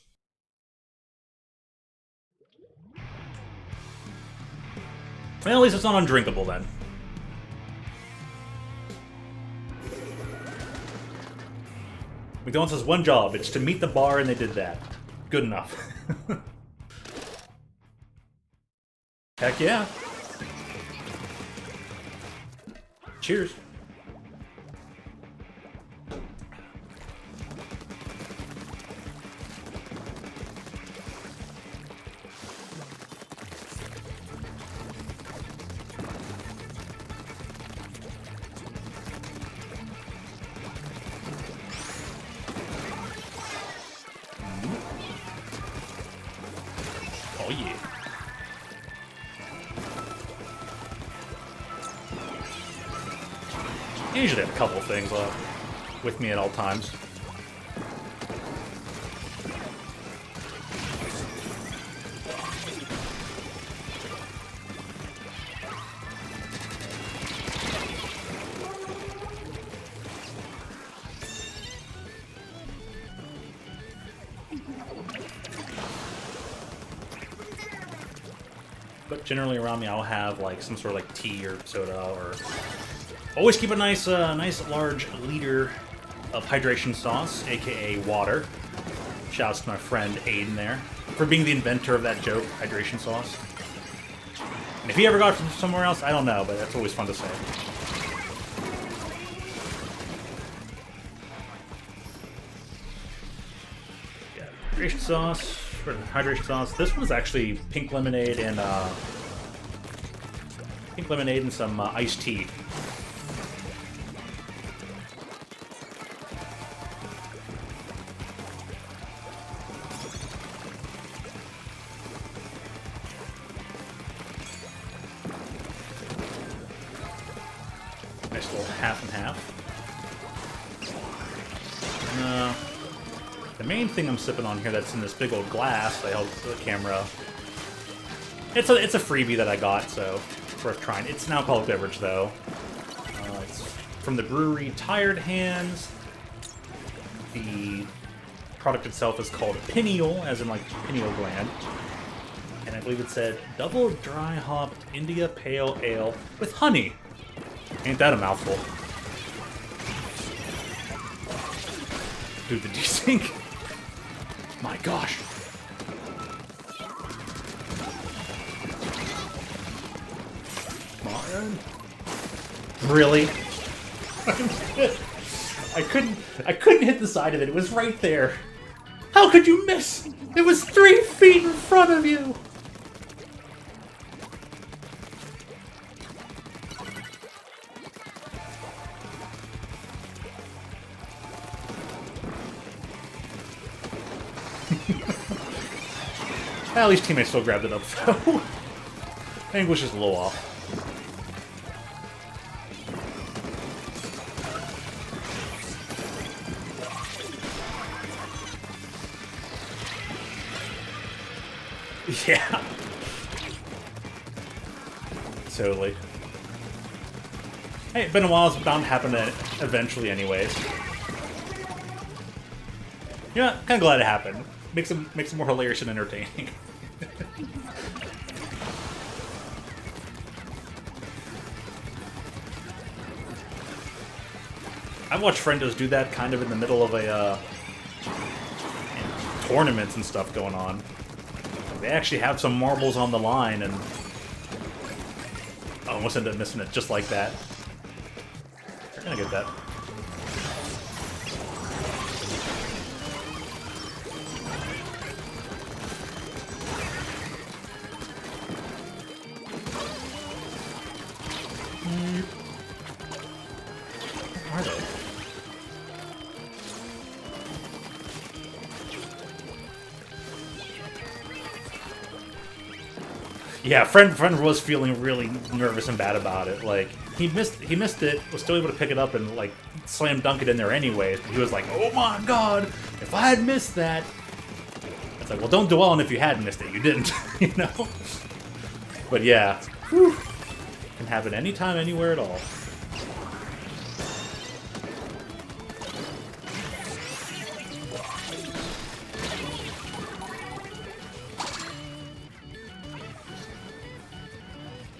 Well, at least it's not undrinkable then. McDonald's has one job. It's to meet the bar, and they did that. Good enough. Heck yeah. Cheers. I usually have a couple of things with me at all times. But generally around me, I'll have like some sort of like tea or soda, or always keep a nice large liter of hydration sauce, aka water. Shouts to my friend Aiden there for being the inventor of that joke, hydration sauce. And if he ever got it from somewhere else, I don't know, but that's always fun to say. Yeah, hydration sauce. Hydration sauce. This one's actually pink lemonade and some iced tea. Nice little half and half. The main thing I'm sipping on here that's in this big old glass I held to the camera. It's a freebie that I got, so it's worth trying. It's an alcoholic beverage though. It's from the brewery Tired Hands. The product itself is called Pineal, as in like pineal gland. And I believe it said double dry hopped India Pale Ale with honey. Ain't that a mouthful? Dude, the desync. My gosh. Come on. Really? I couldn't hit the side of it. It was right there. How could you miss? It was 3 feet in front of you. At least teammates still grabbed it up, though. English is a little off. Yeah. Totally. Hey, it's been a while. It's bound to happen eventually anyways. Yeah, kind of glad it happened. Makes it more hilarious and entertaining. I've watched friendos do that kind of in the middle of a tournaments and stuff going on. They actually have some marbles on the line, and I almost ended up missing it just like that. You're gonna get that. Where are they? Yeah, friend was feeling really nervous and bad about it. Like he missed it, was still able to pick it up and like slam dunk it in there anyways. But he was like, "Oh my god, if I had missed that!" It's like, well, don't dwell on if you had missed it. You didn't, you know. But yeah, whew, can happen anytime, anywhere at all.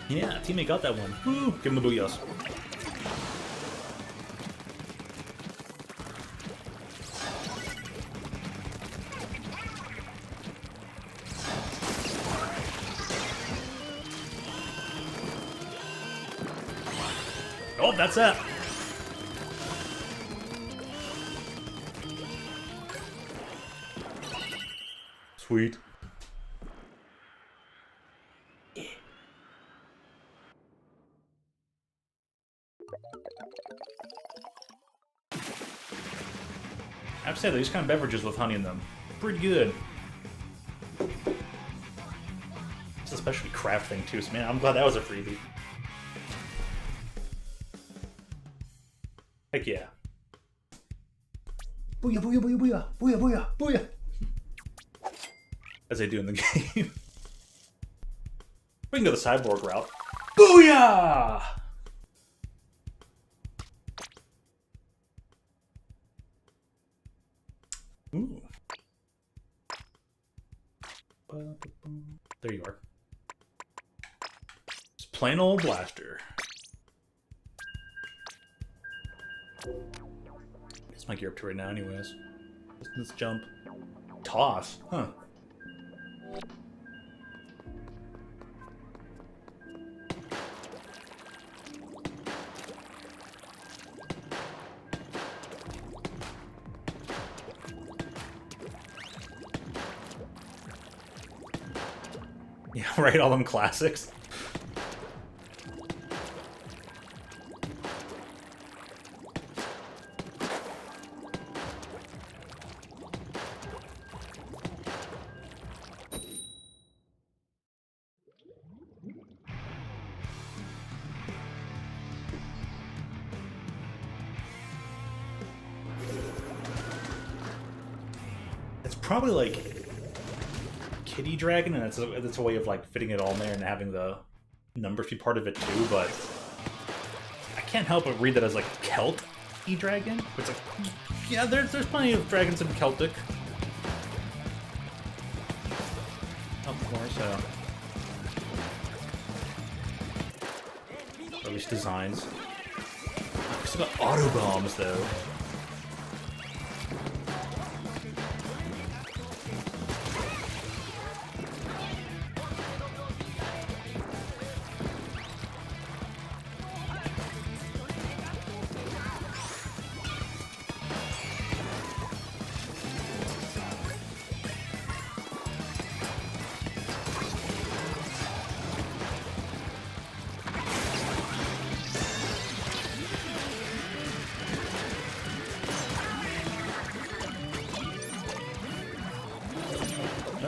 Yeah, teammate got that one. Woo! Give him a booyahs. Oh, that's that. Sweet. I have to say, these kind of beverages with honey in them, pretty good. It's a specialty craft thing too, so man, I'm glad that was a freebie. Heck yeah. Booyah, booyah, booyah, booyah, booyah, booyah, booyah. As they do in the game. We can go the cyborg route. Booyah! Ooh. There you are. Just plain old blaster. What's my gear up to right now anyways? Let's jump. Toss? Huh. Yeah, right, all them classics. It's probably like Kitty Dragon, and it's a way of like fitting it all in there and having the numbers be part of it too. But I can't help but read that as like Celt-y dragon. It's like, yeah, there's plenty of dragons in Celtic. Of course, or at least designs. It's about auto bombs though.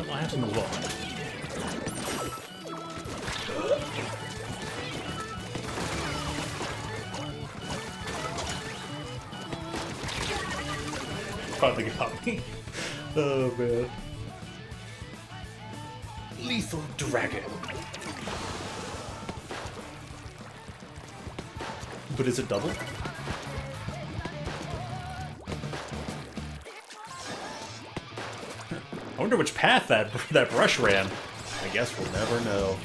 I have some as well. Finally got me. Oh man. Lethal Dragon. But is it double? I wonder which path that brush ran. I guess we'll never know.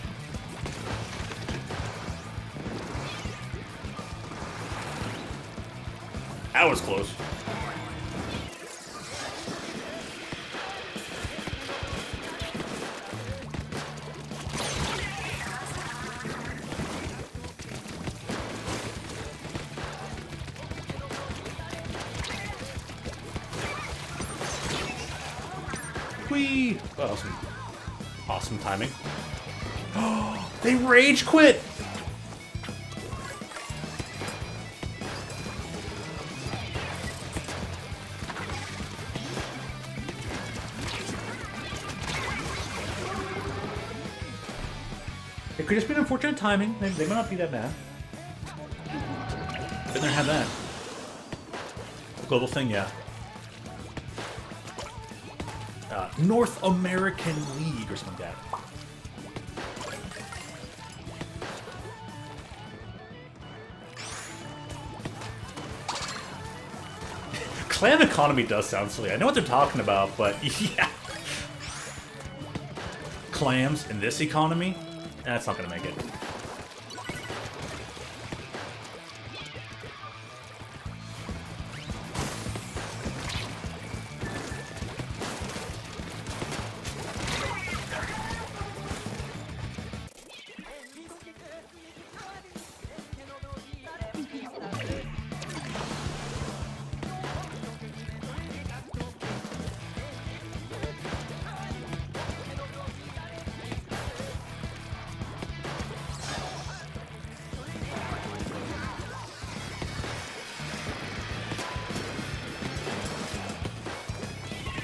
That was close. Whee! Oh, awesome timing. Oh, they rage quit! It could just be unfortunate timing. They might not be that bad. Been there, have that. Global thing, yeah. North American League or something like that. Clan economy does sound silly. I know what they're talking about, but yeah. Clams in this economy? That's not gonna make it.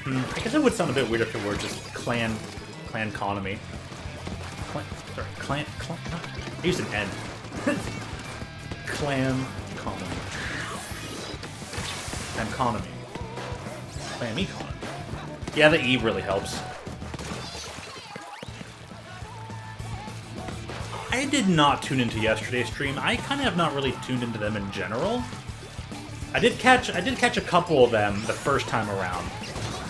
I guess it would sound a bit weird if it were just clan economy. Clan, I used an N. Clan economy. economy. Spam econ. Yeah, the E really helps. I did not tune into yesterday's stream. I kind of have not really tuned into them in general. I did catch a couple of them the first time around,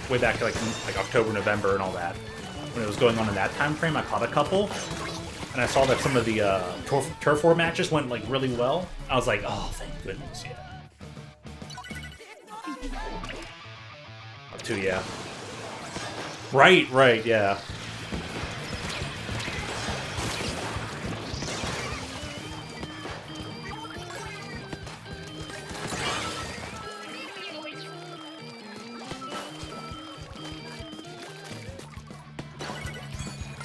way back like October, November, and all that. When it was going on in that time frame, I caught a couple, and I saw that some of the turf war matches went like really well. I was like, oh, thank goodness, yeah. Too, yeah. Right, yeah.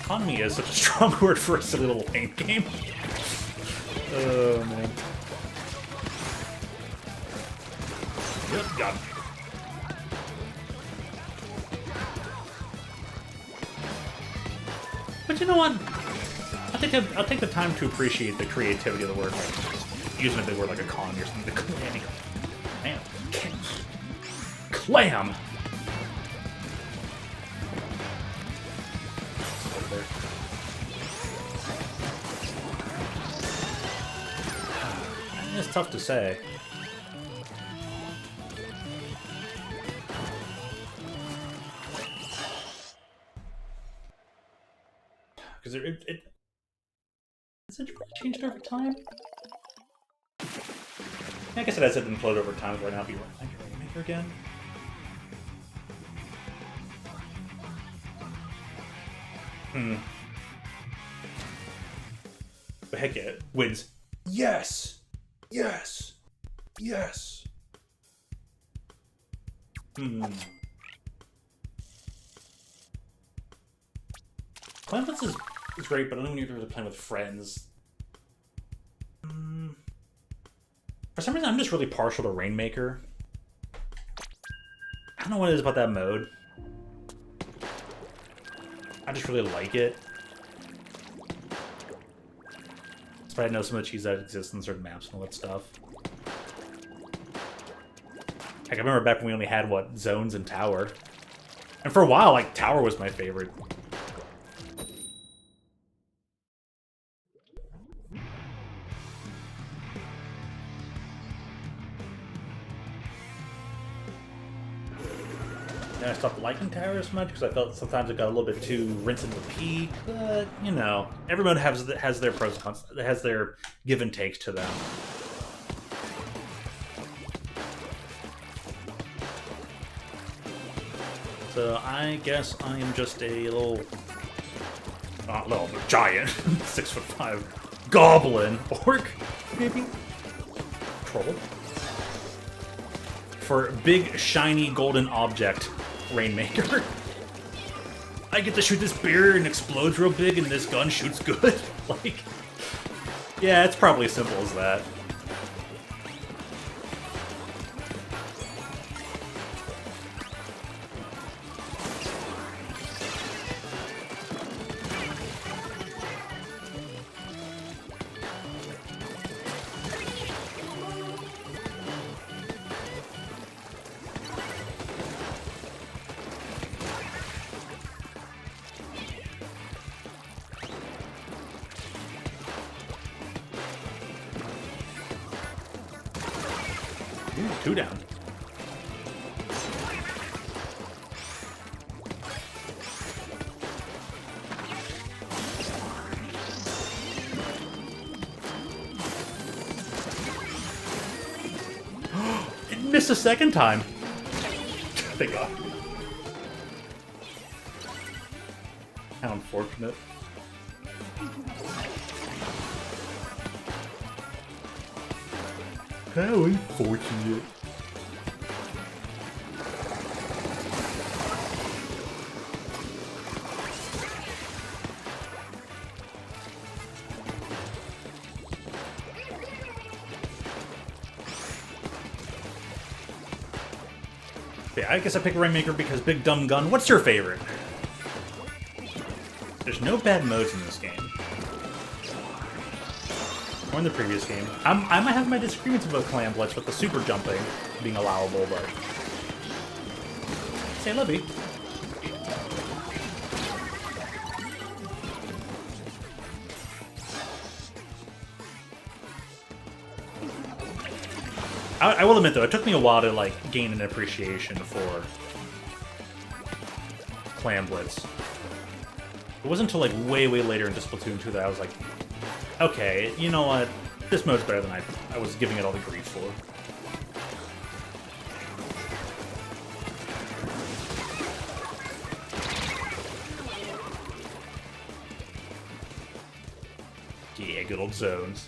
Economy is such a strong word for a silly little paint game. Oh, man. Good God. But you know what? I'll take the time to appreciate the creativity of the word. Like, using a big word like economy or something. The clam. Man. Clam! It's tough to say. Because has it changed over time? I guess it has imploded over time, but right now I'll be running Maker again. But heck yeah, it wins. Yes! Yes! Yes! Clan Blitz is great, but I don't know when you're playing with friends. For some reason, I'm just really partial to Rainmaker. I don't know what it is about that mode. I just really like it. Despite I know some of the cheese that exists in certain maps and all that stuff. Heck, I remember back when we only had, what, zones and tower. And for a while, like, tower was my favorite. Then I stopped liking tower as much because I felt sometimes it got a little bit too rinse and repeat. But you know, every mode has their pros and cons. It has their give and takes to them. So I guess I am just a little giant, 6'5" goblin orc, maybe troll for big shiny golden object. Rainmaker. I get to shoot this beer and it explodes real big and this gun shoots good. Like, yeah, it's probably as simple as that. Ooh, 2 down. It missed a second time. Thank God. How unfortunate. How unfortunate. Yeah, I guess I pick Rainmaker because big dumb gun. What's your favorite? There's no bad modes in this game. Or in the previous game. I might have my disagreements about Clam Blitz with the super jumping being allowable, but... Say Libby. I will admit, though, it took me a while to, like, gain an appreciation for Clam Blitz. It wasn't until, like, way, way later into Splatoon 2 that I was like, okay, you know what? This mode's better than I was giving it all the grief for. Yeah, good old zones.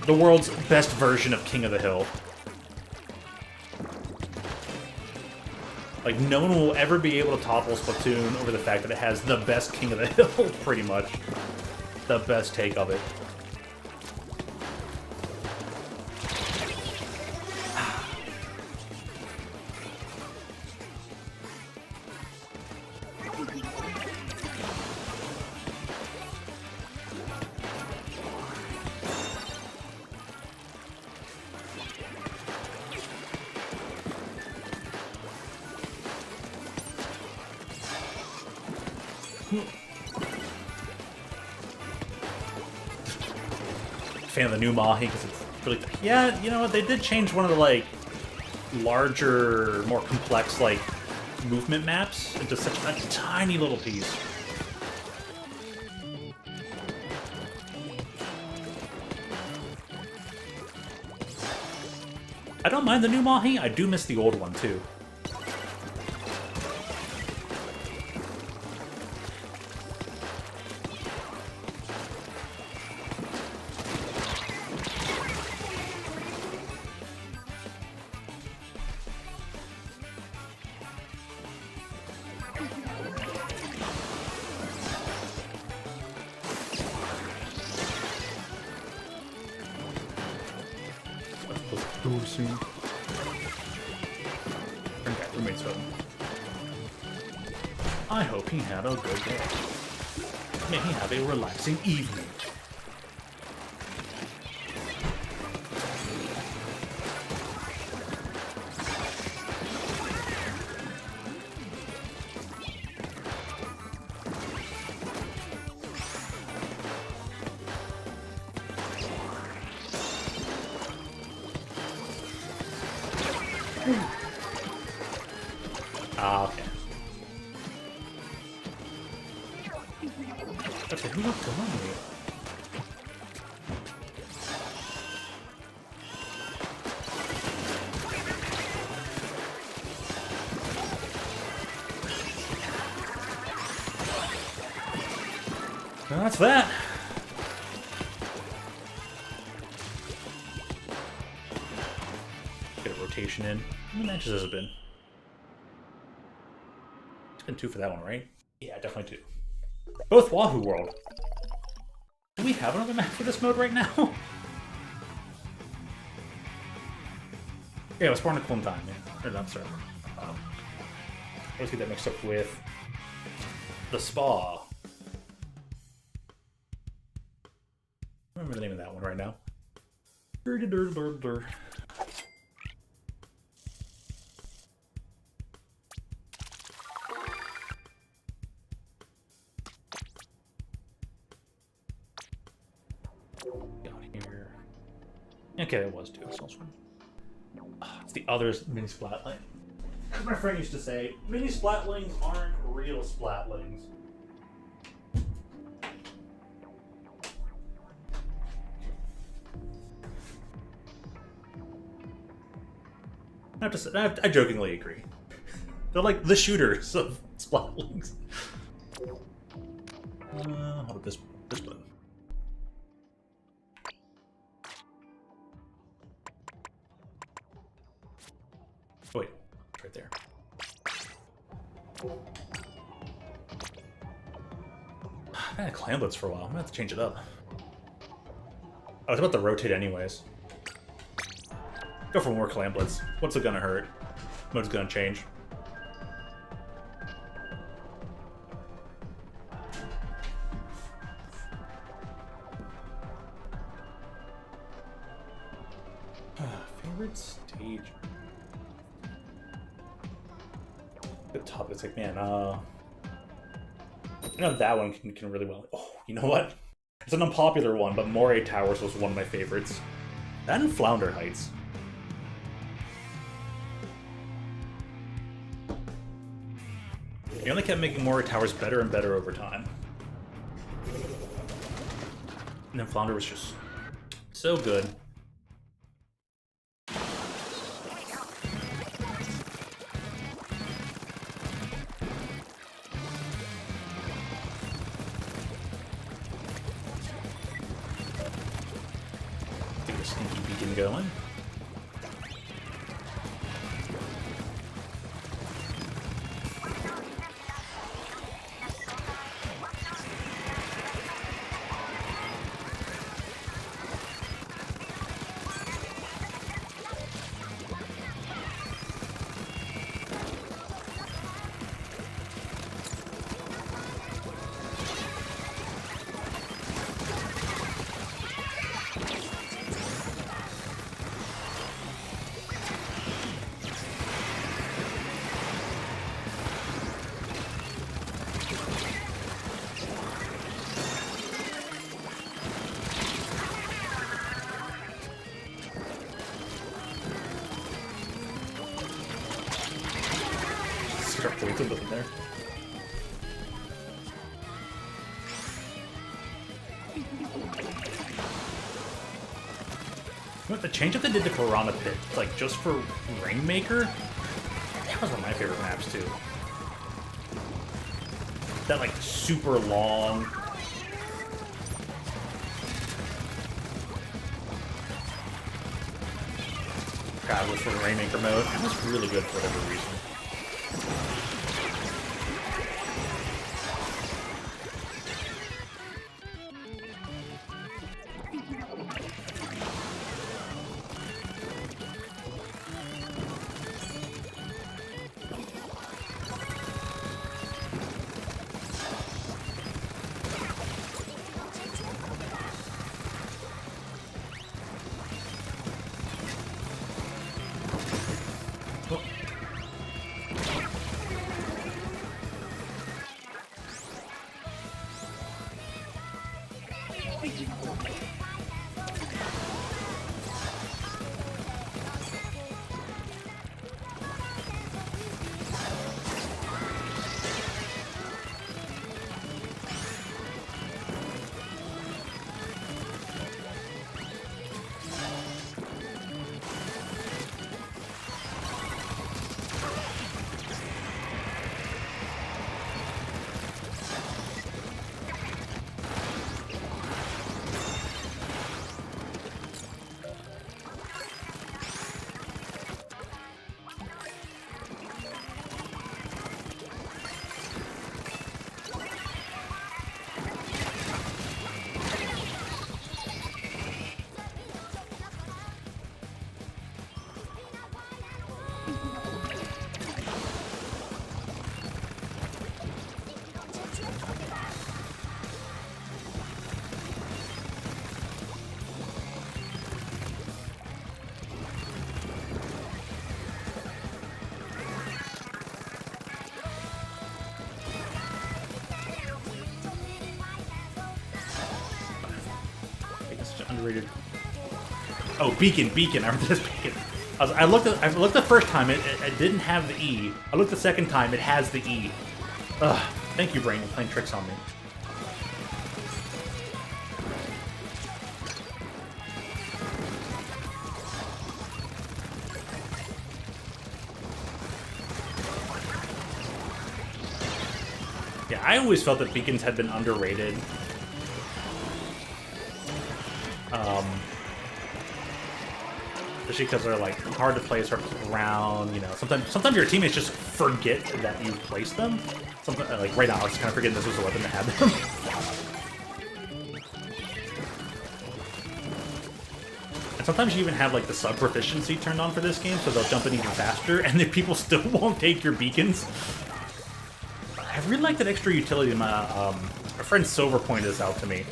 The world's best version of King of the Hill. Like, no one will ever be able to topple Splatoon over the fact that it has the best King of the Hill, pretty much. The best take of it. Fan of the new Mahi because it's really... Yeah, you know what? They did change one of the, like, larger, more complex, like, movement maps into such a tiny little piece. I don't mind the new Mahi. I do miss the old one, too. Soon. Okay, roommate's home. I hope he had a good day. May he have a relaxing evening. Ah, okay. Okay, who looked to me? Well, that's that. Get a rotation in. How many matches has it been? It's been 2 for that one, right? Yeah, definitely 2. Both Wahoo World. Do we have another map for this mode right now? Yeah, it was Barnacle in Time, yeah. Or, no, I'm sorry. I always get that mixed up with the Spa. I don't remember the name of that one right now. Down here. Okay, it was 2. It's the others mini splatling. As my friend used to say, mini splatlings aren't real splatlings. I have to say, I jokingly agree. They're like the shooters of splatlings. How about this button? Oh, wait, it's right there. I've had clamblets for a while. I'm gonna have to change it up. I was about to rotate anyways. Go for more clamblets. What's it gonna hurt? Mode's gonna change. favorite stage. Good topic. It's like, man, you know that one can really well. Oh, you know what? It's an unpopular one, but Moray Towers was one of my favorites. That and Flounder Heights. They only kept making Moray Towers better and better over time. And then Flounder was just so good. Get the sneaky beacon going. There's a bit in there. What the change up they did to Piranha Pit, like just for Rainmaker, that was one of my favorite maps too. That like super long. God, was for the Rainmaker mode. That was really good for whatever reason. Underrated. Oh, beacon. I remember this beacon. I looked the first time. It didn't have the E. I looked the second time. It has the E. Ugh. Thank you, Brain, for playing tricks on me. Yeah, I always felt that beacons had been underrated. Especially because they're like hard to place around, you know. Sometimes your teammates just forget that you placed them. Like right now, I was kind of forgetting this was a weapon to have them. And sometimes you even have like the sub proficiency turned on for this game, so they'll jump in even faster, and then people still won't take your beacons. I really like that extra utility. My friend Silver pointed this out to me.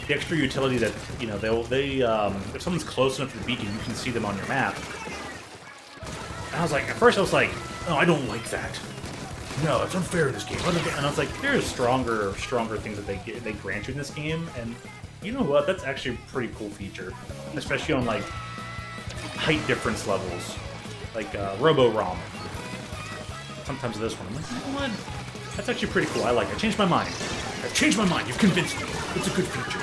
the extra utility that, you know, if someone's close enough to the beacon, you can see them on your map. And I was like, at first I was like, oh, I don't like that. No, it's unfair in this game. And I was like, there's stronger things that they grant you in this game, and you know what? That's actually a pretty cool feature, especially on like height difference levels, like Robo-ROM. Sometimes this one, I'm like, you know what? That's actually pretty cool. I like it. I changed my mind. I've changed my mind. You've convinced me. It's a good feature.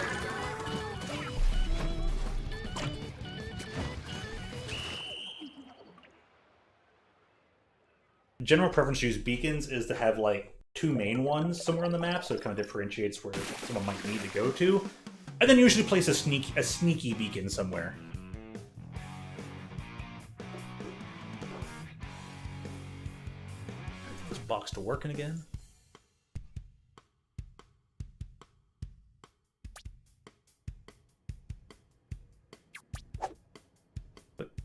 General preference to use beacons is to have like 2 main ones somewhere on the map, so it kind of differentiates where someone might need to go to, and then usually place a sneaky beacon somewhere. Get this box to working again.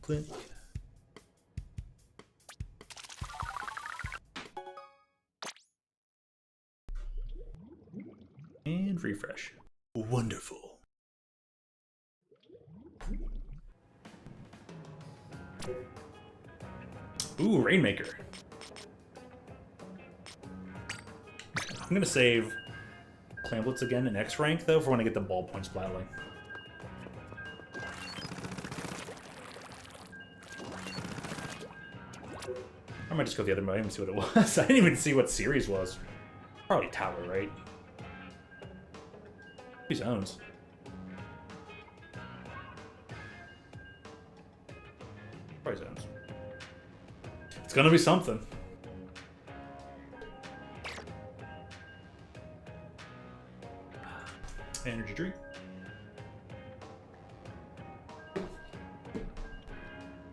Click. And refresh. Wonderful. Ooh, Rainmaker. I'm gonna save Clamblets again in X rank though for when I get the ball points battling. I might just go the other way and see what it was. I didn't even see what series was. Probably Tower, right? He owns. Probably zones. It's gonna be something. Energy drink.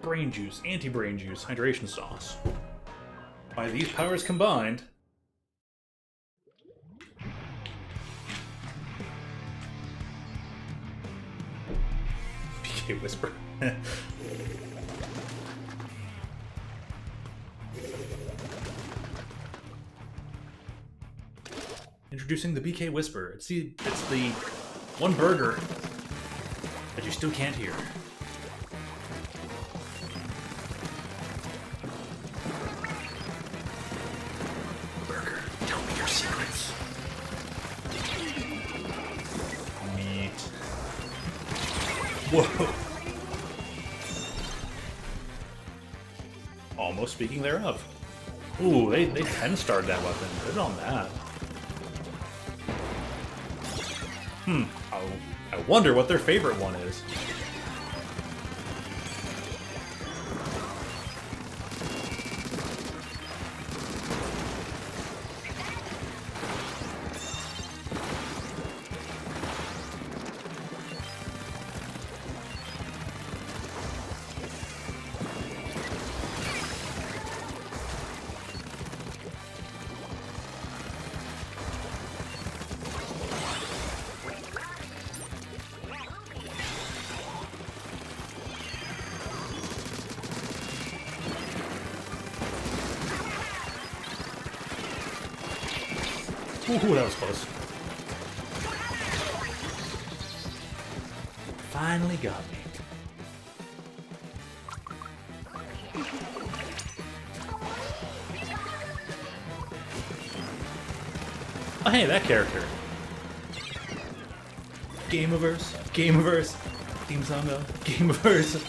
Brain juice, anti-brain juice, hydration sauce. By these powers combined, BK Whisper. Introducing the BK Whisper. It's the one burger that you still can't hear. Burger, tell me your secrets. Meat. Whoa. Almost speaking thereof. Ooh, they 10-starred that weapon. Good on that. I wonder what their favorite one is. Ooh, that was close. Finally got me. Oh, hey, that character. Gameverse, Gameverse, theme song though. Gameverse.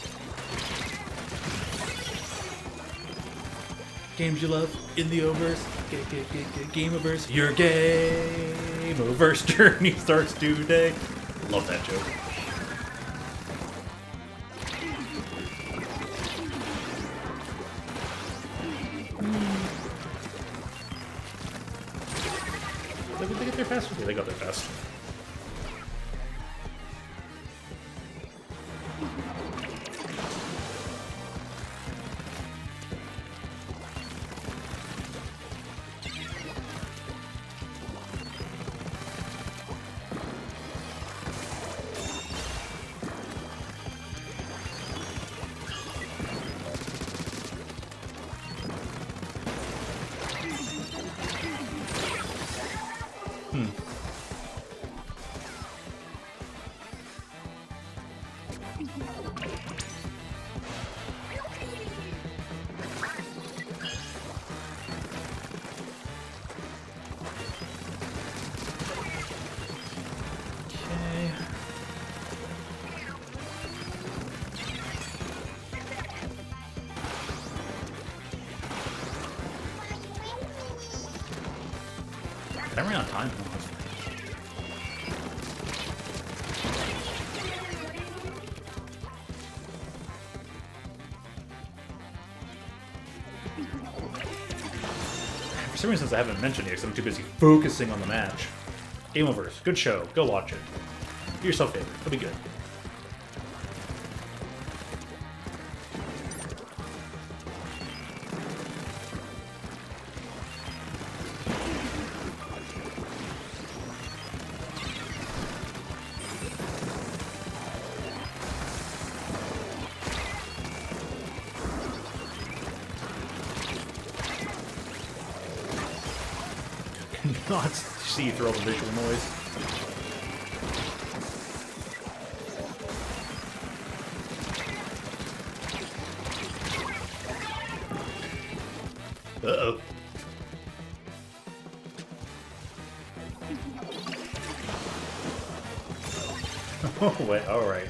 Games you love in the overse. Gameverse. Your Gameverse journey starts today. Love that joke. Did they get there fast? Yeah, they got there fast. I ran out of time. For some reason, I haven't mentioned it because I'm too busy focusing on the match. Game over. Good show. Go watch it. Do yourself a favor. It'll be good. Not see through all the visual noise. Uh-oh. Oh, wait, alright.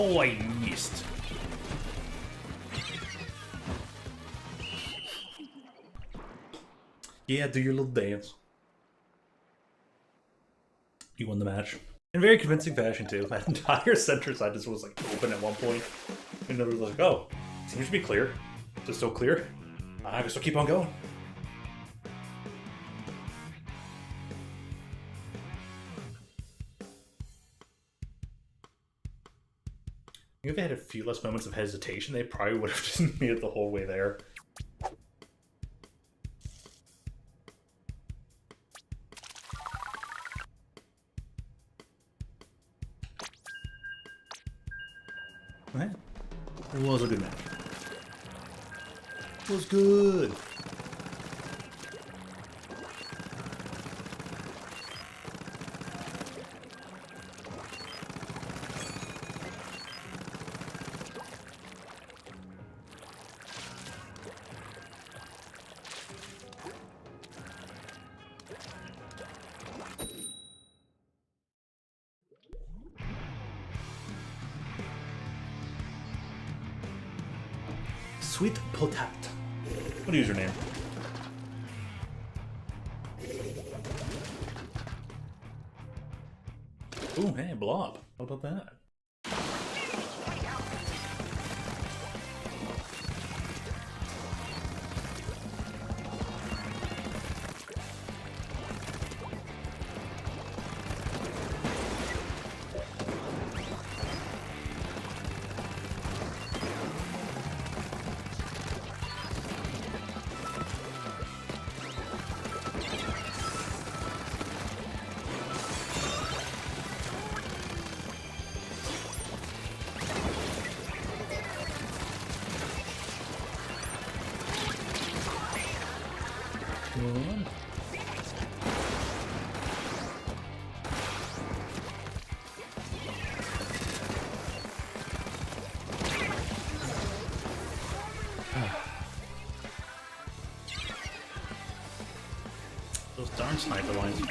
Oh, I missed. Yeah, do your little dance. You won the match. In very convincing fashion, too. That entire center side just was like open at one point. And it was like, oh, seems to be clear. Is it still clear? I guess we'll keep on going. If they had a few less moments of hesitation, they probably would have just made it the whole way there. Right. It was a good match. It was good. Sweet Potat. What username? Ooh, hey, Blob. How about that? Those darn sniper lines.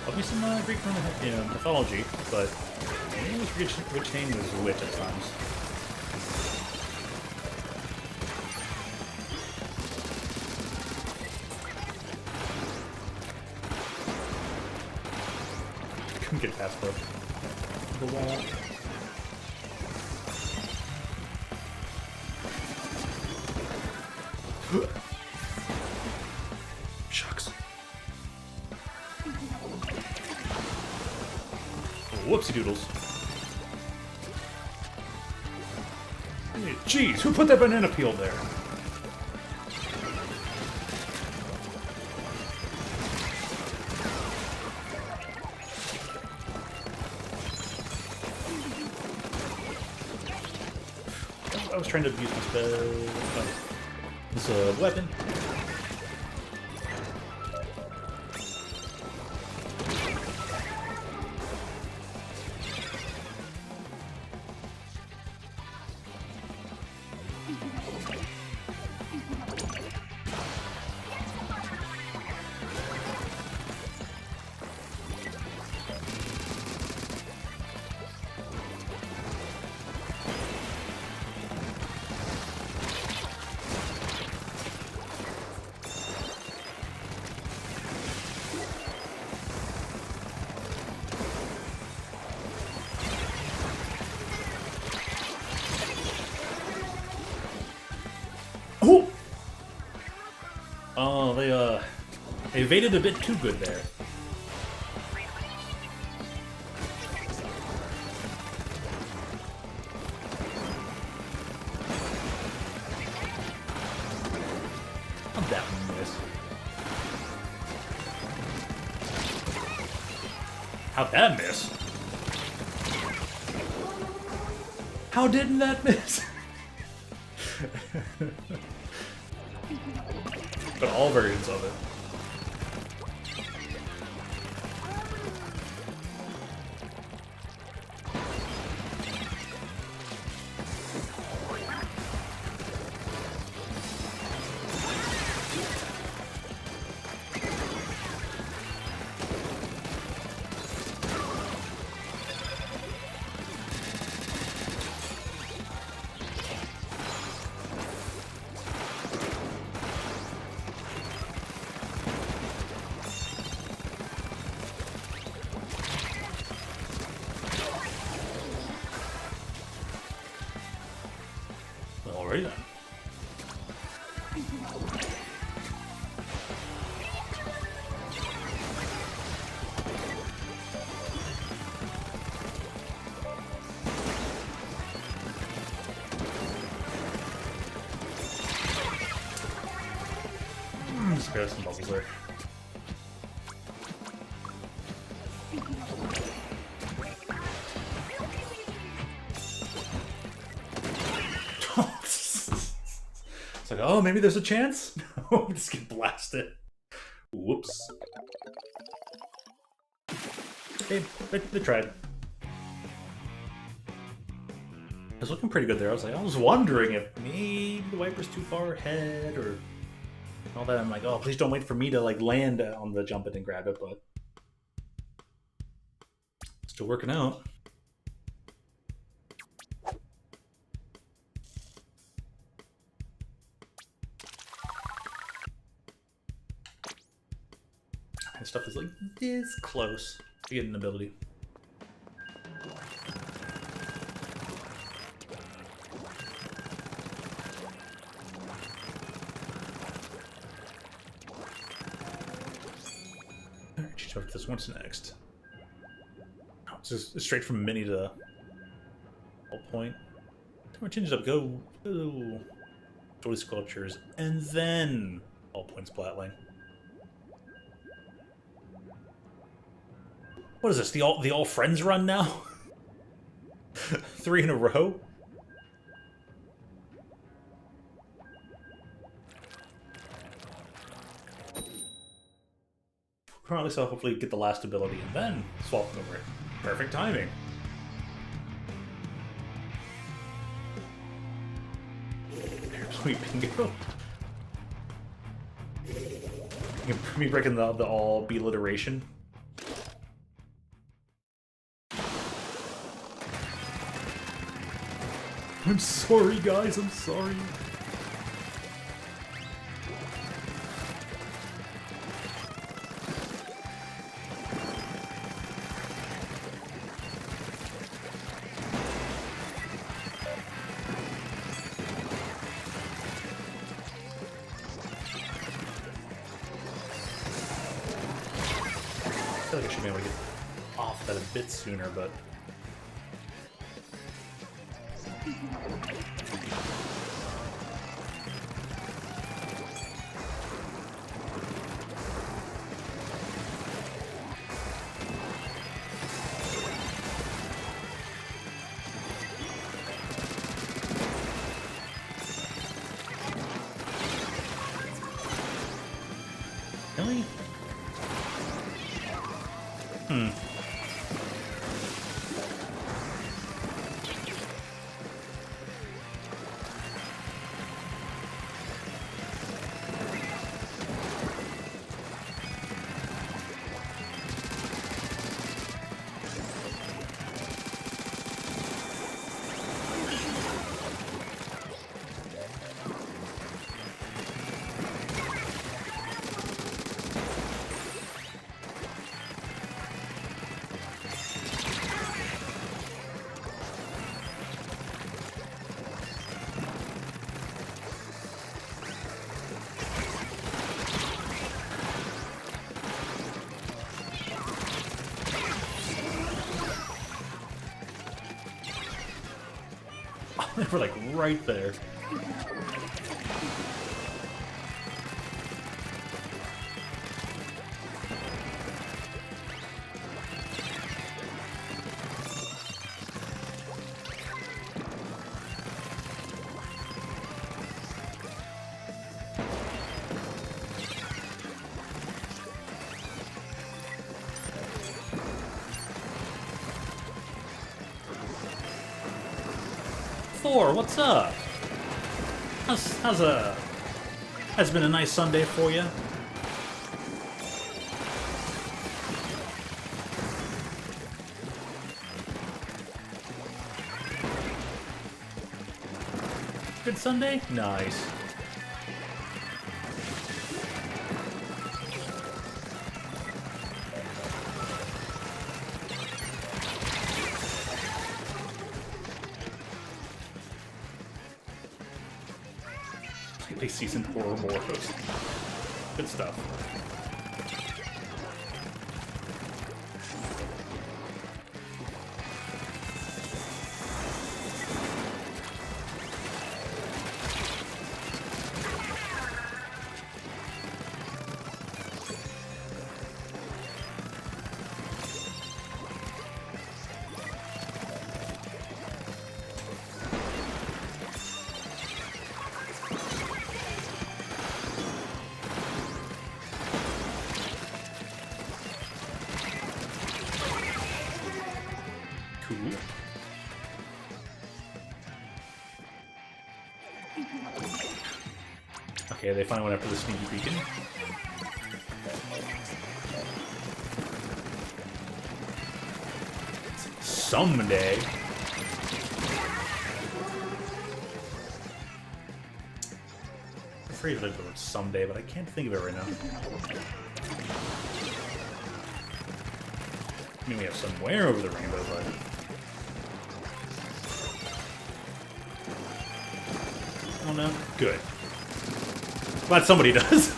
I'll be some Greek mythology, but I always retain this wit at times. Couldn't get past the wall. Shucks. Whoopsie doodles. Hey, jeez, who put that banana peel there? I was trying to use this weapon. Oh! Oh, they evaded a bit too good there. How'd that one miss? How'd that miss? How didn't that miss? But all versions of it. Alright then. Spare some bubbles there. It's like, oh, maybe there's a chance? No, just get blasted. Whoops. Okay, they tried. It was looking pretty good there. I was wondering if maybe the Viper's too far ahead or all that. I'm like, oh, please don't wait for me to like land on the jump it and grab it, but still working out. And stuff is like this close to getting an ability. This one's next. Oh, it's just straight from mini to whole point. Time to change it up. Go. Joy sculptures, and then all points splatling. What is this? The all friends run now? 3 in a row. Currently, so hopefully get the last ability and then swap it over. Perfect timing. Sweet bingo. Me breaking the all B alliteration. I'm sorry, guys. I'm sorry. I feel like I should be able to get off that a bit sooner, but... Really? They were like right there. Thor, what's up? Has been a nice Sunday for you? Good Sunday? Nice. Play season 4 or more. Good stuff. Cool. Okay, they finally went after the sneaky beacon. Someday. I'm afraid of the word someday, but I can't think of it right now. I mean, we have somewhere over the rainbow, but... Oh no. Good. Glad somebody does.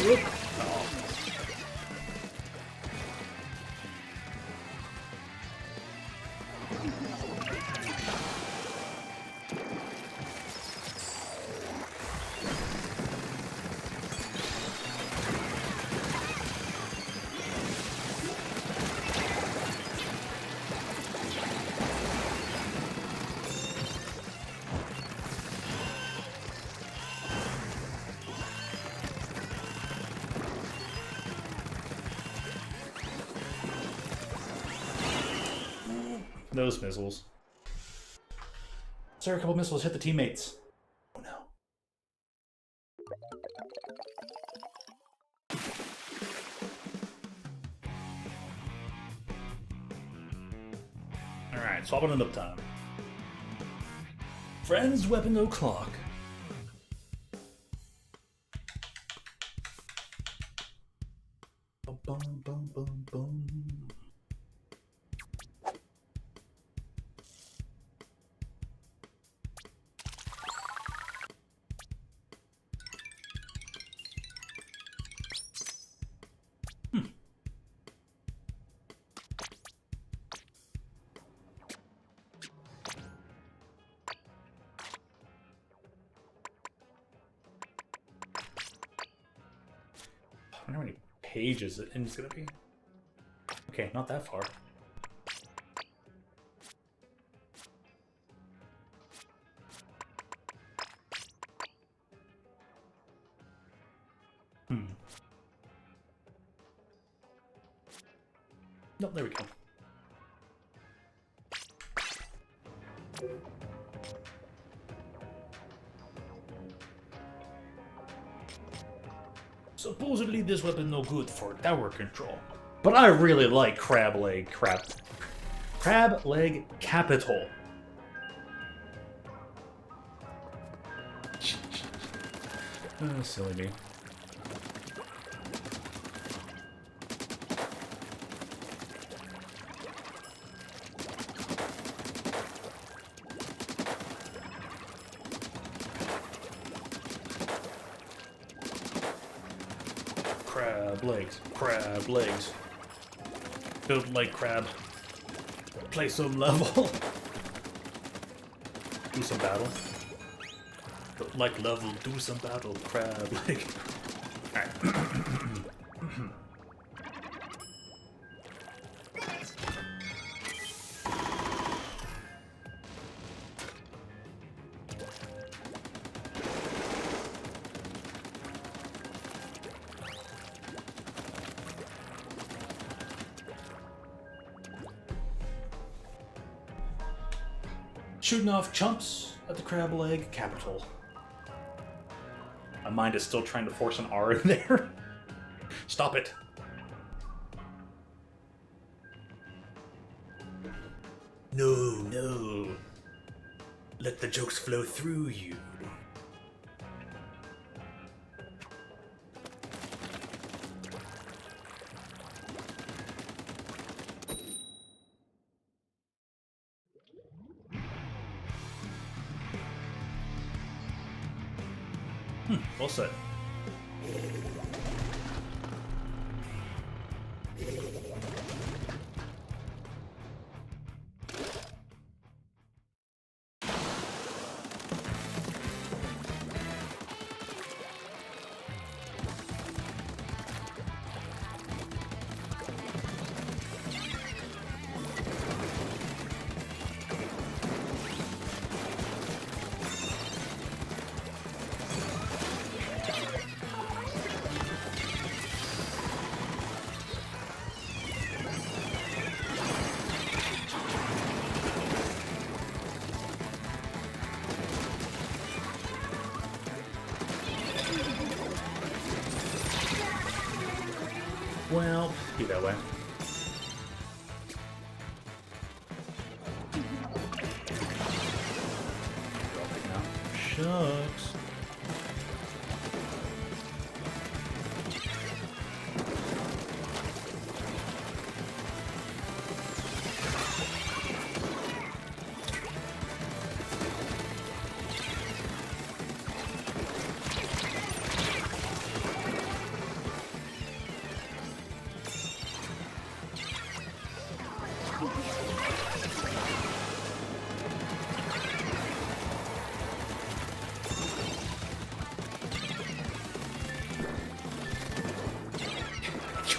Whoop. Oh. Those missiles. Sir, a couple missiles hit the teammates. Oh no. Alright, swapping it up time. Friends, weapon o'clock. Bum, bum, bum, bum, bum. I wonder how many pages it's gonna be. Okay, not that far. Nope, there we go. Supposedly this weapon no good for tower control. But I really like crab leg capital. Silly me. Crab legs. Build like crab. Play some level. Do some battle. Build like level, do some battle. Crab leg. Alright. Shooting off chumps at the crab leg capital. My mind is still trying to force an R in there. Stop it. No. Let the jokes flow through you. All set. Well, be that way. Shucks.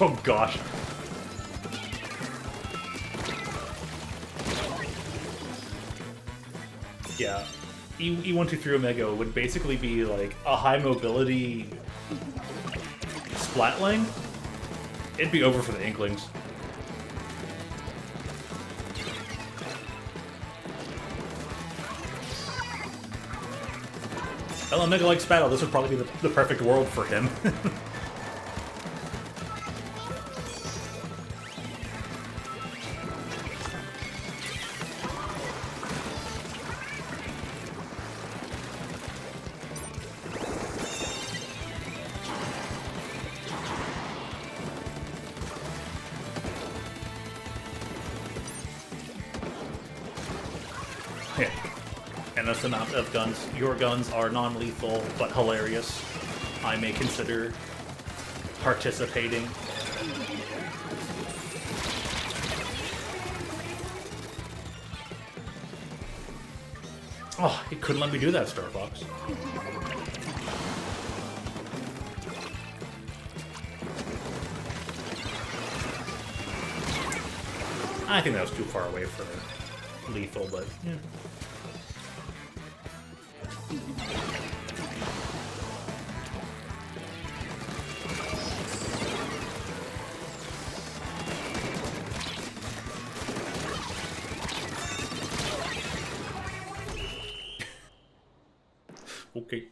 Oh gosh. Yeah. E123 Omega would basically be like a high mobility splatling. It'd be over for the Inklings. Well, Omega likes battle. This would probably be the perfect world for him. Yeah. And that's enough of guns. Your guns are non-lethal, but hilarious. I may consider participating. Oh, he couldn't let me do that, Starbucks. I think that was too far away for lethal, but yeah. Okay.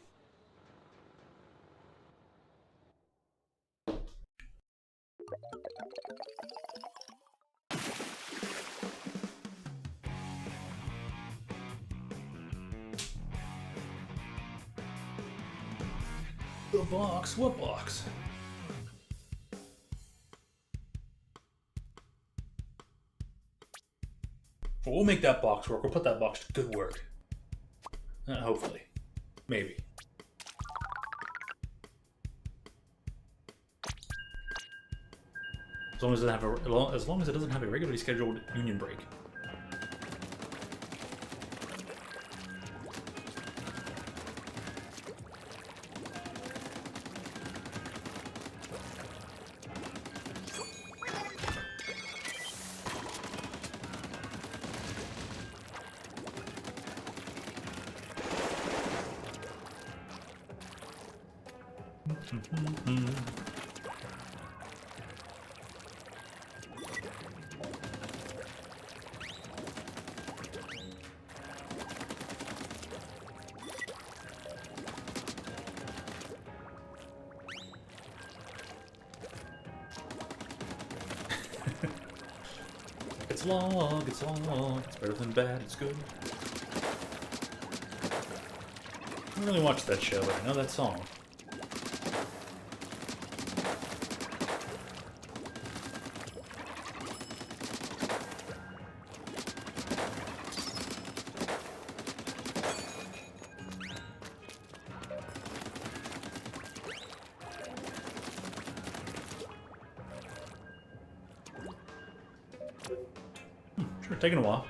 The box? What box? Well, we'll make that box work. We'll put that box to good work. Hopefully. Maybe. As long as it doesn't have a regularly scheduled union break. It's long, it's long, it's better than bad, it's good. I don't really watch that show, but I know that song. Sure, taking a while.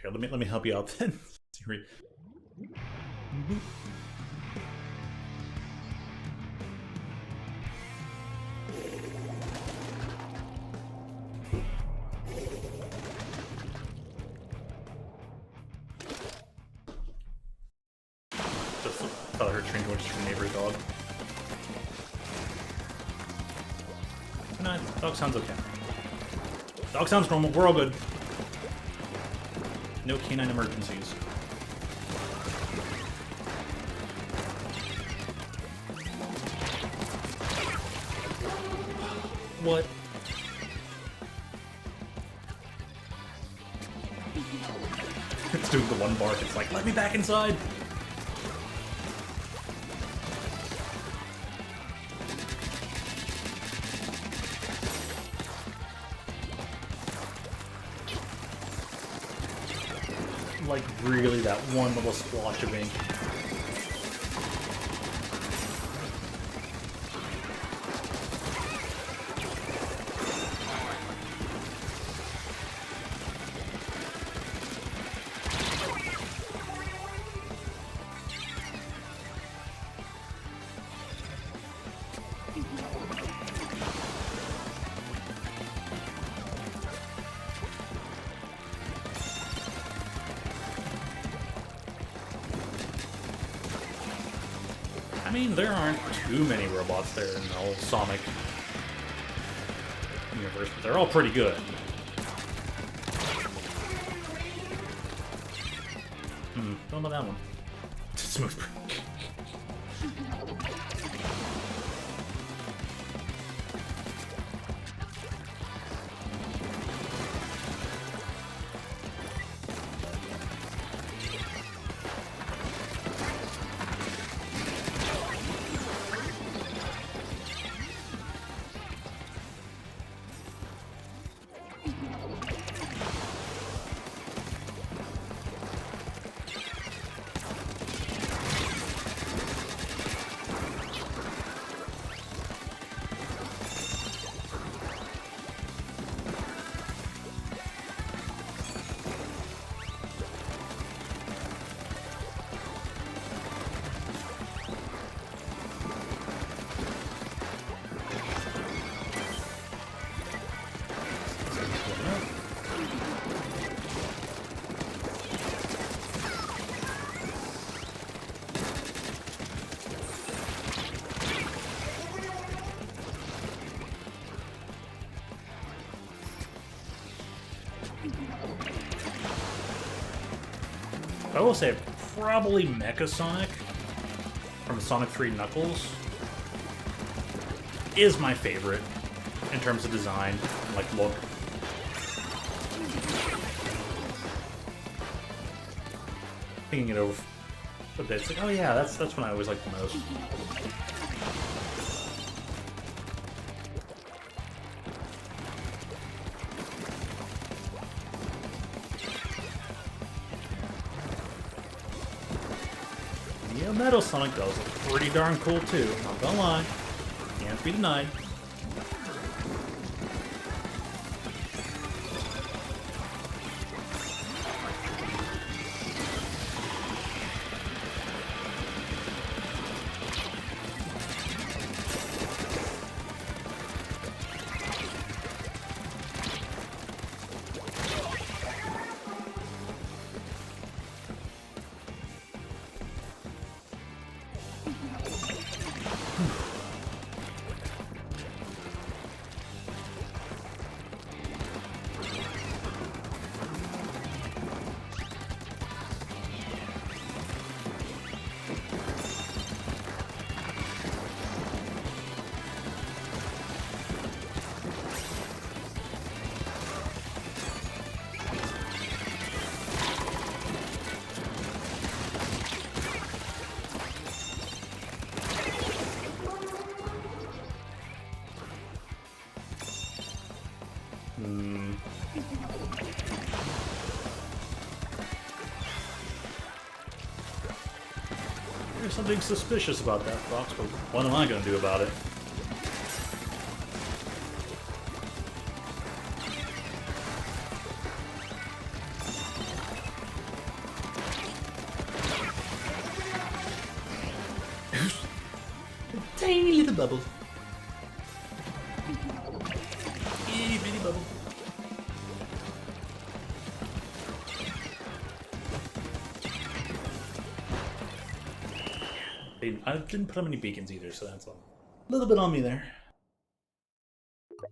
Here, let me help you out then. Thought I heard train going to your neighbor's dog. Nah, dog sounds okay. Dog sounds normal, we're all good. No canine emergencies. What? It's doing the one bark, it's like, let me back inside! Like, really, that one little splotch of ink. mean, there aren't too many robots there in the whole Sonic universe, but they're all pretty good. Don't know that one. Smooth. I will say, probably Mecha Sonic from Sonic 3 Knuckles is my favorite in terms of design and like look. Thinking it over a bit, it's like, oh yeah, that's one I always liked the most. Yeah, Metal Sonic does look pretty darn cool too, not gonna lie. Can't be denied. There's something suspicious about that, Fox, but what am I going to do about it? Tiny little bubble. Itty bitty bubble. I didn't put up any beacons either, so that's a little bit on me there.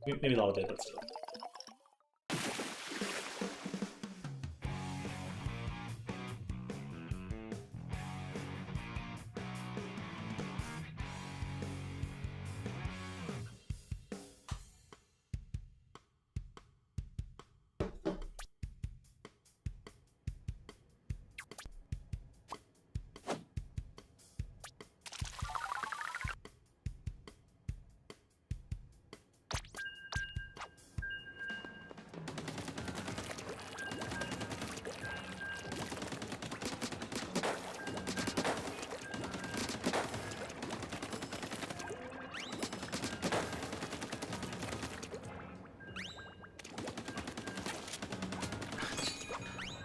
Maybe a lot of it, but still.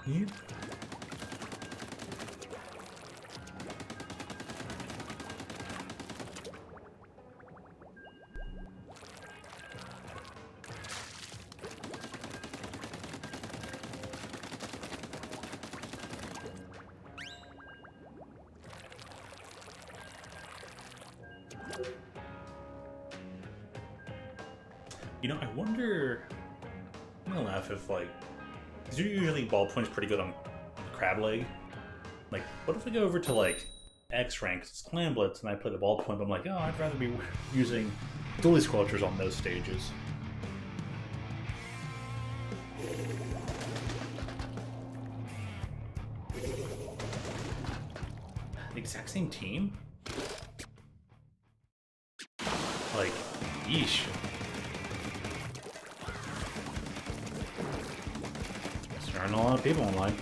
Yep. You know, I wonder... I'm gonna laugh if, like... Because usually ballpoint's pretty good on crab leg. Like, what if I go over to, like, X rank, it's Clan Blitz, and I play the ballpoint, but I'm like, oh, I'd rather be using Dually Squelchers on those stages. The exact same team? Like, yeesh. Starting a lot of people online.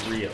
Really?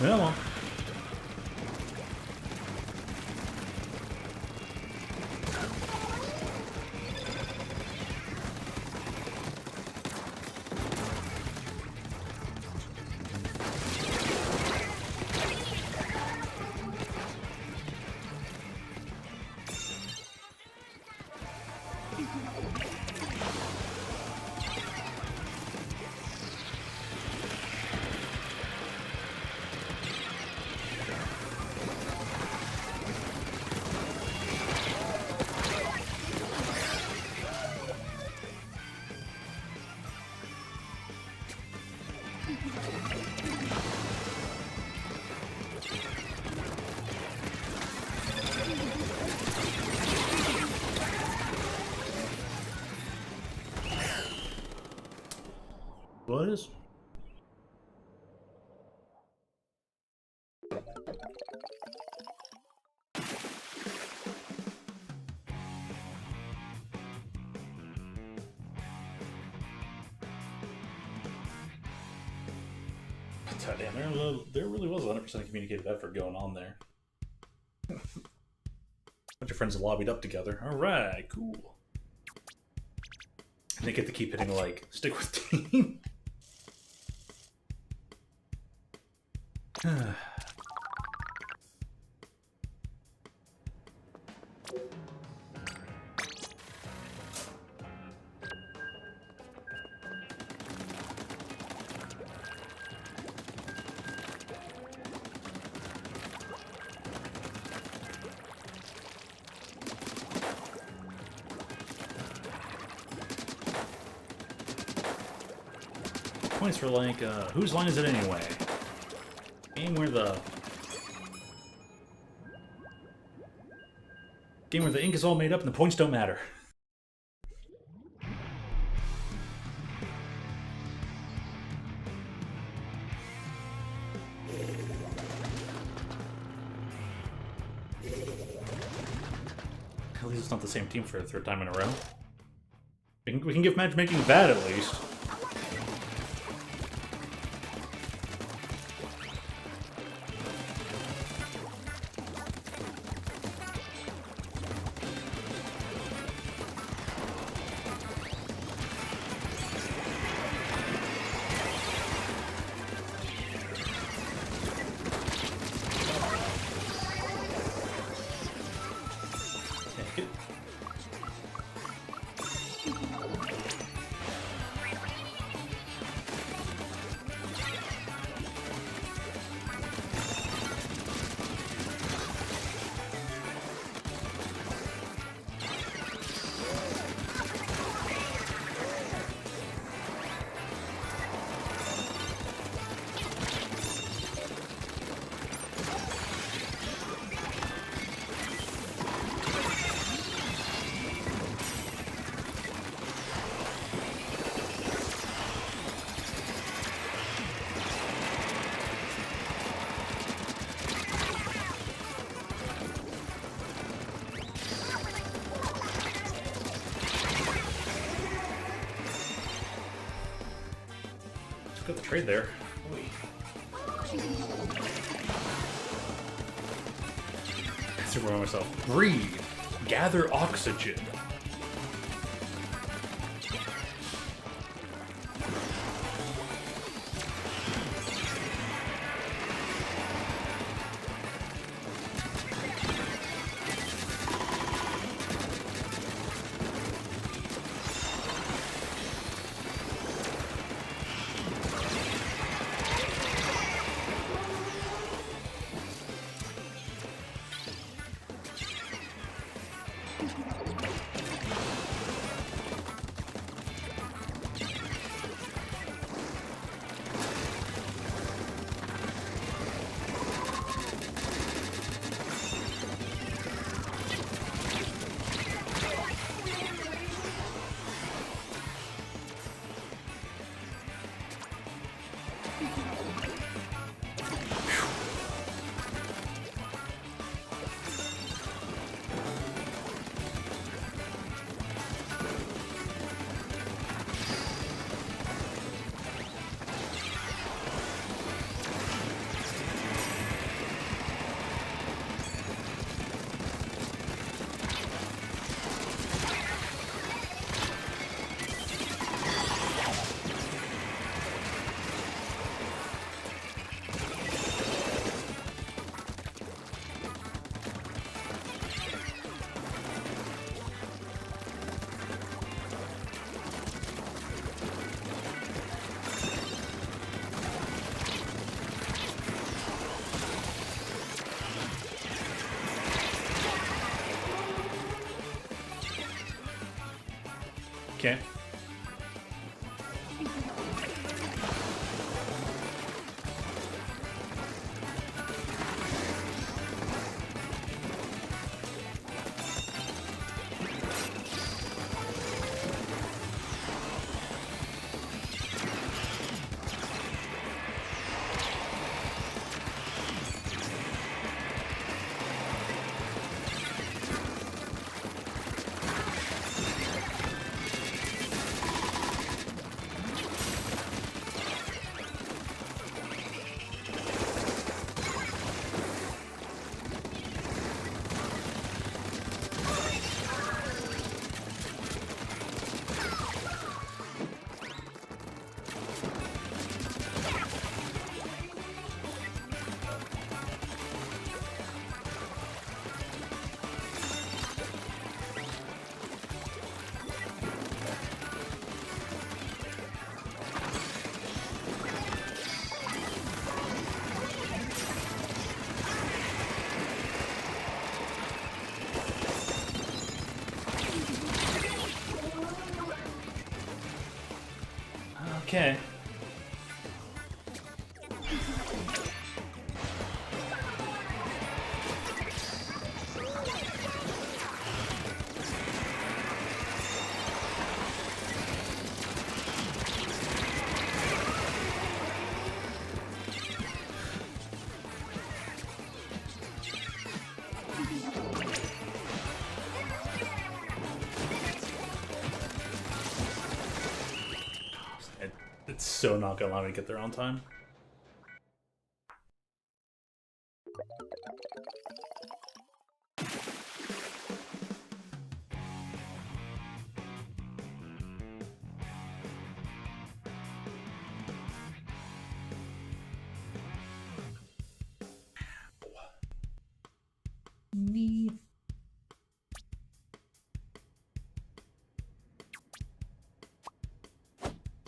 Yeah, well. What is? God damn, there really was 100% communicative effort going on there. Bunch of friends lobbied up together. Alright, cool. And they get to keep hitting, like, stick with team. Points for like, whose line is it anyway? Game where the Game where the ink is all made up and the points don't matter. At least it's not the same team for a third time in a row. We can give matchmaking that at least. Got the trade there. Oy. I super wrong myself. Breathe. Gather oxygen. Okay. Okay. It's so not gonna allow me to get there on time. Me.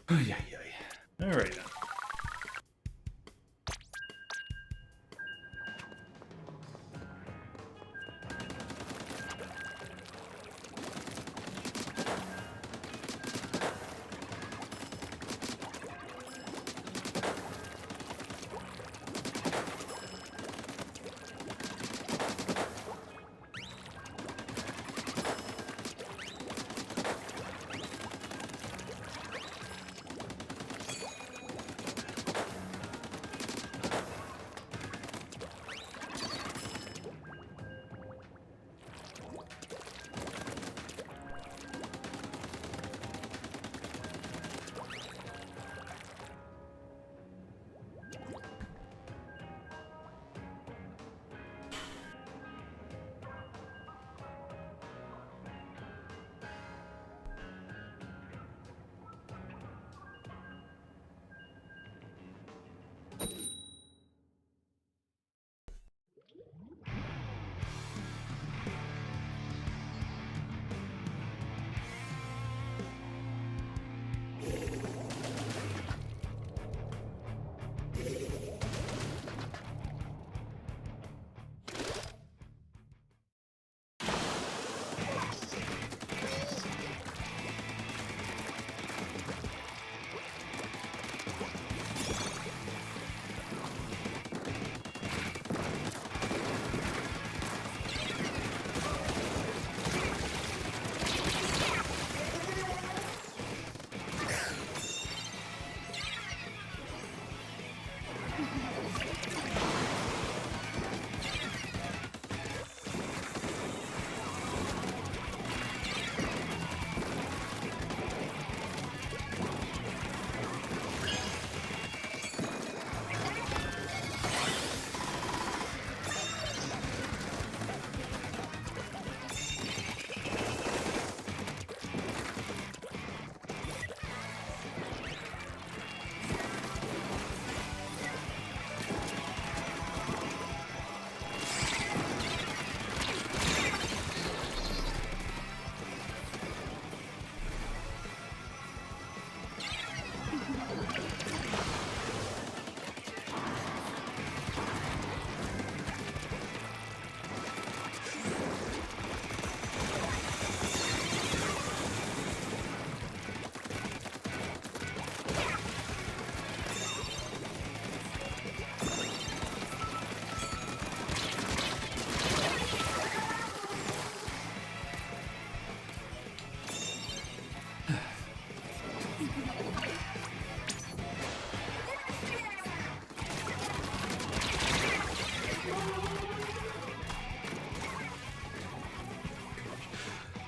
Yeah. All right then.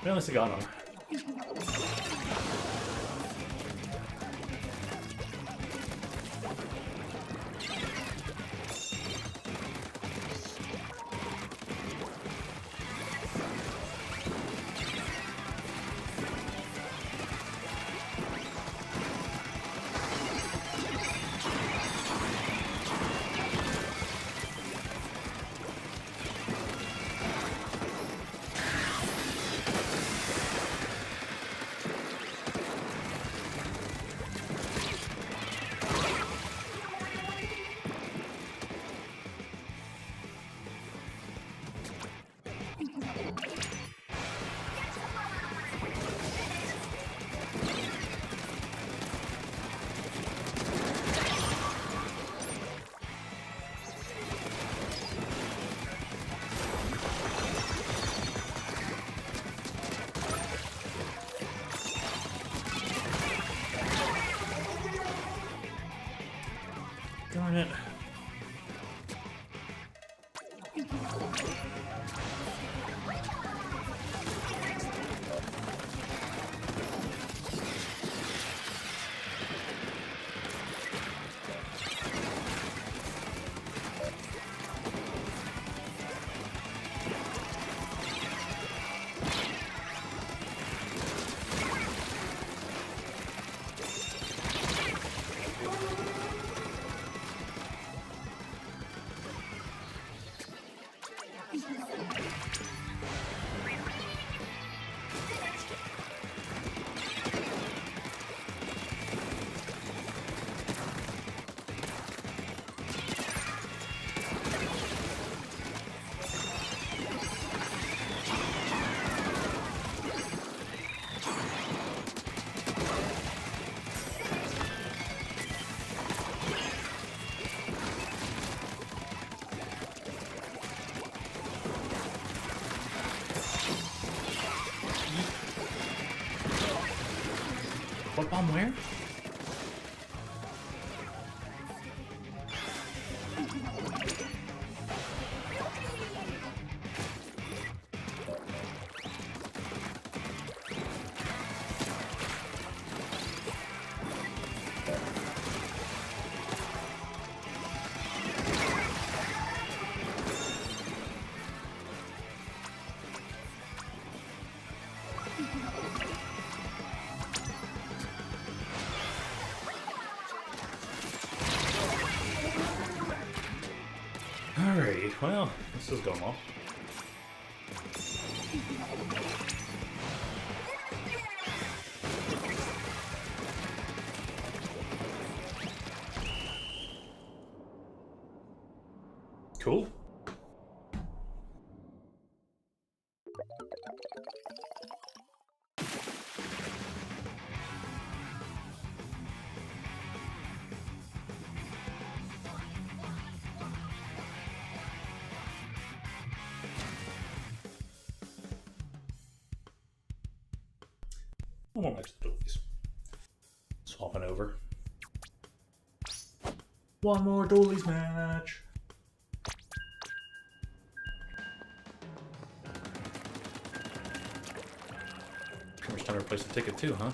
We honestly got him. Darn it. bomb where? Alright, well, this is going well. Cool. One more match of the dualies. Swapping over. One more dualies match. Pretty much time to replace the ticket too, huh?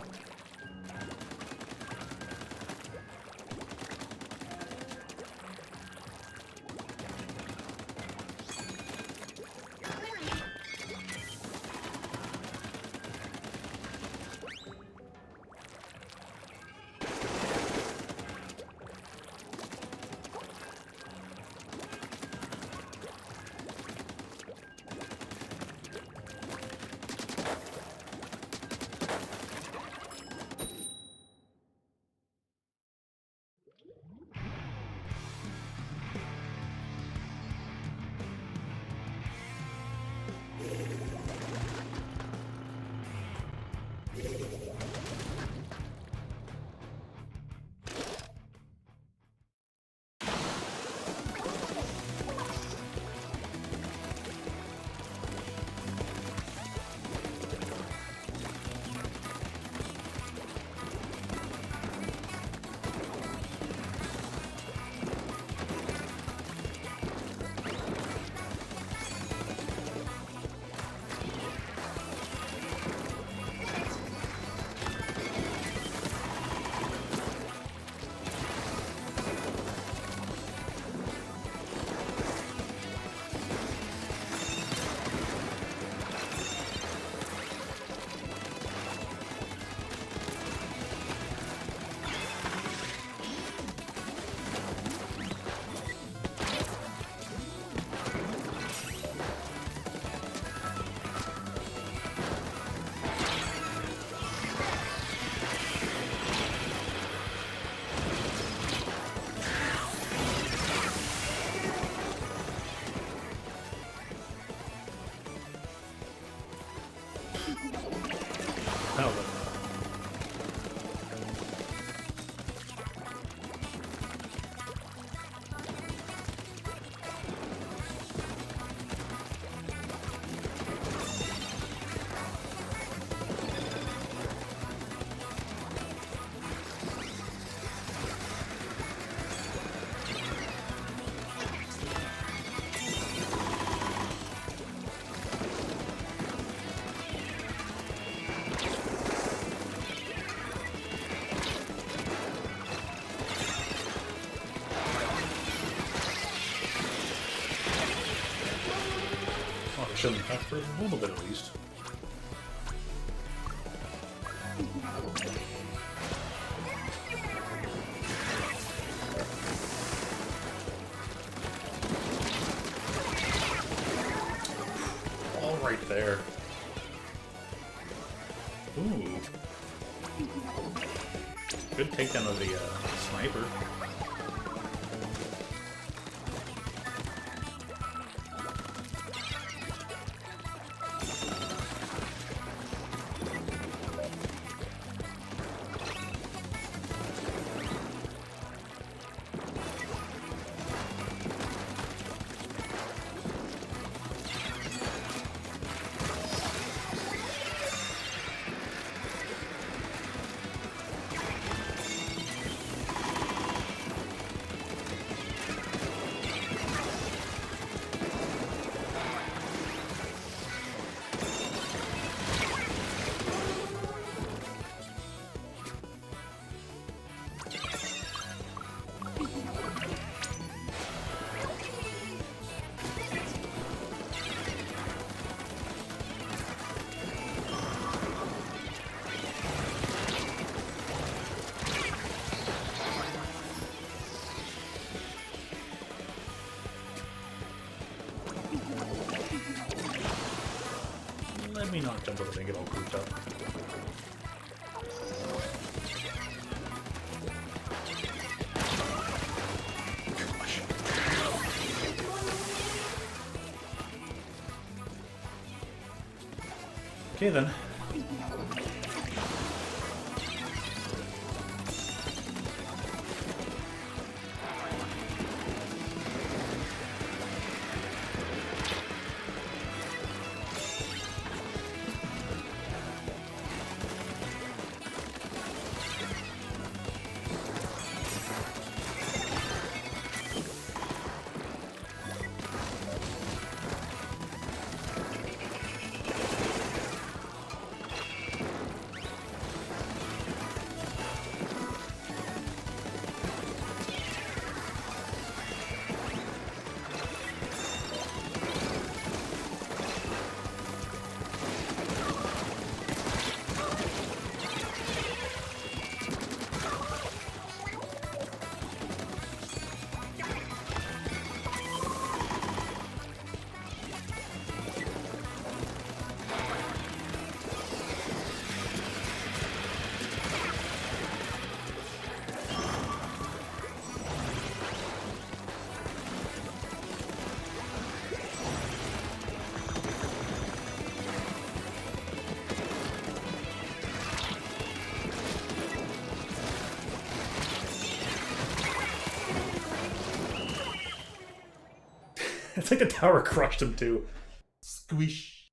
Now then. Shouldn't have for a little bit at least. All right there. Ooh. Good takedown of the sniper. jump over there and get all grouped up. Okay then. It's like the tower crushed him too. Squish.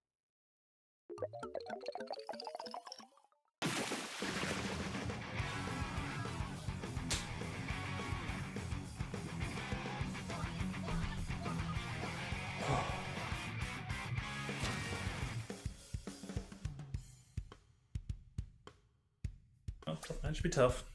Well, that should be tough.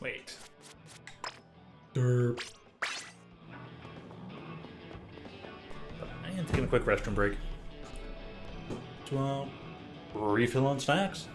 Wait. Derp. I am taking a quick restroom break. To refill on snacks.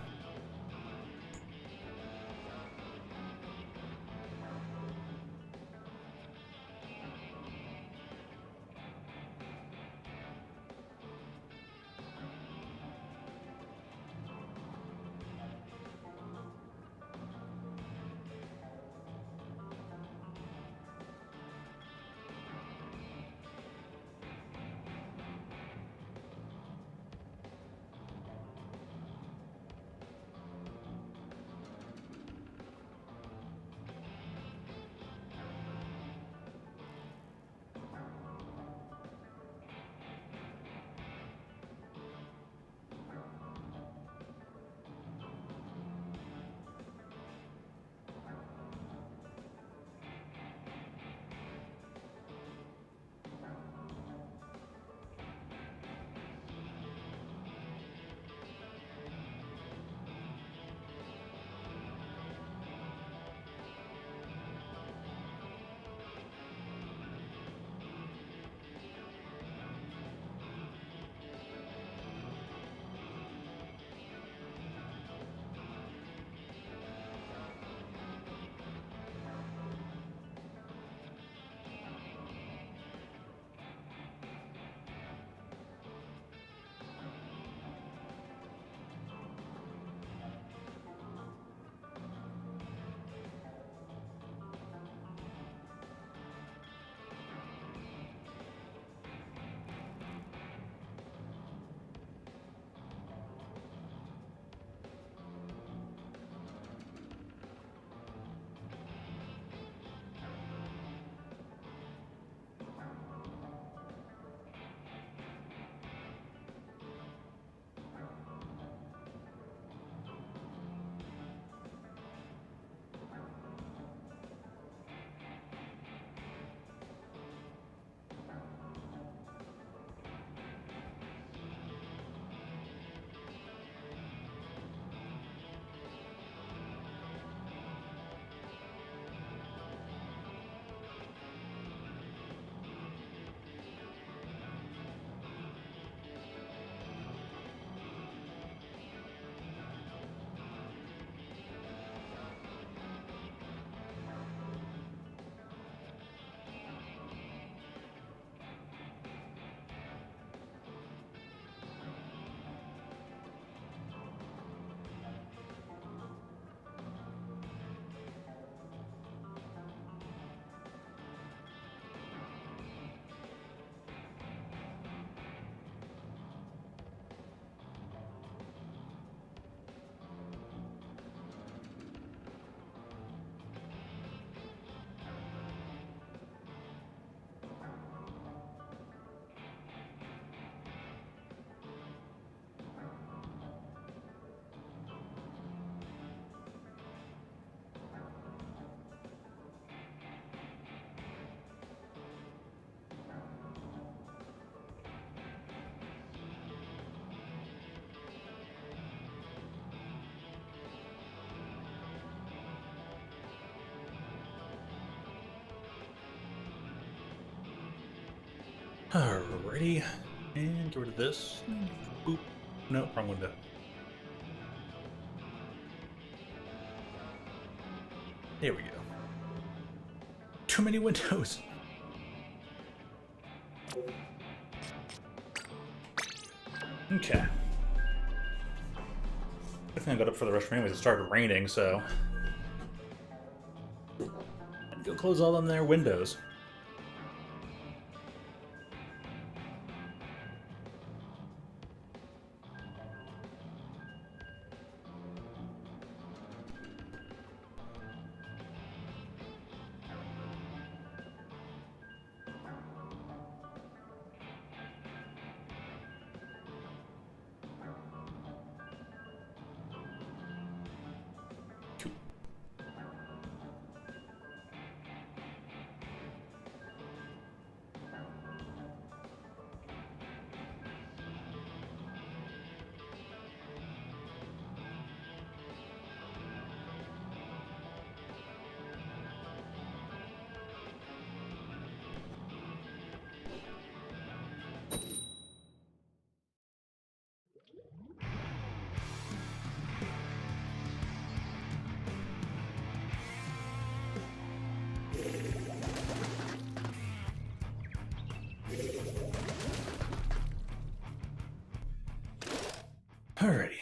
Alrighty. And get rid of this. Boop. No, wrong window. There we go. Too many windows. Okay. I think I got up for the rush anyways. It started raining, so I'd go close all them their windows. Alrighty.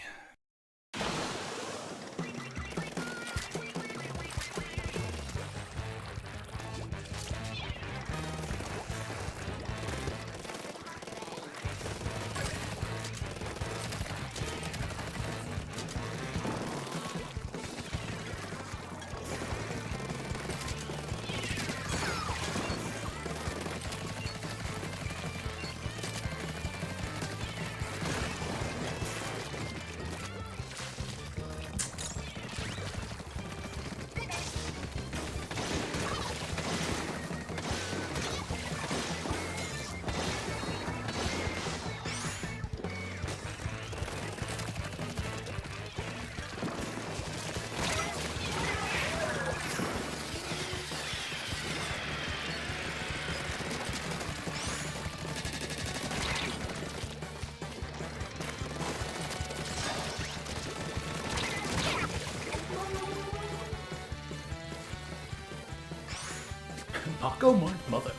Paco, my mother.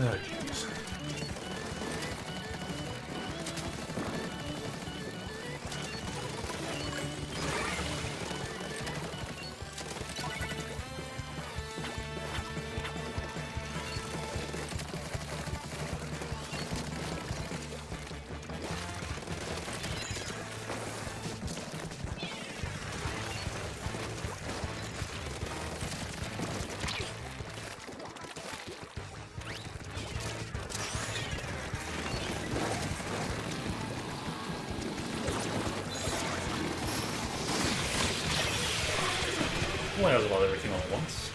Oh, jeez. Well, that was about everything all at once.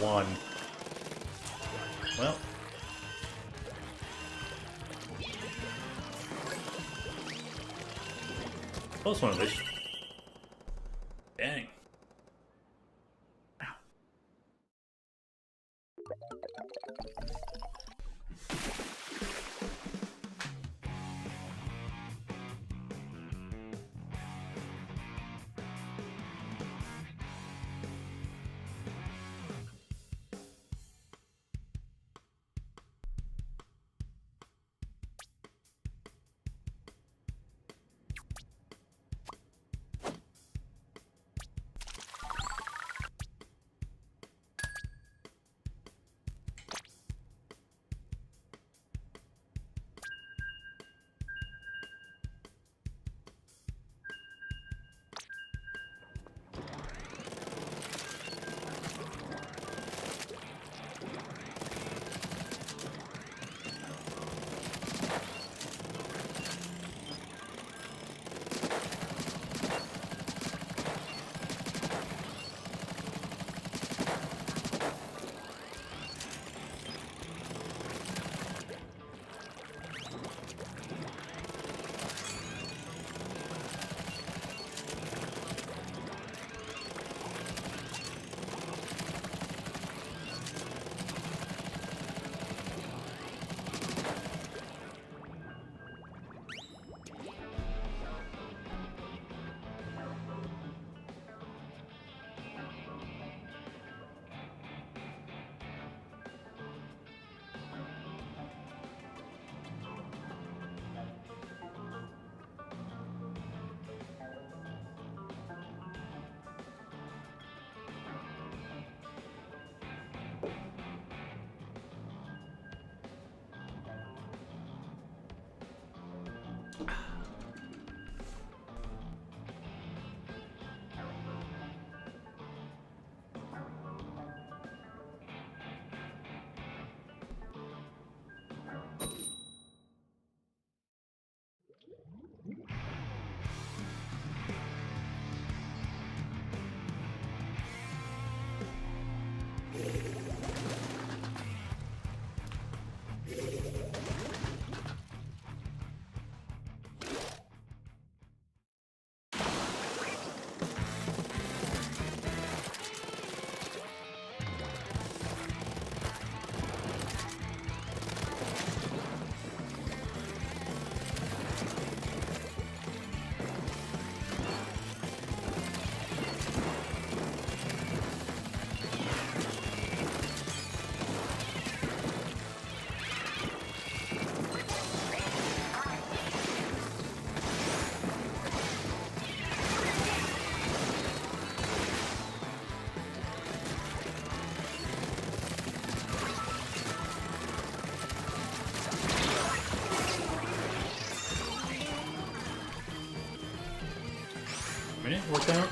one. Well. Close one at least. Dang. Minute, worked out.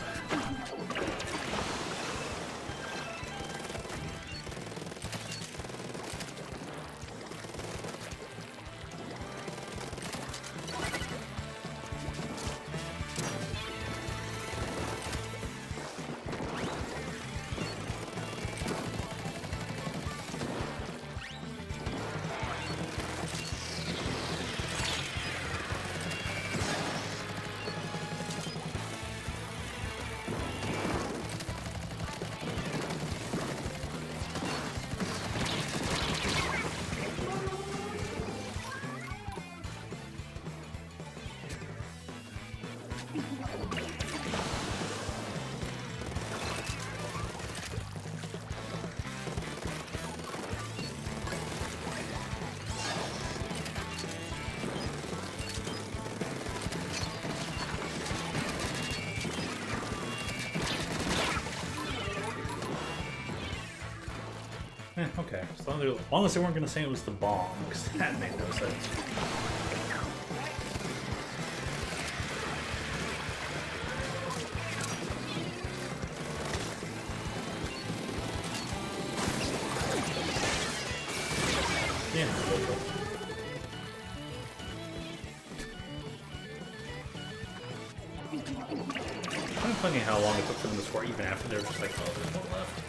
Okay. As long as they weren't going to say it was the bomb, because that made no sense. Yeah. I'm funny how long it took for them to score even after they were just like, oh, there's one left.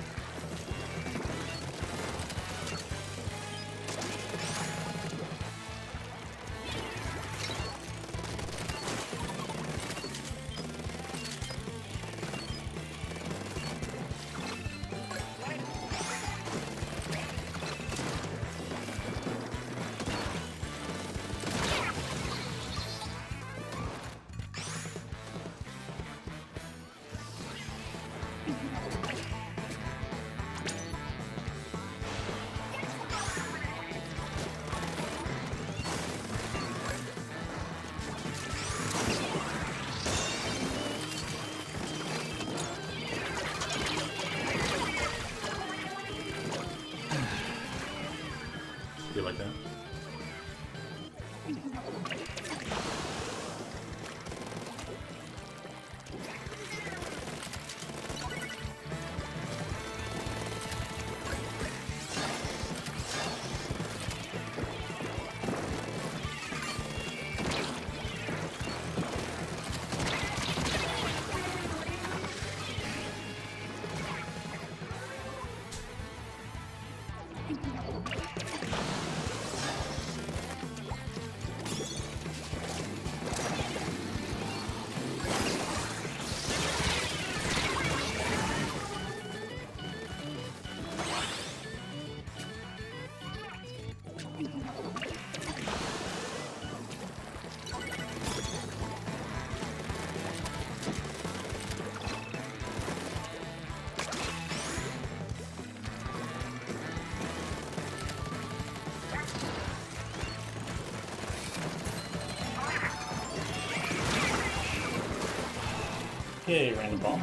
Yay, random ball.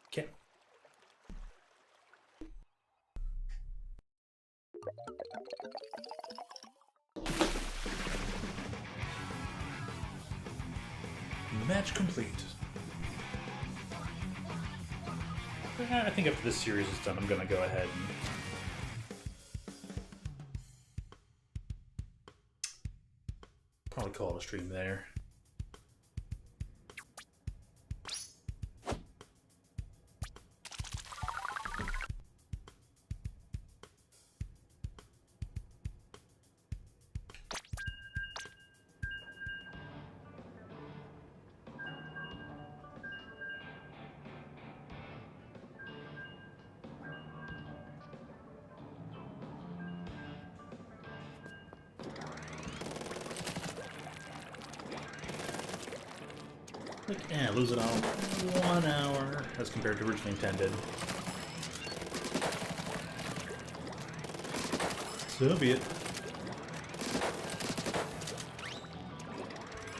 Okay. Match complete. I think after this series is done, I'm gonna go ahead and probably call it a stream there. Yeah, lose it all 1 hour as compared to originally intended. So be it.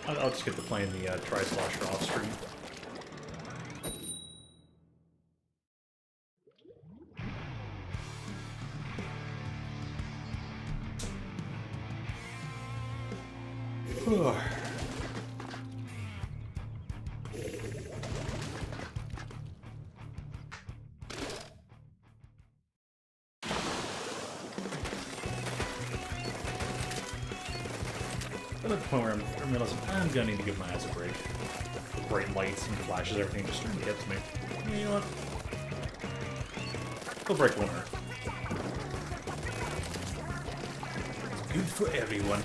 I'll just get to playing the Tri-Slosher off screen. I'm at the point where I'm realizing I'm gonna need to give my eyes a break. The bright lights and flashes, everything just starting to get to me. You know what? Go break one earth. It's good for everyone.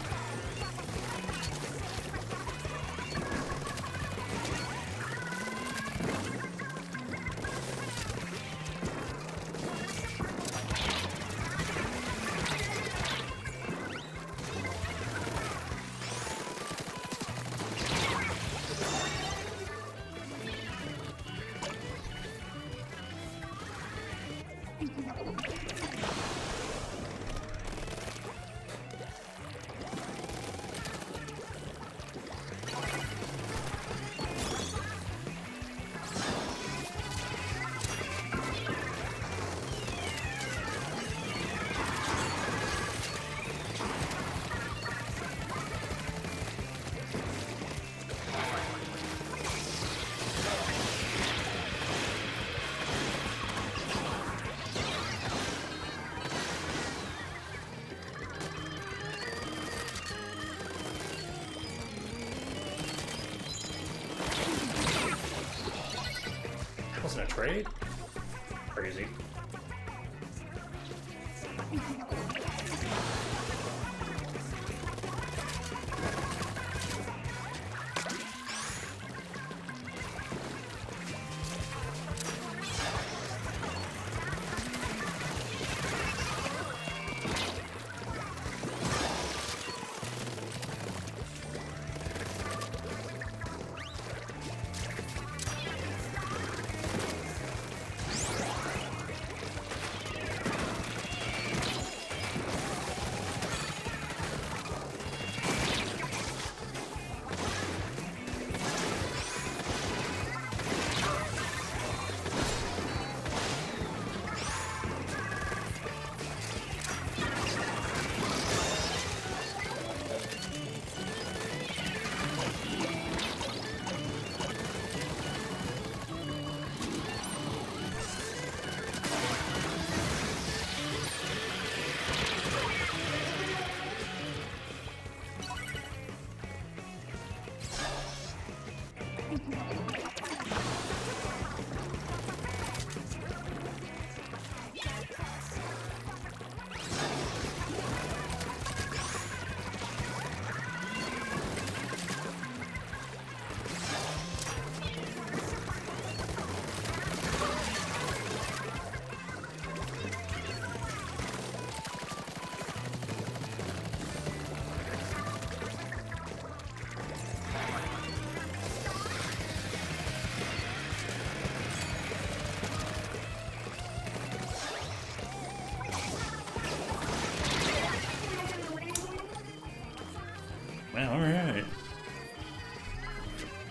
Wasn't a trade? Crazy.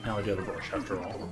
Now I do have a brush after all.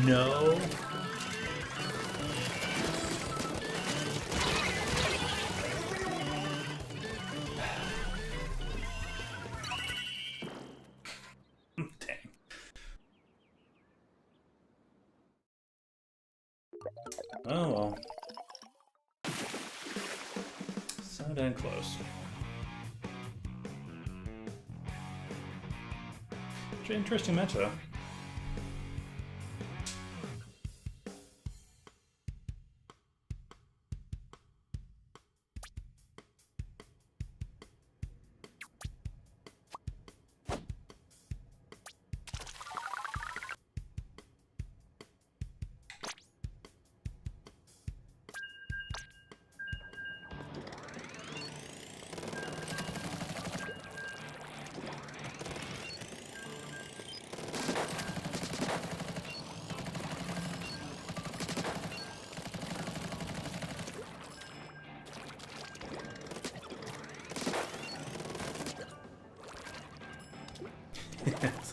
No. Dang. Oh well. So damn close. It's an interesting meta.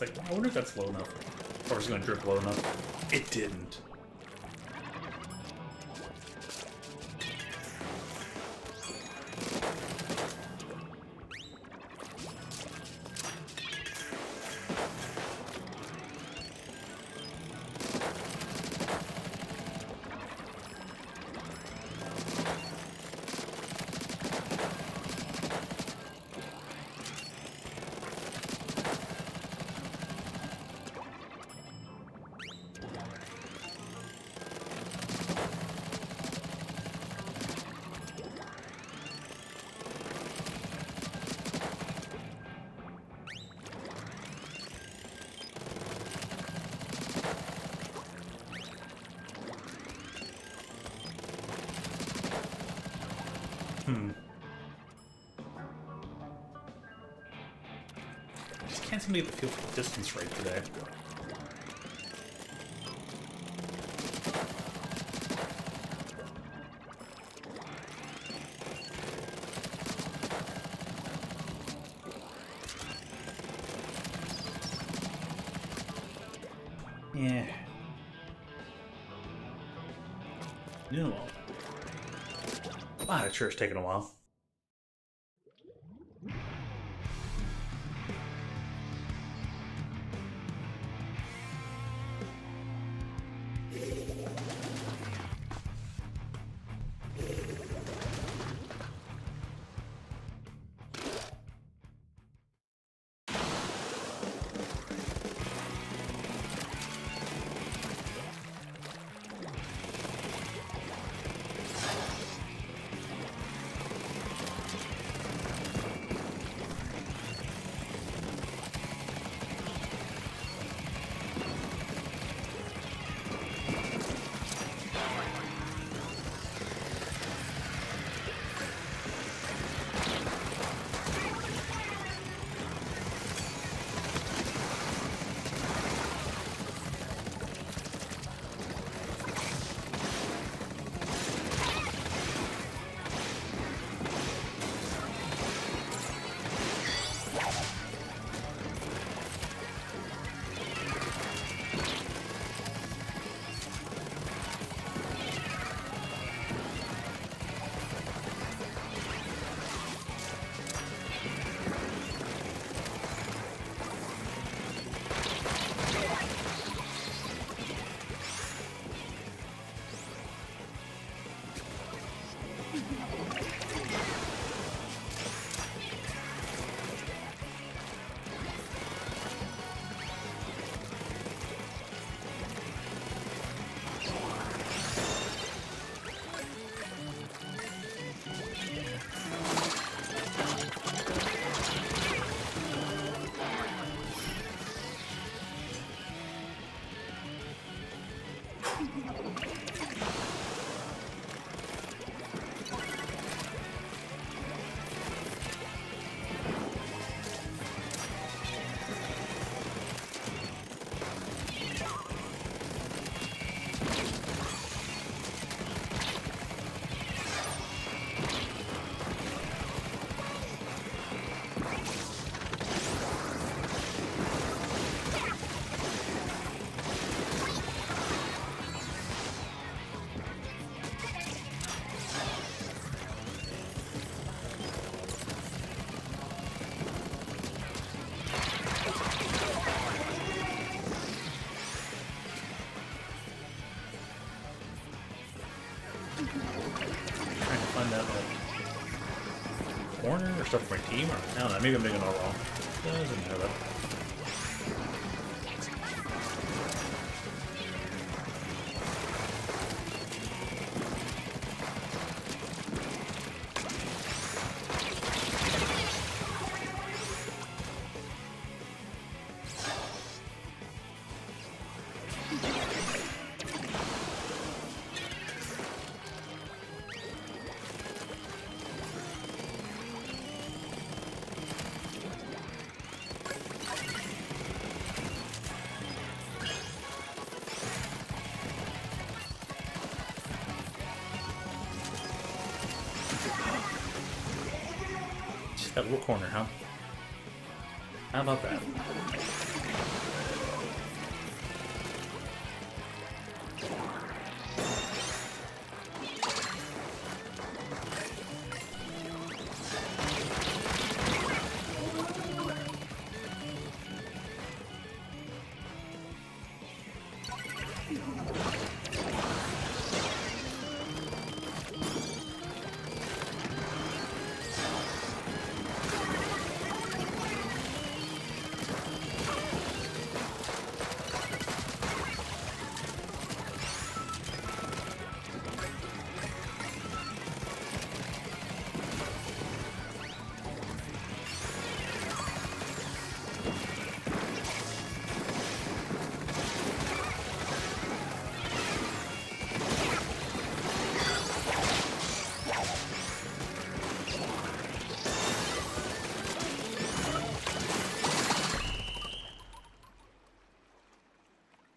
It's like, I wonder if that's low enough. Or it's going to drip low enough. It didn't. I just can't seem to get the feel for the distance right today. Yeah. You know what? Wow, that sure is taking a while. corner or stuff for my team? Or, I don't know, maybe I'm doing it all wrong. Doesn't matter though. Just that little corner, huh? How about that?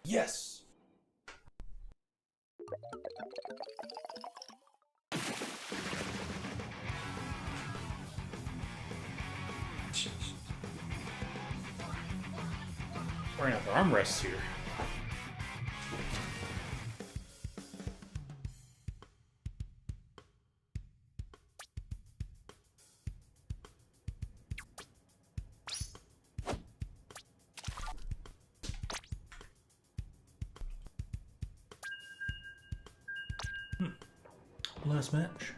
Yes! Wearing out the armrests here. Last match.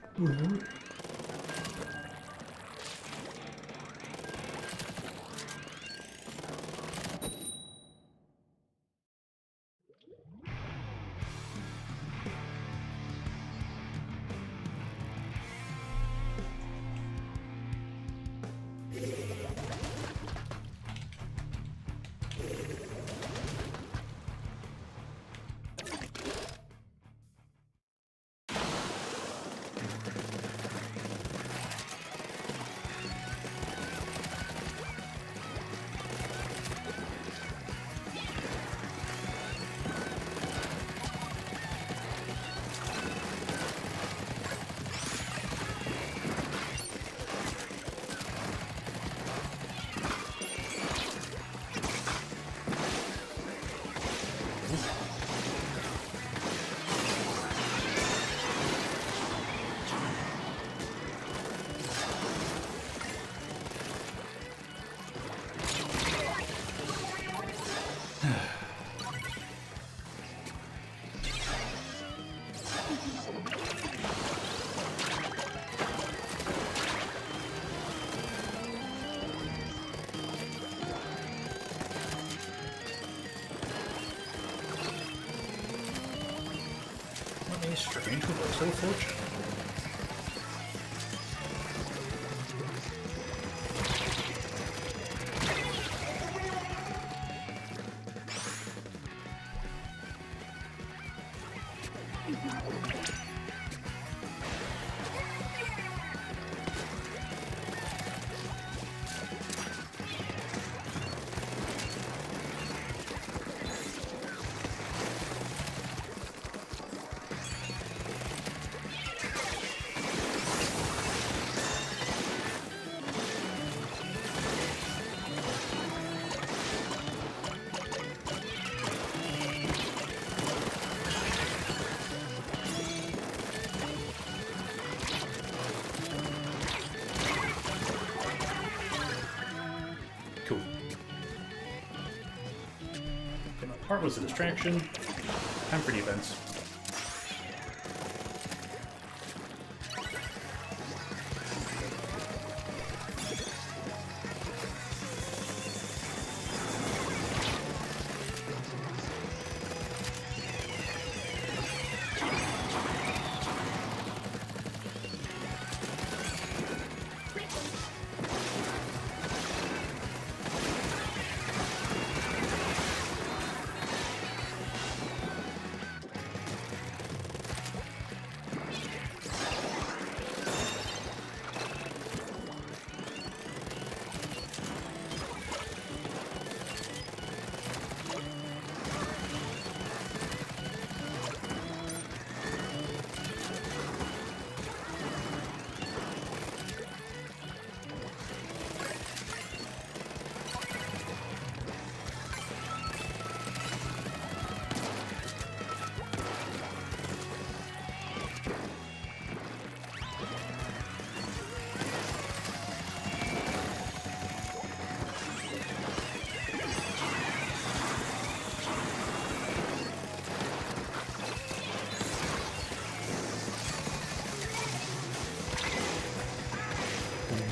Strange, but so fortunate. Cool. Okay, my part was a distraction. Time for defense.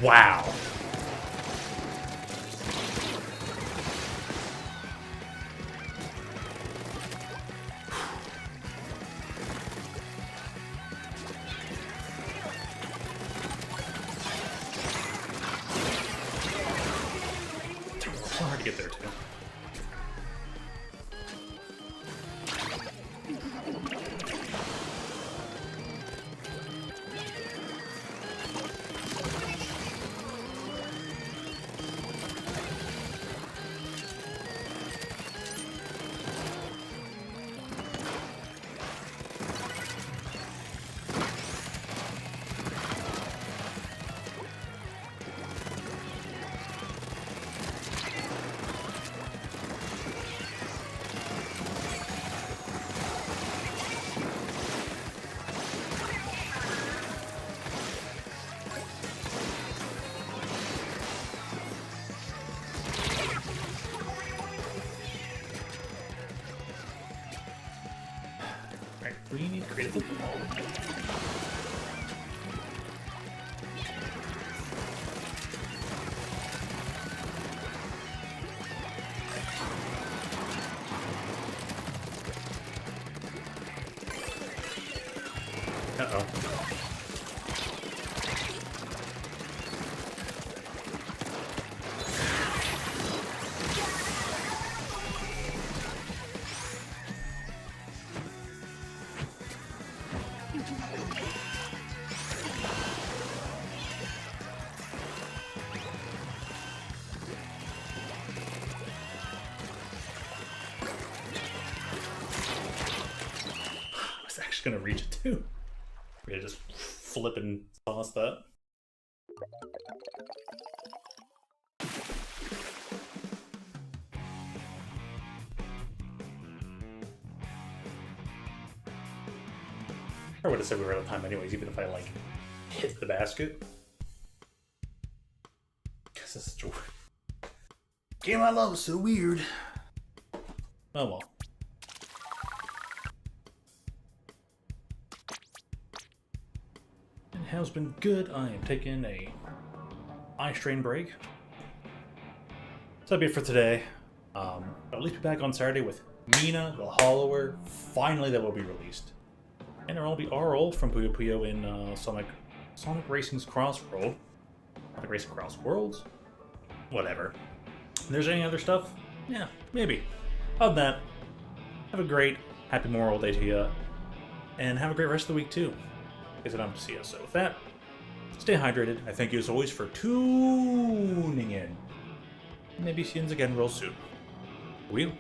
Wow. It's so hard to get there, too. Alright, we need to create a football. Uh-oh. I was actually gonna reach it too. We're gonna just flip and toss that. I would have said we were out of time anyways, even if I like hit the basket. Cause this is such a game I love is so weird. Oh well. It has been good. I am taking a eye strain break. So that'll be it for today. I'll at least be back on Saturday with Mina, the Hollower. Finally, that will be released. And there will be RL from Puyo Puyo in Sonic Racing's Cross World. Sonic Racing Cross Worlds? Whatever. If there's any other stuff? Yeah, maybe. Other than that, have a great, happy Memorial Day to you. And have a great rest of the week, too. Because I don't have to see us. So with that, stay hydrated. I thank you as always for tuning in. Maybe see you again real soon. Will.